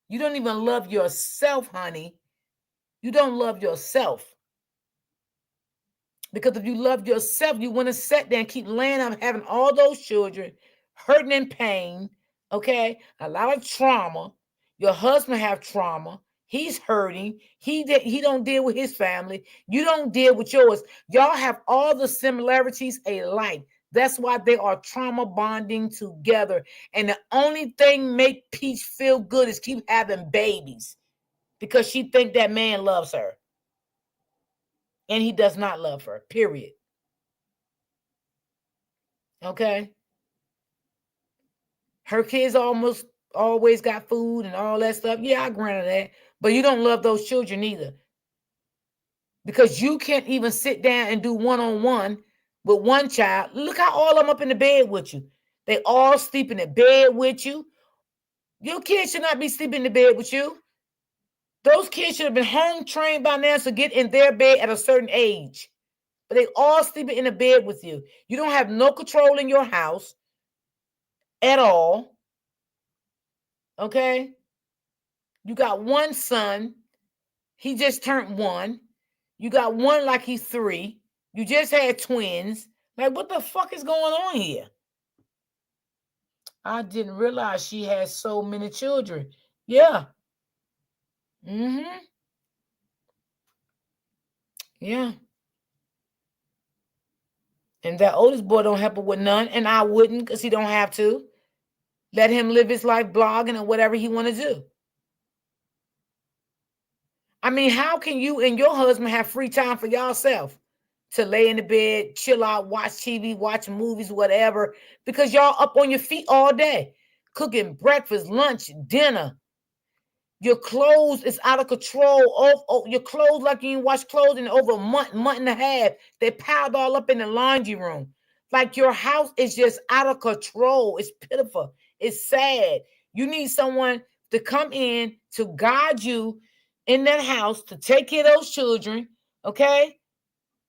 You don't even love yourself, honey. You don't love yourself. Because if you love yourself, you wouldn't sit there and keep laying up having all those children hurting in pain, Okay, a lot of trauma. Your husband have trauma. He's hurting. He don't deal with his family. You don't deal with yours. Y'all have all the similarities alike. That's why they are trauma bonding together. And the only thing make Peach feel good is keep having babies, because she think that man loves her. And he does not love her, period. Okay? Her kids almost always got food and all that stuff. Yeah, I grant her that. But you don't love those children either. Because you can't even sit down and do one-on-one with one child. Look how all of them up in the bed with you. They all sleep in the bed with you. Your kids should not be sleeping in the bed with you. Those kids should have been home trained by now to get in their bed at a certain age. But they all sleeping in the bed with you. You don't have no control in your house at all. Okay? You got one son. He just turned 1. You got one like he's 3. You just had twins. Like, what the fuck is going on here? I didn't realize she had so many children. Yeah. Mm-hmm. Yeah. And that oldest boy don't help her with none, and I wouldn't, because he don't have to. Let him live his life blogging or whatever he want to do. I mean, how can you and your husband have free time for yourself to lay in the bed, chill out, watch TV, watch movies, whatever, because y'all up on your feet all day, cooking breakfast, lunch, dinner. Your clothes is out of control. Your clothes, like you wash clothes in over a month and a half. They piled all up in the laundry room. Like your house is just out of control. It's pitiful. It's sad. You need someone to come in to guide you in that house, to take care of those children. Okay?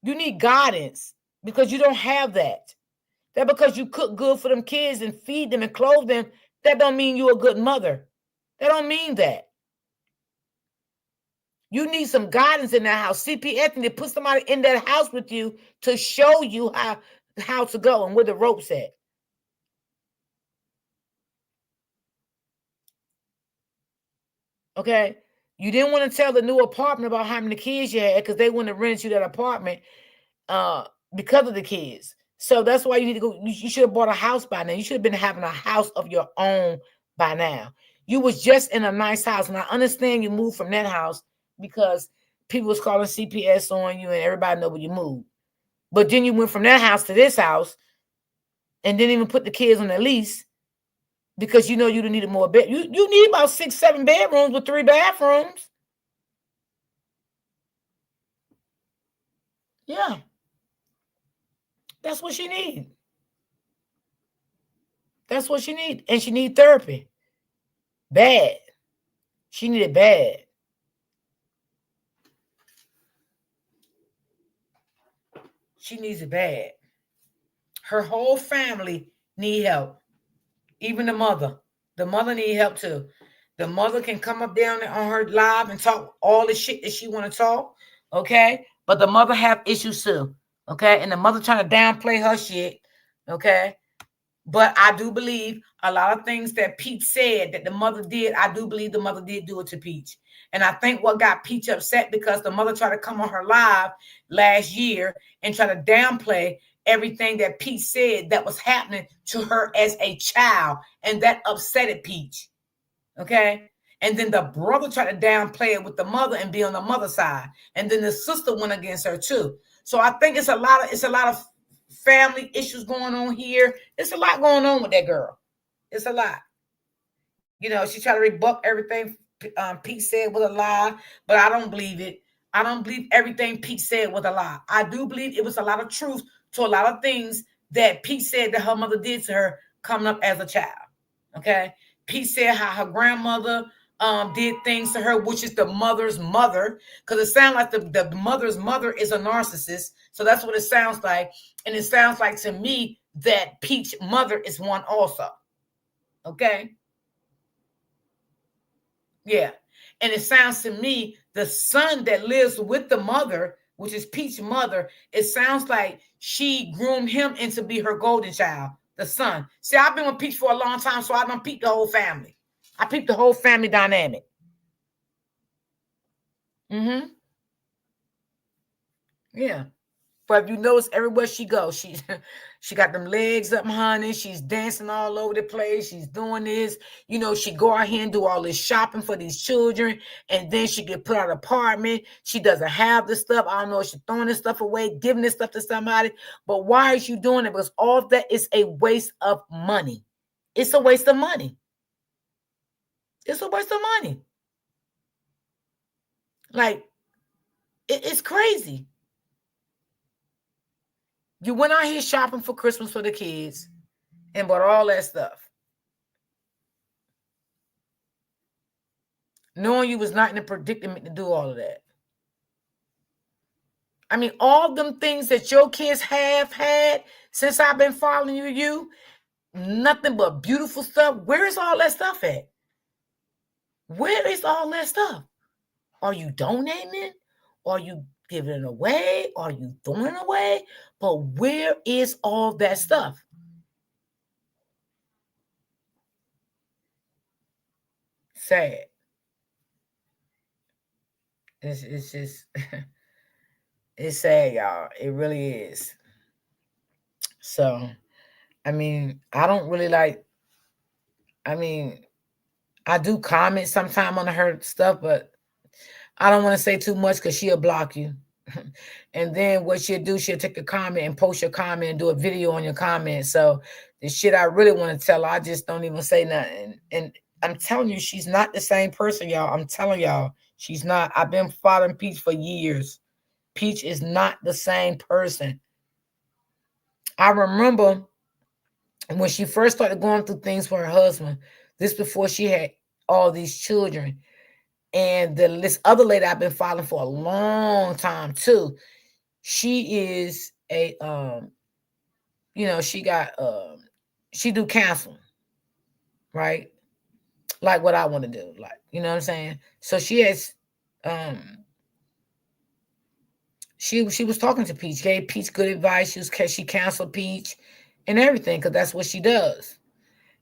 You need guidance because you don't have that. That because you cook good for them kids and feed them and clothe them, that don't mean you're a good mother. That don't mean that. You need some guidance in that house. CPS need to put somebody in that house with you to show you how to go and where the rope's at. Okay? You didn't want to tell the new apartment about how many kids you had because they wouldn't have rented you that apartment because of the kids. So that's why you need to go. You should have bought a house by now. You should have been having a house of your own by now. You was just in a nice house. And I understand you moved from that house because people was calling CPS on you and everybody know where you moved. But then you went from that house to this house and didn't even put the kids on the lease because you know you needed more bed. You need about 6-7 bedrooms with 3 bathrooms. Yeah. That's what she need. That's what she need. And she need therapy. Bad. She need it bad. She needs it bad. Her whole family need help. Even the mother. The mother need help too. The mother can come up down there on her live and talk all the shit that she want to talk. Okay? But the mother have issues too. Okay? And the mother trying to downplay her shit. Okay? But I do believe a lot of things that Peach said that the mother did, I do believe the mother did do it to Peach. And I think what got Peach upset because the mother tried to come on her live last year and try to downplay everything that Peach said that was happening to her as a child. And that upsetted Peach. Okay? And then the brother tried to downplay it with the mother and be on the mother's side. And then the sister went against her too. So I think it's a lot of family issues going on here. It's a lot going on with that girl. It's a lot. You know, she tried to rebut everything Pete said was a lie, but I don't believe it. I don't believe everything Pete said was a lie. I do believe it was a lot of truth to a lot of things that Pete said that her mother did to her coming up as a child. Okay? Pete said how her grandmother did things to her, which is the mother's mother, because it sounds like the mother's mother is a narcissist. So that's what it sounds like. And it sounds like to me that Peach's mother is one also. Okay? Yeah. And it sounds to me the son that lives with the mother, which is Peach's mother, it sounds like she groomed him into be her golden child The son. See, I've been with Peach for a long time, so I don't peep the whole family. I peep the whole family dynamic. Mm-hmm. Yeah. But if you notice, everywhere she goes, she got them legs up, honey. She's dancing all over the place. She's doing this. You know, she go out here and do all this shopping for these children, and then she get put out of an apartment. She doesn't have the stuff. I don't know if she's throwing this stuff away, giving this stuff to somebody. But why is you doing it? Because all of that is a waste of money. It's a waste of money. It's a waste of money. Like, it's crazy. You went out here shopping for Christmas for the kids and bought all that stuff, knowing you was not in a predicament to do all of that. I mean, all them things that your kids have had since I've been following you, nothing but beautiful stuff. Where is all that stuff at? Where is all that stuff? Are you donating? Are you giving it away? Are you throwing it away? But where is all that stuff? Sad. It's just it's sad, y'all. It really is. So, I mean, I don't really like. I mean, I do comment sometime on her stuff, but I don't want to say too much because she'll block you. And then what she'll do, she'll take a comment and post your comment and do a video on your comment. So the shit I really want to tell her, I just don't even say nothing. And I'm telling you, she's not the same person, y'all. I'm telling y'all, she's not. I've been following Peach for years. Peach is not the same person. I remember when she first started going through things for her husband, this before she had all these children. And this other lady I've been following for a long time too. She is a she do counseling, right? Like what I want to do, like, you know what I'm saying? So she has she was talking to Peach, gave Peach good advice. She counseled Peach and everything, because that's what she does.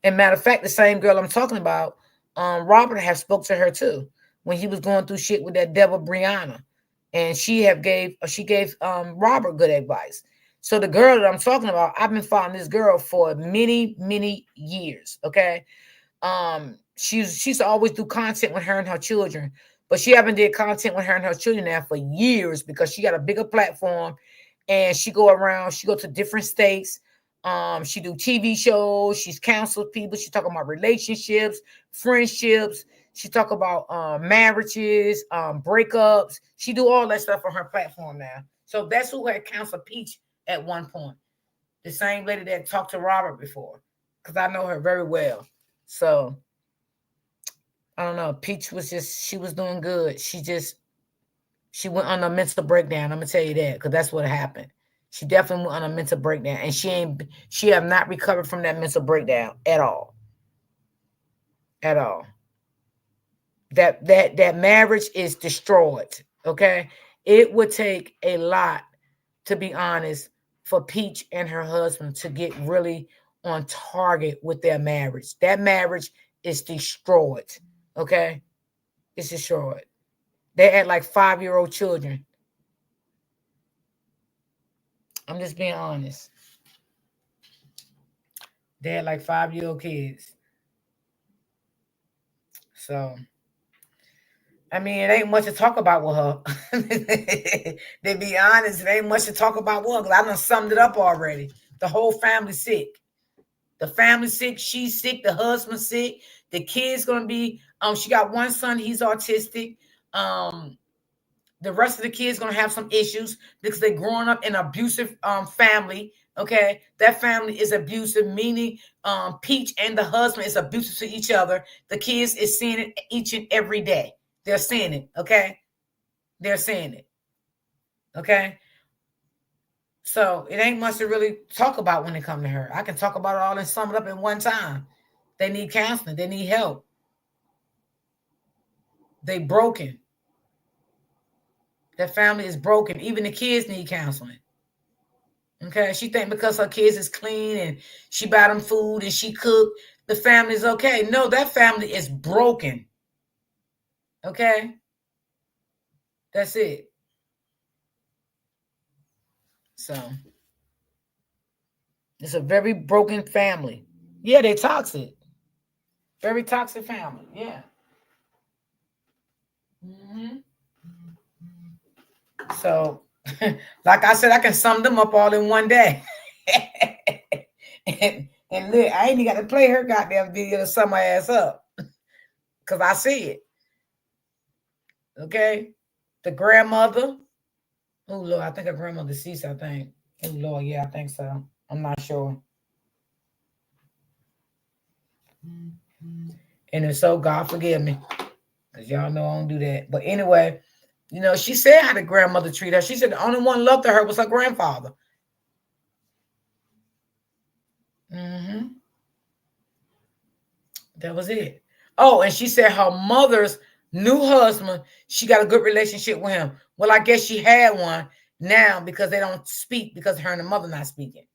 And matter of fact, the same girl I'm talking about, Robert have spoke to her too when he was going through shit with that devil Brianna, and she gave Robert good advice. So the girl that I'm talking about, I've been following this girl for many years. Okay, she's always do content with her and her children, but she haven't did content with her and her children now for years because she got a bigger platform, and she go to different states. She do TV shows. She's counseled people. She talk about relationships, friendships. She talk about marriages, breakups. She do all that stuff on her platform now. So that's who had counseled Peach at one point. The same lady that talked to Robert before, because I know her very well. So I don't know. Peach she was doing good. She went on a mental breakdown. I'm gonna tell you that, because that's what happened. She definitely went on a mental breakdown, and she have not recovered from that mental breakdown at all. At all. That marriage is destroyed. Okay. It would take a lot, to be honest, for Peach and her husband to get really on target with their marriage. That marriage is destroyed. Okay. It's destroyed. They had like 5-year-old children. I'm just being honest. They had like 5-year-old kids. So, I mean, it ain't much to talk about with her. To be honest, it ain't much to talk about with her, because I done summed it up already. The whole family sick. The family sick. She's sick. The husband's sick. The kid's going to be, she got one son. He's autistic. The rest of the kids going to have some issues because they're growing up in an abusive family. Okay, that family is abusive, meaning Peach and the husband is abusive to each other. The kids is seeing it each and every day. They're seeing it. Okay, they're seeing it. Okay, so it ain't much to really talk about when it comes to her. I can talk about it all and sum it up in one time. They need counseling. They need help. They broken. Their family is broken. Even the kids need counseling. Okay, she think because her kids is clean and she buy them food and she cook, the family's okay. No, that family is broken. Okay, that's it. So it's a very broken family. Yeah, they're toxic. Very toxic family. Yeah. So, like I said, I can sum them up all in one day. and look, I ain't even got to play her goddamn video to sum my ass up. Because I see it. Okay? The grandmother. Oh, Lord, I think her grandmother deceased, I think. Oh, Lord, yeah, I think so. I'm not sure. And if so, God forgive me. Because y'all know I don't do that. But anyway, you know, she said how the grandmother treated her. She said the only one loved her was her grandfather. That was it. Oh, and she said her mother's new husband, she got a good relationship with him. Well, I guess she had one now because they don't speak because her and the mother not speaking.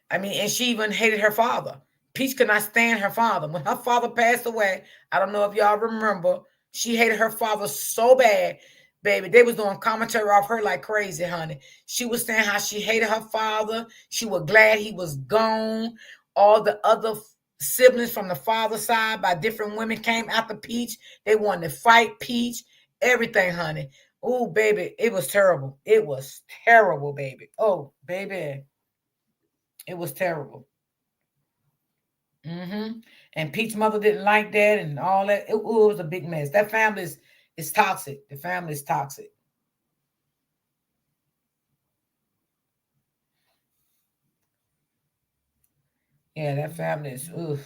I mean, and she even hated her father. Peach could not stand her father. When her father passed away, I don't know if y'all remember, she hated her father so bad, baby. They was doing commentary off her like crazy, honey. She was saying how she hated her father. She was glad he was gone. All the other siblings from the father's side by different women came after Peach. They wanted to fight Peach. Everything, honey. Oh, baby, it was terrible. It was terrible, baby. Oh, baby. It was terrible. And Pete's mother didn't like that and all that. It was a big mess. That family is toxic. The family is toxic. Yeah, that family is, oof.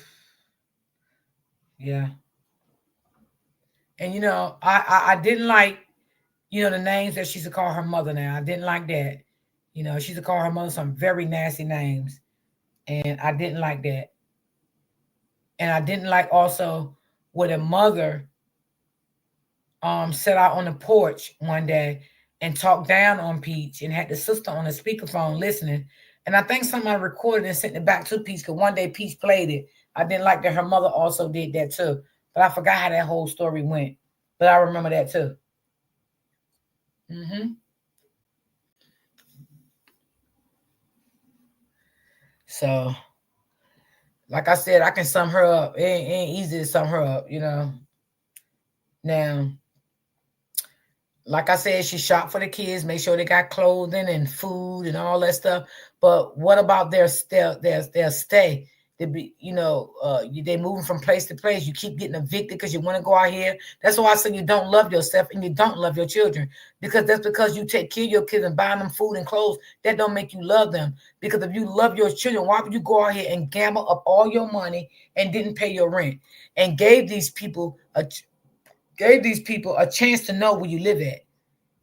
Yeah. And, you know, I didn't like, you know, the names that she used to call her mother now. I didn't like that. You know, she used to call her mother some very nasty names. And I didn't like that. And I didn't like also where the mother sat out on the porch one day and talked down on Peach and had the sister on the speakerphone listening. And I think somebody recorded and sent it back to Peach because one day Peach played it. I didn't like that her mother also did that too. But I forgot how that whole story went. But I remember that too. So, like I said, I can sum her up. It ain't easy to sum her up, you know. Now, like I said, she shop for the kids, make sure they got clothing and food and all that stuff. But what about their stay? They be, you know, they moving from place to place. You keep getting evicted because you want to go out here. That's why I say you don't love yourself and you don't love your children, because that's because you take care of your kids and buying them food and clothes. That don't make you love them. Because if you love your children, why would you go out here and gamble up all your money and didn't pay your rent and gave these people a chance to know where you live at?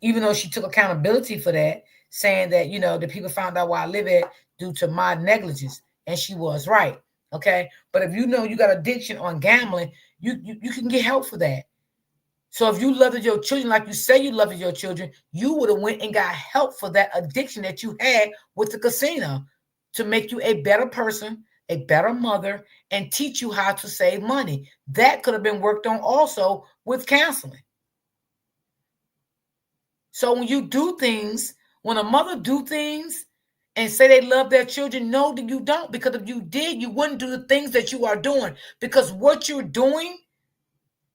Even though she took accountability for that, saying that, you know, the people found out where I live at due to my negligence, and she was right. Okay, but if you know you got addiction on gambling, you can get help for that. So if you loved your children like you say you loved your children, you would have went and got help for that addiction that you had with the casino to make you a better person, a better mother, and teach you how to save money. That could have been worked on also with counseling. So when you do things, when a mother do things and say they love their children, no, that you don't. Because if you did, you wouldn't do the things that you are doing. Because what you're doing,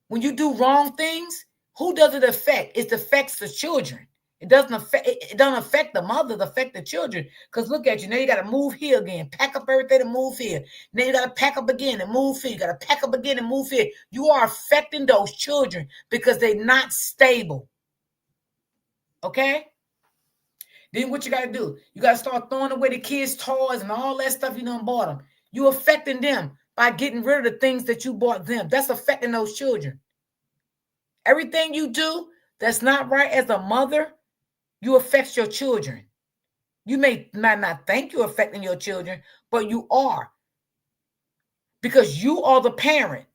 when you do wrong things, who does it affect? It affects the children. It doesn't affect the mother, it affects the children. Because look at you, now you got to move here again, pack up everything and move here. Then you got to pack up again and move here. You got to pack up again and move here. You are affecting those children because they're not stable. Okay? Then what you got to do? You got to start throwing away the kids' toys and all that stuff you done bought them. You're affecting them by getting rid of the things that you bought them. That's affecting those children. Everything you do that's not right as a mother, you affect your children. You might not think you're affecting your children, but you are. Because you are the parent.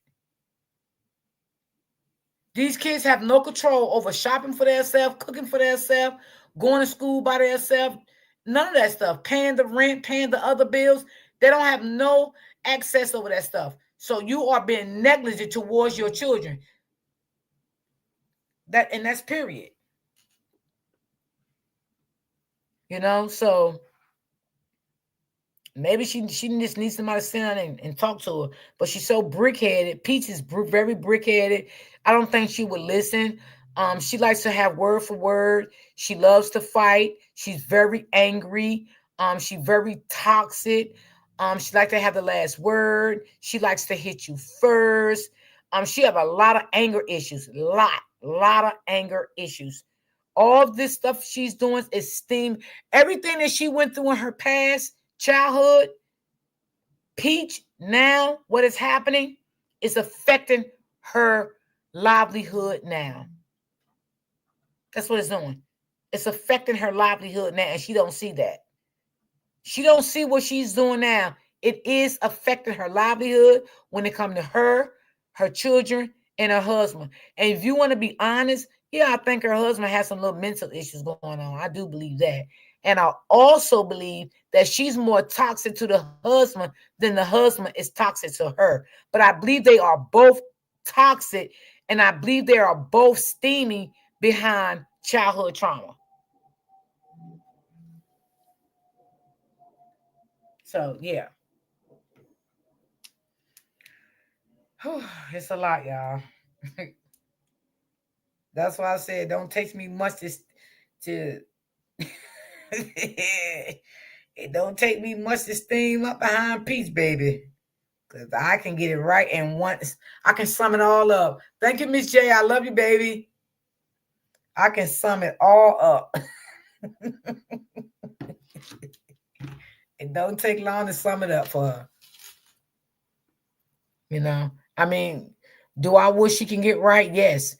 These kids have no control over shopping for themselves, cooking for themselves, going to school by themselves. None of that stuff. Paying the rent, paying the other bills. They don't have no access over that stuff. So you are being negligent towards your children. That's period. You know, so maybe she just needs somebody to sit down and talk to her. But she's so brick-headed. Peach is very brick-headed. I don't think she would listen. She likes to have word for word. She loves to fight. She's very angry. She's very toxic. She likes to have the last word. She likes to hit you first. She have a lot of anger issues. Lot of anger issues. All of this stuff she's doing is steam. Everything that she went through in her past childhood, Peach, now what is happening is affecting her livelihood now. That's what it's doing. It's affecting her livelihood now, and she don't see that. She don't see what she's doing now. It is affecting her livelihood when it comes to her children, and her husband. And if you want to be honest, yeah, I think her husband has some little mental issues going on. I do believe that. And I also believe that she's more toxic to the husband than the husband is toxic to her. But I believe they are both toxic, and I believe they are both steaming behind childhood trauma. So, yeah. It's a lot, y'all. That's why I said don't take me much to it don't take me much to steam up behind Peach, baby. Because I can get it right, and once I can sum it all up. Thank you, Miss J. I love you, baby. I can sum it all up. It don't take long to sum it up for her. You know, I mean, do I wish she can get right? Yes.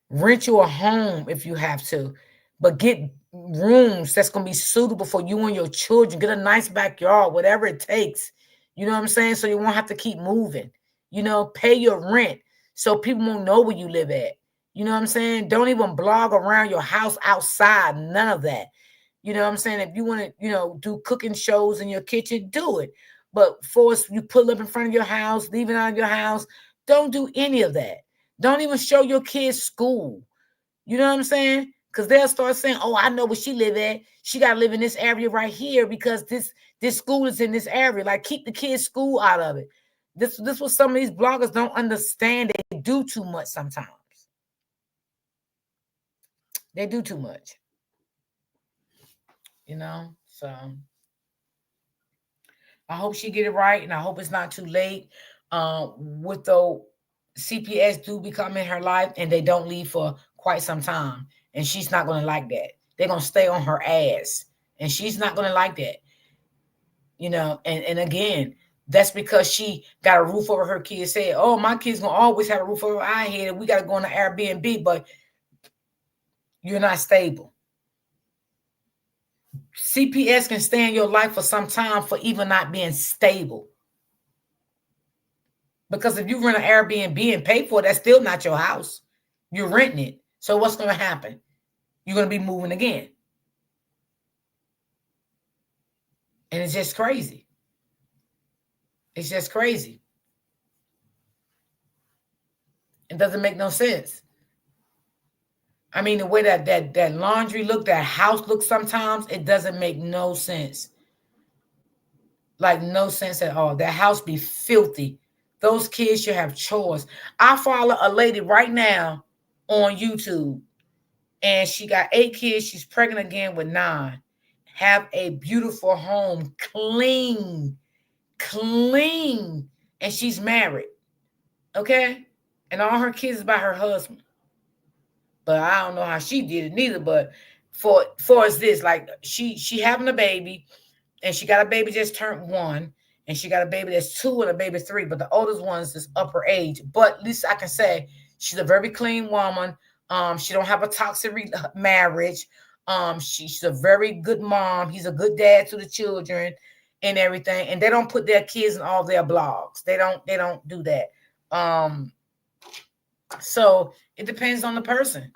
Rent you a home if you have to, but get rooms that's going to be suitable for you and your children. Get a nice backyard, whatever it takes. You know what I'm saying? So you won't have to keep moving. You know, pay your rent so people won't know where you live at. You know what I'm saying? Don't even blog around your house outside. None of that. You know what I'm saying? If you want to, you know, do cooking shows in your kitchen, do it. But force you pull up in front of your house, leave it out of your house. Don't do any of that. Don't even show your kids school. You know what I'm saying? Because they'll start saying, oh, I know where she live at. She got to live in this area right here because this school is in this area. Like, keep the kids' school out of it. This what some of these bloggers don't understand. They do too much sometimes. They do too much. You know? So I hope she get it right, and I hope it's not too late. With the CPS do become in her life, and they don't leave for quite some time, and she's not going to like that. They're going to stay on her ass, and she's not going to like that. You know, and again, that's because she got a roof over her kids' head. Oh, my kids going to always have a roof over our head, and we got to go on the Airbnb, but you're not stable. CPS can stay in your life for some time for even not being stable. Because if you rent an Airbnb and pay for it, that's still not your house. You're renting it. So what's going to happen? You're going to be moving again. And it's just crazy. It's just crazy. It doesn't make no sense. I mean, the way that laundry look, that house looks sometimes, it doesn't make no sense. Like, no sense at all. That house be filthy. Those kids should have chores. I follow a lady right now on YouTube, and she got 8 kids. She's pregnant again with 9. Have a beautiful home, clean, and she's married. Okay? And all her kids is by her husband. But I don't know how she did it neither. But for us this, like, she having a baby, and she got a baby just turned 1, and she got a baby that's 2 and a baby 3. But the oldest one's is upper age. But at least I can say she's a very clean woman. She don't have a toxic marriage. She's a very good mom. He's a good dad to the children and everything. And they don't put their kids in all their blogs. They don't do that. So it depends on the person,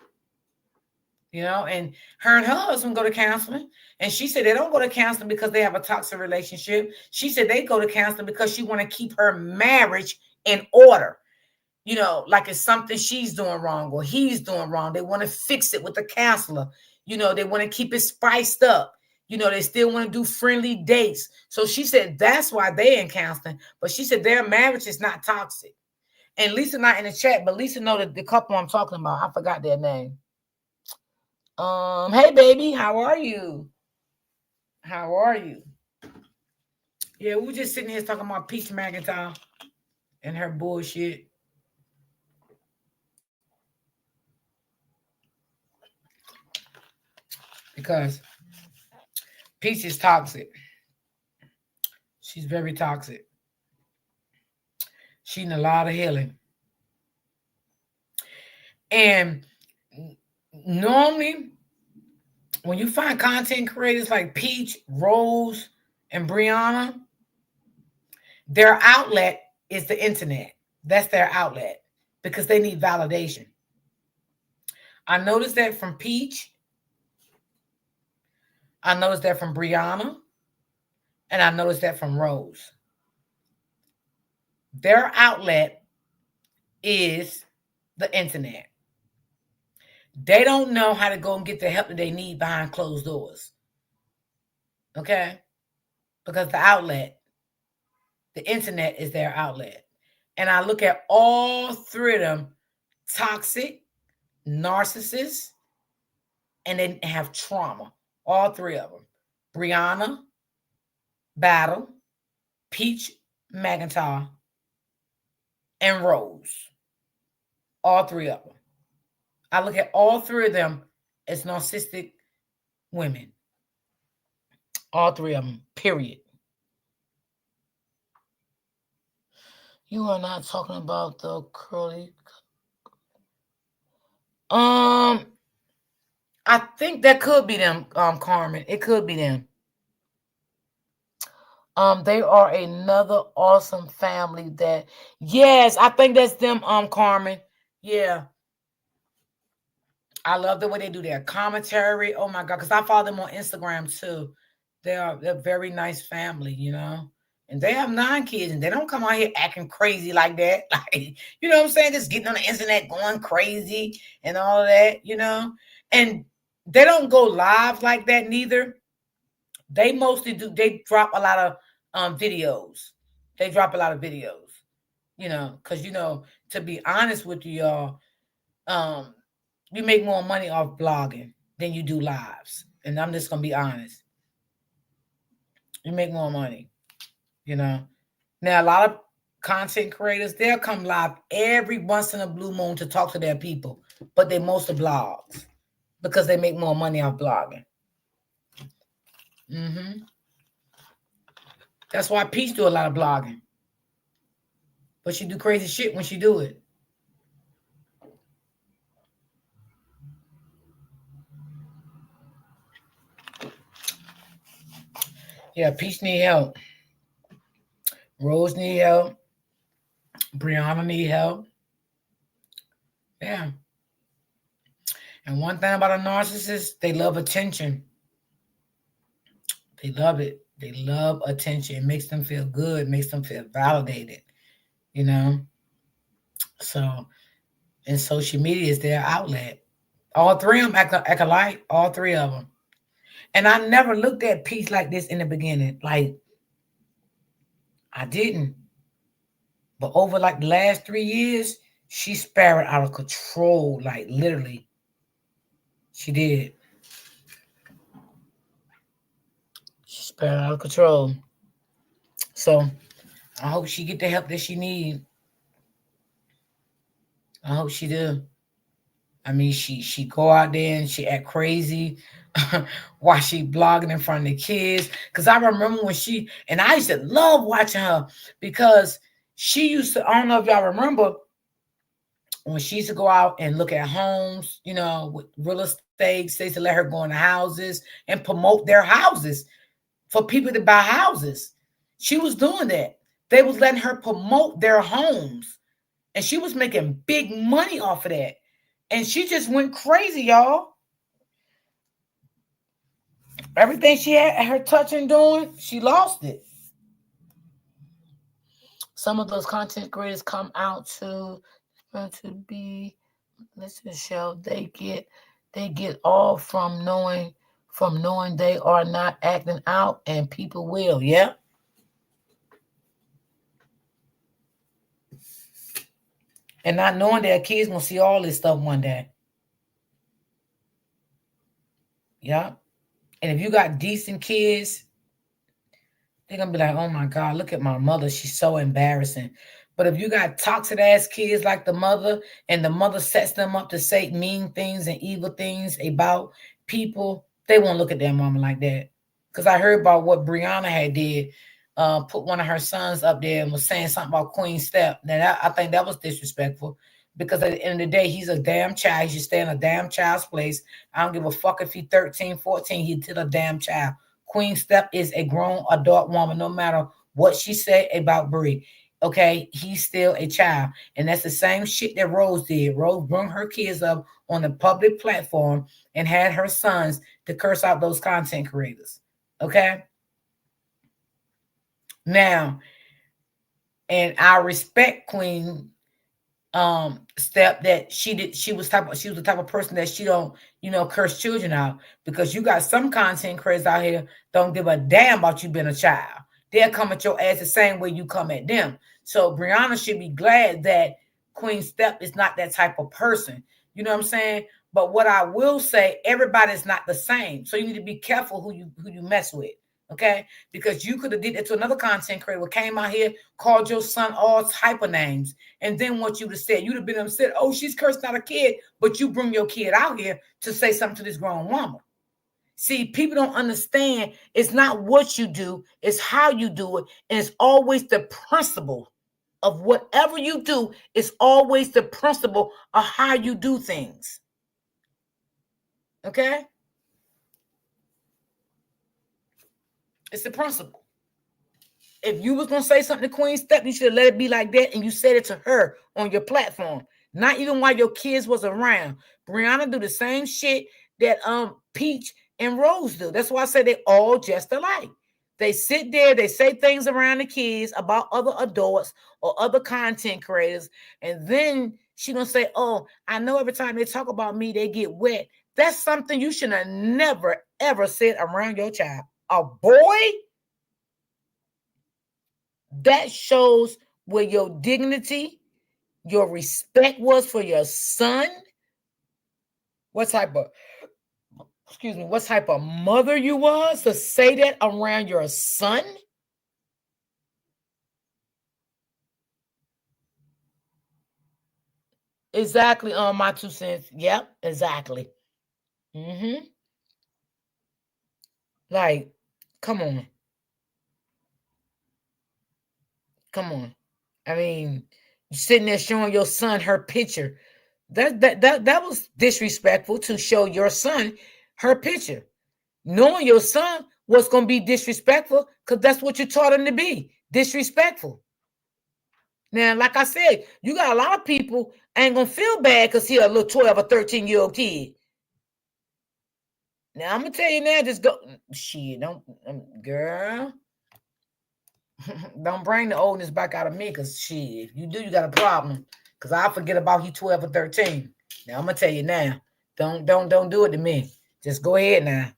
you know. And her husband go to counseling, and she said they don't go to counseling because they have a toxic relationship. She said they go to counseling because she want to keep her marriage in order. You know, like it's something she's doing wrong or he's doing wrong. They want to fix it with the counselor. You know, they want to keep it spiced up. You know, they still want to do friendly dates. So she said that's why they're in counseling. But she said their marriage is not toxic. And Lisa not in the chat, but Lisa know that the couple I'm talking about. I forgot their name. Hey baby, how are you? How are you? Yeah, we were just sitting here talking about Peach McIntyre and her bullshit. Because Peach is toxic. She's very toxic. She needs a lot of healing. And normally, when you find content creators like Peach, Rose, and Brianna, their outlet is the internet. That's their outlet because they need validation. I noticed that from Peach. I noticed that from Brianna. And I noticed that from Rose. Their outlet is the internet. They don't know how to go and get the help that they need behind closed doors. Okay? Because the outlet, the internet is their outlet. And I look at all three of them, toxic, narcissists, and they have trauma. All three of them. Brianna, Battle, Peach McIntyre, and Rose. All three of them. I look at all three of them as narcissistic women. All three of them, period. You are not talking about the curly. I think that could be them, Carmen. It could be them. They are another awesome family that, yes, I think that's them, Carmen. Yeah. I love the way they do their commentary. Oh my God, because I follow them on Instagram too. They're a very nice family, you know. And they have 9 kids, and they don't come out here acting crazy like that. Like, you know what I'm saying? Just getting on the internet going crazy and all of that, you know. And they don't go live like that neither. They mostly do, they drop a lot of videos. They drop a lot of videos, you know, because, you know, to be honest with you, y'all, you make more money off blogging than you do lives. And I'm just going to be honest. You make more money, you know. Now, a lot of content creators, they'll come live every once in a blue moon to talk to their people, but they mostly blogs because they make more money off blogging. That's why Peach do a lot of blogging. But she do crazy shit when she do it. Yeah, Peach need help. Rose need help. Brianna need help. Yeah. And one thing about a narcissist, they love attention. They love it. They love attention. It makes them feel good. Makes them feel validated. You know? So, and social media is their outlet. All three of them act alike. All three of them. And I never looked at Peach like this in the beginning. Like, I didn't. But over like the last 3 years, she spiraled out of control. Like, literally. She did. She spiraled out of control. So, I hope she get the help that she needs. I hope she do. I mean, she go out there and she act crazy while she blogging in front of the kids. Because I remember when she, and I used to love watching her because she used to, I don't know if y'all remember, when she used to go out and look at homes, you know, with real estate, they used to let her go in the houses and promote their houses for people to buy houses. She was doing that. They was letting her promote their homes. And she was making big money off of that. And she just went crazy, y'all. Everything she had her touching doing, she lost it. Some of those content creators come out to be, listen, show they get all from knowing they are not acting out, and people will, yeah. And not knowing their kids gonna see all this stuff one day. Yeah. And if you got decent kids, they're gonna be like, oh my God, look at my mother. She's so embarrassing. But if you got toxic ass kids like the mother, and the mother sets them up to say mean things and evil things about people, they won't look at their mama like that. Because I heard about what Brianna had did. Put one of her sons up there and was saying something about Queen Step. Now, I think that was disrespectful, because at the end of the day, he's a damn child. He should stay in a damn child's place. I don't give a fuck if he's 13, 14, he's still a damn child. Queen Step is a grown adult woman, no matter what she said about Brie. Okay, he's still a child. And that's the same shit that Rose did. Rose brought her kids up on the public platform and had her sons to curse out those content creators. Okay? Now, and I respect Queen Step that she was the type of person that she don't, curse children out, because you got some content creators out here don't give a damn about you being a child. They'll come at your ass the same way you come at them. So Brianna should be glad that Queen Step is not that type of person. You know what I'm saying? But what I will say, everybody's not the same. So you need to be careful who you mess with. Okay? Because you could have did it to another content creator, came out here, called your son all type of names, and then what you would have said, you'd have been upset, oh, she's cursed out a kid, but you bring your kid out here to say something to this grown woman. See, people don't understand. It's not what you do, it's how you do it. And it's always the principle of whatever you do. It's always the principle of how you do things. Okay? It's the principle. If you was going to say something to Queen Step, you should have let it be like that, and you said it to her on your platform. Not even while your kids was around. Brianna do the same shit that Peach and Rose do. That's why I say they all just alike. They sit there, they say things around the kids about other adults or other content creators, and then she gonna say, oh, I know every time they talk about me, they get wet. That's something you should have never, ever said around your child. A boy? That shows where your dignity, your respect was for your son. What type of mother you was to say that around your son? Exactly, my 2 cents. Yep, exactly. Like, come on. Come on. I mean, you're sitting there showing your son her picture. That was disrespectful, to show your son her picture. Knowing your son was going to be disrespectful, because that's what you taught him to be, disrespectful. Now, like I said, you got a lot of people ain't going to feel bad because he's a little 12 or 13-year-old kid. Now, I'm going to tell you now, just go, shit, girl, don't bring the oldness back out of me, because shit, if you do, you got a problem, because I forget about he 12 or 13. Now, I'm going to tell you now, don't do it to me. Just go ahead now.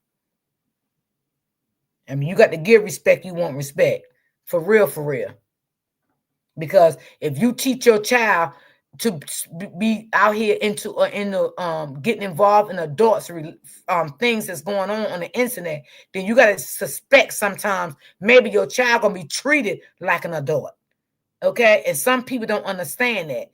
I mean, you got to give respect, you want respect. For real, for real. Because if you teach your child to be out here into getting involved in adults things that's going on the internet, then you got to suspect sometimes maybe your child gonna be treated like an adult. Okay, and some people don't understand that.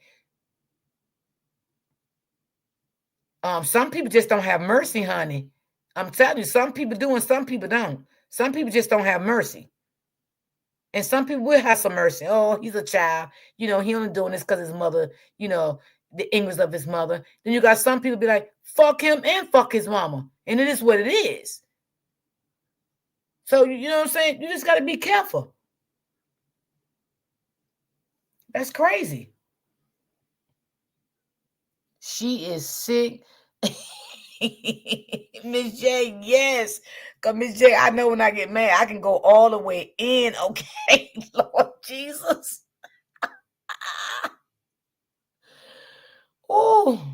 Some people just don't have mercy, honey. I'm telling you, some people do and some people don't. Some people just don't have mercy. And some people will have some mercy. Oh, he's a child. He only doing this because his mother, the English of his mother. Then you got some people be like, fuck him and fuck his mama. And it is what it is. So, you know what I'm saying? You just got to be careful. That's crazy. She is sick. Miss J, yes. Because Miss J, I know when I get mad, I can go all the way in. Okay, Lord Jesus. Oh.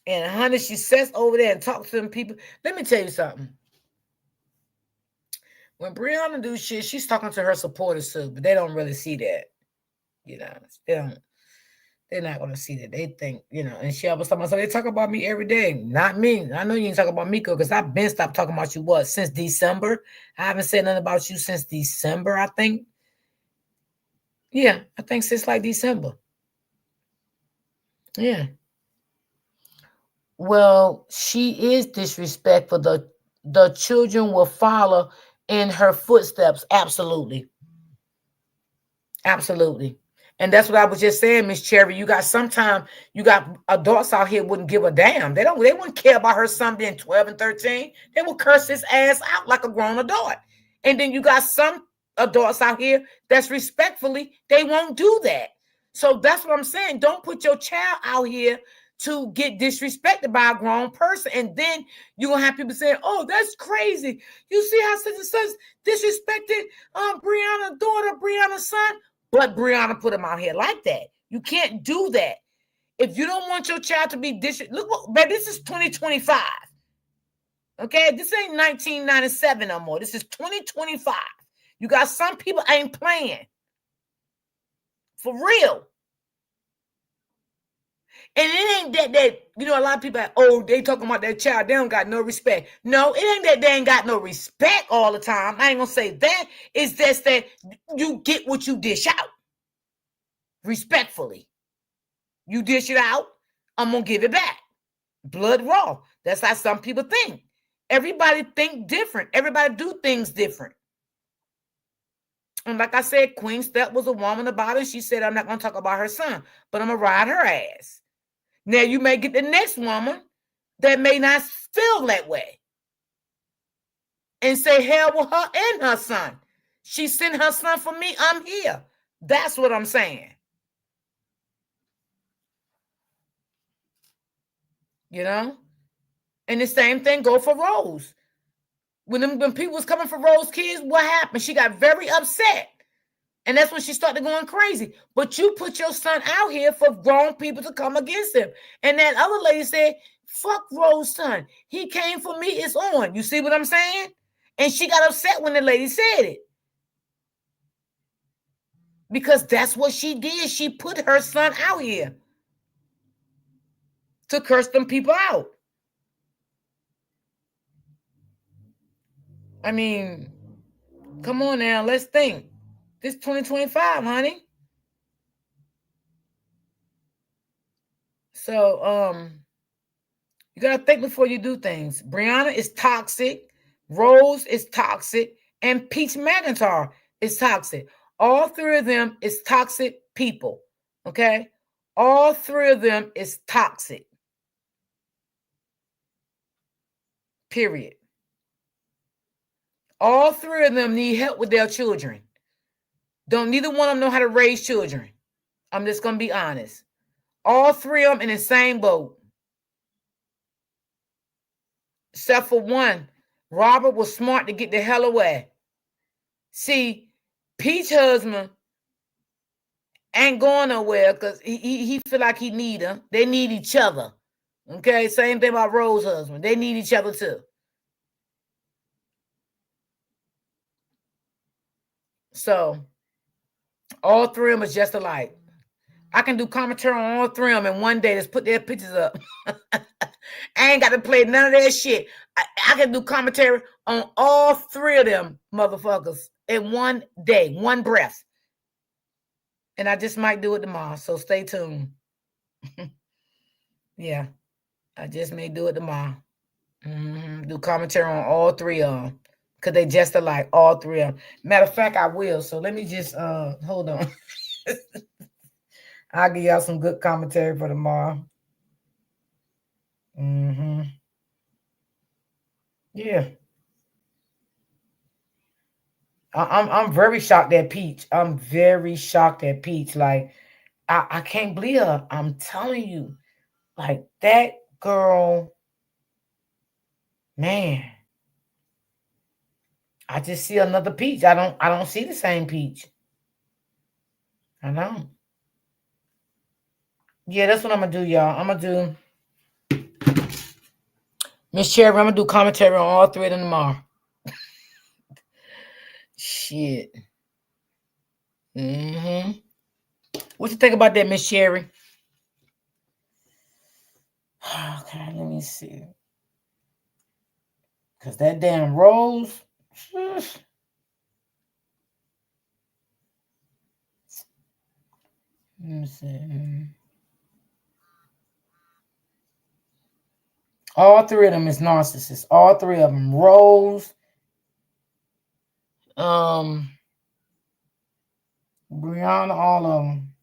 And honey, she sits over there and talks to them people. Let me tell you something. When Brianna do shit, she's talking to her supporters too, but they don't really see that. You know, they're not gonna see that. They think, you know, and she always talking about, so they talk about me every day. Not me. I know you ain't talking about Miko because I've been stopped talking about you since December. I haven't said nothing about you since December, I think. Yeah, I think since like December. Yeah. Well, she is disrespectful. The children will follow in her footsteps. Absolutely. Absolutely. And that's what I was just saying, Miss Cherry. You got adults out here wouldn't give a damn. They wouldn't care about her son being 12 and 13. They will curse his ass out like a grown adult. And then you got some adults out here that's respectfully, they won't do that. So that's what I'm saying. Don't put your child out here to get disrespected by a grown person. And then you're going to have people saying, oh, that's crazy. You see how such and such disrespected Brianna's daughter, Brianna's son? But Brianna put him out here like that. You can't do that. If you don't want your child to be look, baby, this is 2025. Okay, this ain't 1997 no more. This is 2025. You got some people ain't playing. For real. And it ain't that you know, a lot of people are, oh, they talking about their child, they don't got no respect. No, it ain't that they ain't got no respect all the time. I ain't gonna say that. It's just that you get what you dish out. Respectfully. You dish it out, I'm gonna give it back. Blood raw. That's how some people think. Everybody think different. Everybody do things different. And like I said, Queen Step was a woman about it. She said, I'm not gonna talk about her son, but I'm gonna ride her ass. Now you may get the next woman that may not feel that way and say, hell with her and her son. She sent her son for me. I'm here. That's what I'm saying. You know? And the same thing go for Rose. When people was coming for Rose's kids, what happened? She got very upset. And that's when she started going crazy. But you put your son out here for grown people to come against him. And that other lady said, fuck Rose's son. He came for me. It's on. You see what I'm saying? And she got upset when the lady said it. Because that's what she did. She put her son out here to curse them people out. I mean, come on now. Let's think. This 2025, honey. So, you got to think before you do things. Brianna is toxic. Rose is toxic. And Peach McIntyre is toxic. All three of them is toxic people. Okay? All three of them is toxic. Period. All three of them need help with their children. Don't neither one of them know how to raise children. I'm just going to be honest. All three of them in the same boat. Except for one. Robert was smart to get the hell away. See, Peach's husband ain't going nowhere because he feel like he need her. They need each other. Okay? Same thing about Rose's husband. They need each other too. So, all three of them is just alike. I can do commentary on all three of them in one day. Just put their pictures up. I ain't got to play none of that shit. I can do commentary on all three of them motherfuckers in one day, one breath. And I just might do it tomorrow. So stay tuned. Yeah. I just may do it tomorrow. Do commentary on all three of them. Because they just alike, all three of them. Matter of fact, I will. So let me just hold on. I'll give y'all some good commentary for tomorrow. Yeah. I'm very shocked at Peach. I'm very shocked at Peach. Like, I can't believe her. I'm telling you, like that girl, man. I just see another peach. I don't see the same peach. I don't. Yeah, that's what I'm gonna do, y'all. I'm gonna do Miss Cherry. I'm gonna do commentary on all three of them tomorrow. Shit. What you think about that, Miss Cherry? Okay, let me see. Cause that damn rose. Let me see. All three of them is narcissists. All three of them. Rose. Brianna, all of them.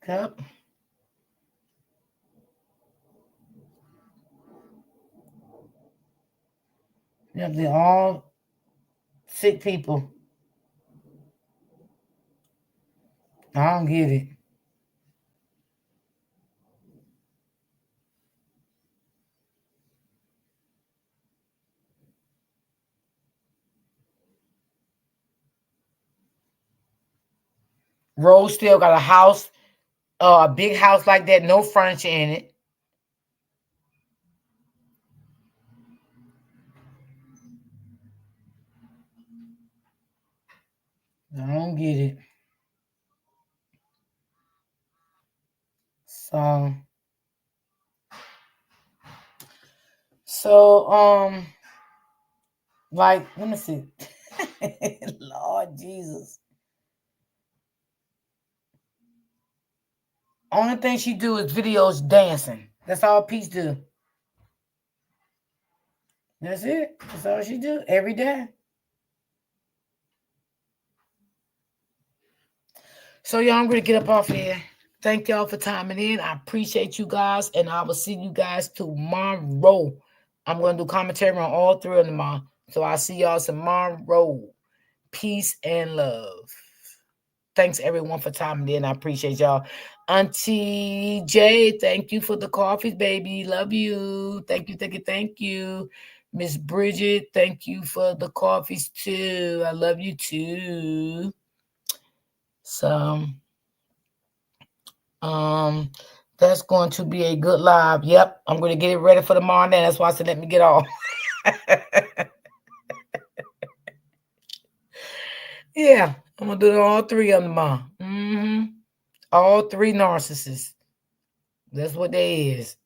Yep. Yep, they're all sick people. I don't get it. Rose still got a house, a big house like that, no furniture in it. I don't get it. So, like, let me see. Lord Jesus. Only thing she do is videos dancing. That's all Peach do. That's it. That's all she do every day. So y'all, I'm going to get up off here. Thank y'all for timing in. I appreciate you guys, and I will see you guys tomorrow. I'm going to do commentary on all three of them tomorrow. So I'll see y'all tomorrow. Peace and love. Thanks, everyone, for timing in. I appreciate y'all. Auntie J, thank you for the coffees, baby. Love you. Thank you, thank you, thank you. Miss Bridget, thank you for the coffees, too. I love you, too. So, that's going to be a good live. Yep, I'm going to get it ready for tomorrow night. That's why I said let me get off. Yeah, I'm going to do all three of them tomorrow. All three narcissists. That's what they is.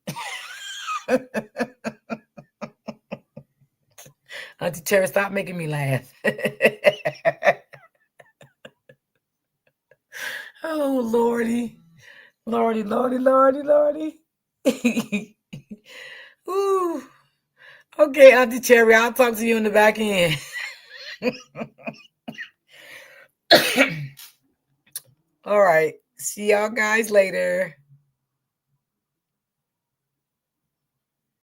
Auntie Terry, stop making me laugh. Oh, Lordy. Lordy, Lordy, Lordy, Lordy. Ooh. Okay, Auntie Cherry, I'll talk to you in the back end. All right. See y'all guys later.